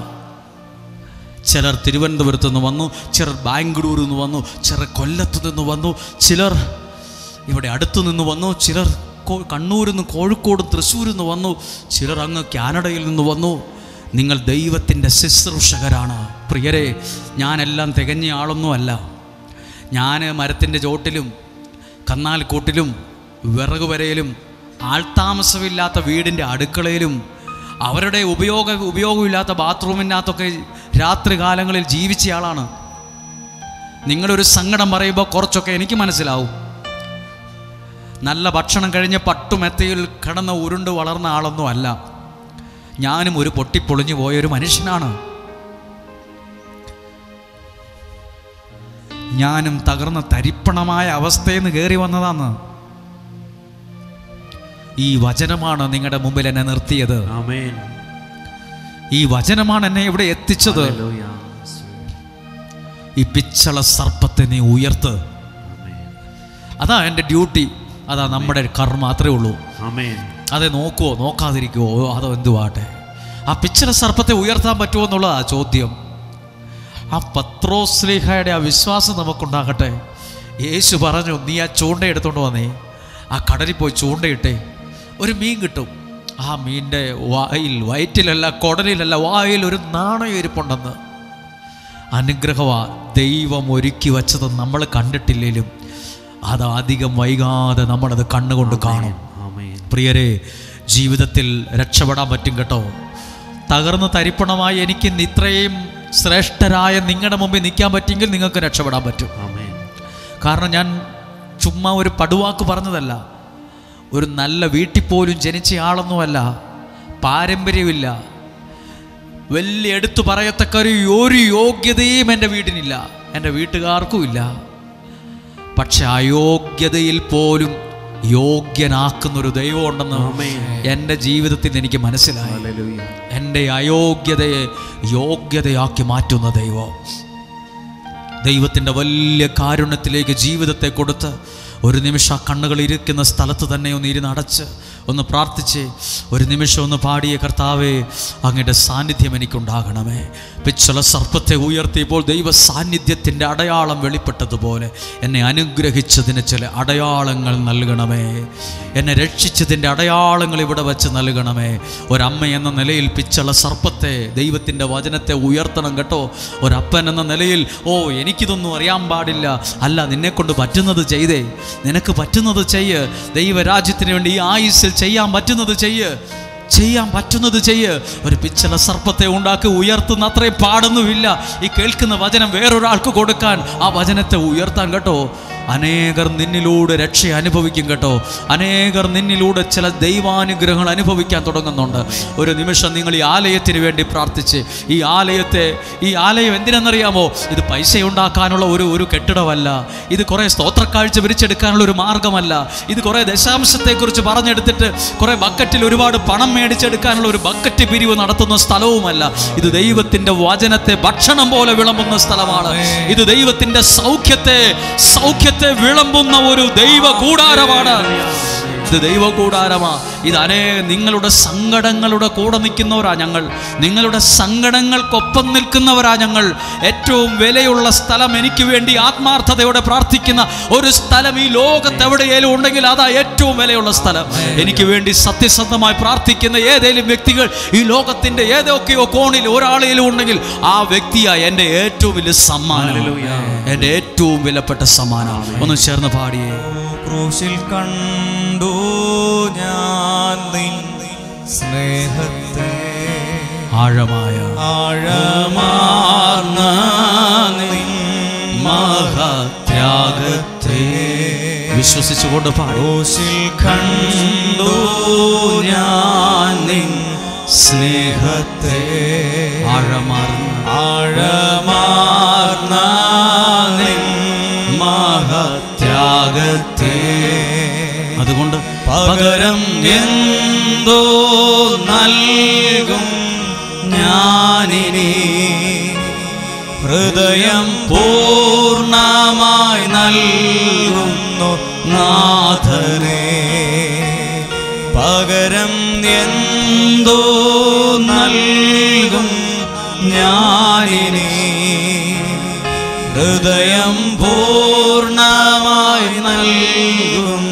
ചിലർ തിരുവനന്തപുരത്ത് നിന്ന് വന്നു, ചിലർ ബാംഗ്ലൂരിൽ നിന്ന് വന്നു, ചിലർ കൊല്ലത്തു നിന്ന് വന്നു, ചിലർ ഇവിടെ അടുത്തു നിന്ന് വന്നു, ചിലർ കണ്ണൂരിൽ നിന്ന്, കോഴിക്കോട്, തൃശ്ശൂരിൽ നിന്ന് വന്നു, ചിലർ അങ്ങ് കാനഡയിൽ നിന്ന് വന്നു. നിങ്ങൾ ദൈവത്തിൻ്റെ ശുശ്രൂഷകരാണ്. പ്രിയരെ, ഞാനെല്ലാം തികഞ്ഞ ആളൊന്നുമല്ല. ഞാൻ മരത്തിൻ്റെ ചോട്ടിലും കന്നാൽക്കൂട്ടിലും വിറക് വരയിലും ആൾത്താമസമില്ലാത്ത വീടിൻ്റെ അടുക്കളയിലും അവരുടെ ഉപയോഗമില്ലാത്ത ബാത്റൂമിനകത്തൊക്കെ രാത്രി കാലങ്ങളിൽ ജീവിച്ച ആളാണ്. നിങ്ങളൊരു സങ്കടം പറയുമ്പോൾ കുറച്ചൊക്കെ എനിക്ക് മനസ്സിലാവും. നല്ല ഭക്ഷണം കഴിഞ്ഞ് പട്ടുമെത്തയിൽ കിടന്ന് ഉരുണ്ട് വളർന്ന ആളൊന്നും അല്ല. ഞാനും ഒരു പൊട്ടിപ്പൊളിഞ്ഞു പോയൊരു മനുഷ്യനാണ്. ഞാനും തകർന്ന തരിപ്പണമായ അവസ്ഥയിൽ നിന്ന് കയറി വന്നതാണ്. ഈ വചനമാണ് നിങ്ങളുടെ മുമ്പിൽ എന്നെ നിർത്തിയത്. ഈ വചനമാണ് എന്നെ ഇവിടെ എത്തിച്ചത്. ഈ പിച്ചള സർപ്പത്തെ നീ ഉയർത്ത്. അതാ എൻ്റെ ഡ്യൂട്ടി, അതാ നമ്മുടെ കർമ്മം. അത്രേ ഉള്ളൂ. അതെ, നോക്കുവോ നോക്കാതിരിക്കുവോ അതോ എന്തുവാട്ടെ, ആ പിച്ചള സർപ്പത്തെ ഉയർത്താൻ പറ്റുമോ എന്നുള്ളതാ ചോദ്യം. ആ പത്രോസ്ലീഹയുടെ ആ വിശ്വാസം നമുക്കുണ്ടാകട്ടെ. യേശു പറഞ്ഞു, നീ ആ ചൂണ്ടയെടുത്തോണ്ട് വന്നേ, ആ കടലിൽ പോയി ചൂണ്ടയിട്ടേ, ഒരു മീൻ കിട്ടും. ആ മീനിൻ്റെ വയറ്റിലല്ല, കുടലിലല്ല, വായിൽ ഒരു നാണയം ഇരിപ്പുണ്ടെന്ന്. അനുഗ്രഹമാ. ദൈവം ഒരുക്കി വച്ചത് നമ്മൾ കണ്ടിട്ടില്ലേലും അത് അധികം വൈകാതെ നമ്മളത് കണ്ണുകൊണ്ട് കാണും. പ്രിയരെ, ജീവിതത്തിൽ രക്ഷപ്പെടാൻ പറ്റും കേട്ടോ. തകർന്ന് തരിപ്പണമായി എനിക്ക് ഇത്രയും ശ്രേഷ്ഠരായ നിങ്ങളുടെ മുമ്പിൽ നിൽക്കാൻ പറ്റുമെങ്കിൽ നിങ്ങൾക്ക് രക്ഷപ്പെടാൻ പറ്റും. കാരണം ഞാൻ ചുമ്മാ ഒരു പടുവാക്ക് പറഞ്ഞതല്ല. ഒരു നല്ല വീട്ടിൽ പോലും ജനിച്ച ആളൊന്നുമല്ല. പാരമ്പര്യമില്ല. വലിയ എടുത്തു പറയത്തക്ക ഒരു യോഗ്യതയും എൻ്റെ വീടിനില്ല, എൻ്റെ വീട്ടുകാർക്കും ഇല്ല. പക്ഷെ അയോഗ്യതയിൽ പോലും യോഗ്യനാക്കുന്നൊരു ദൈവം ഉണ്ടെന്ന് എൻ്റെ ജീവിതത്തിൽ എനിക്ക് മനസ്സിലായി. എൻ്റെ അയോഗ്യതയെ യോഗ്യതയാക്കി മാറ്റുന്ന ദൈവം. ദൈവത്തിൻ്റെ വലിയ കാരുണ്യത്തിലേക്ക് ജീവിതത്തെ കൊടുത്ത് ഒരു നിമിഷം കണ്ണുകൾ ഇരിക്കുന്ന സ്ഥലത്ത് തന്നെ ഒന്ന് ഇരുന്നടച്ച് ഒന്ന് പ്രാർത്ഥിച്ച് ഒരു നിമിഷം ഒന്ന് പാടിയ കർത്താവേ, അങ്ങയുടെ സാന്നിധ്യം എനിക്കുണ്ടാകണമേ. പിച്ചള സർപ്പത്തെ ഉയർത്തിയപ്പോൾ ദൈവ സാന്നിധ്യത്തിൻ്റെ അടയാളം വെളിപ്പെട്ടതുപോലെ എന്നെ അനുഗ്രഹിച്ചതിന് ചില അടയാളങ്ങൾ നൽകണമേ. എന്നെ രക്ഷിച്ചതിൻ്റെ അടയാളങ്ങൾ ഇവിടെ വെച്ച് നൽകണമേ. ഒരമ്മ എന്ന നിലയിൽ പിച്ചള സർപ്പത്തെ, ദൈവത്തിൻ്റെ വചനത്തെ ഉയർത്തണം കേട്ടോ. ഒരപ്പൻ എന്ന നിലയിൽ എനിക്കിതൊന്നും അറിയാൻ പാടില്ല, അല്ല, നിന്നെക്കൊണ്ട് പറ്റുന്നത് ചെയ്തേ. നിനക്ക് പറ്റുന്നത് ചെയ്യ്. ദൈവരാജ്യത്തിന് വേണ്ടി ഈ ആയുസ്സിൽ ചെയ്യാൻ പറ്റുന്നത് ചെയ്യ്. ഒരു പിച്ചള സർപ്പത്തെ ഉണ്ടാക്കി ഉയർത്തുന്ന അത്രയും പാടൊന്നുമില്ല. ഈ കേൾക്കുന്ന വചനം വേറൊരാൾക്ക് കൊടുക്കാൻ, ആ വചനത്തെ ഉയർത്താൻ കേട്ടോ. അനേകർ നിന്നിലൂടെ രക്ഷ അനുഭവിക്കും കേട്ടോ. അനേകർ നിന്നിലൂടെ ചില ദൈവാനുഗ്രഹങ്ങൾ അനുഭവിക്കാൻ തുടങ്ങുന്നുണ്ട്. ഒരു നിമിഷം നിങ്ങൾ ഈ ആലയത്തിന് വേണ്ടി പ്രാർത്ഥിച്ച്, ഈ ആലയം എന്തിനെന്നറിയാമോ? ഇത് പൈസ ഉണ്ടാക്കാനുള്ള ഒരു കെട്ടിടമല്ല. ഇത് കുറേ സ്തോത്രക്കാഴ്ച വിരിച്ചെടുക്കാനുള്ള ഒരു മാർഗമല്ല. ഇത് കുറേ ദശാംശത്തെക്കുറിച്ച് പറഞ്ഞെടുത്തിട്ട് കുറേ ബക്കറ്റിൽ ഒരുപാട് പണം മേടിച്ചെടുക്കാനുള്ള ഒരു ബക്കറ്റ് പിരിവ് നടത്തുന്ന സ്ഥലവുമല്ല. ഇത് ദൈവത്തിൻ്റെ വചനത്തെ ഭക്ഷണം പോലെ വിളമ്പുന്ന സ്ഥലമാണ്. ഇത് ദൈവത്തിൻ്റെ സൗഖ്യത്തെ വിളമ്പുന്ന ഒരു ദൈവ കൂടാരമാണ്. ഇത് ദൈവ കൂടാരമാ. ഇത് നിങ്ങളുടെ സങ്കടങ്ങളുടെ കൂടെ നിൽക്കുന്നവരാ ഞങ്ങൾ. നിങ്ങളുടെ സങ്കടങ്ങൾക്കൊപ്പം നിൽക്കുന്നവരാ ഞങ്ങൾ. ഏറ്റവും വിലയുള്ള സ്ഥലം, എനിക്ക് വേണ്ടി ആത്മാർത്ഥതയോടെ പ്രാർത്ഥിക്കുന്ന ഒരു സ്ഥലം ഈ ലോകത്ത് എവിടെയെങ്കിലും ഉണ്ടെങ്കിൽ അതാ ഏറ്റവും വിലയുള്ള സ്ഥലം. എനിക്ക് വേണ്ടി സത്യസന്ധമായി പ്രാർത്ഥിക്കുന്ന ഏതെങ്കിലും വ്യക്തികൾ ഈ ലോകത്തിന്റെ ഏതൊക്കെയോ കോണിൽ ഒരാളെങ്കിലും ഉണ്ടെങ്കിൽ ആ വ്യക്തിയാ എൻ്റെ ഏറ്റവും വലിയ സമ്മാനം, എൻ്റെ ഏറ്റവും വിലപ്പെട്ട സമ്മാനം. ഒന്ന് ചേർന്ന് പാടിയേ. ക്രൂശിൽ കണ്ടു ഞാൻ നിൻ സ്നേഹത്തെ, ആഴമാർന്ന നിൻ മഹത്യാഗത്തെ വിശ്വസിച്ചുകൊണ്ട് ക്രൂശിൽ കണ്ടു ഞാൻ നിൻ സ്നേഹത്തെ, ആഴമാർന്ന നിൻ മഹത്യാഗത്തെ. അതുകൊണ്ട് പകരം എന്തോ നൽകും ഞാനിനി, ഹൃദയം പൂർണ്ണമായി നൽകുന്നു നാഥനേ. പകരം എന്തോ നൽകും ഞാനിനി, ഹൃദയം പൂർണ്ണമായി നൽകും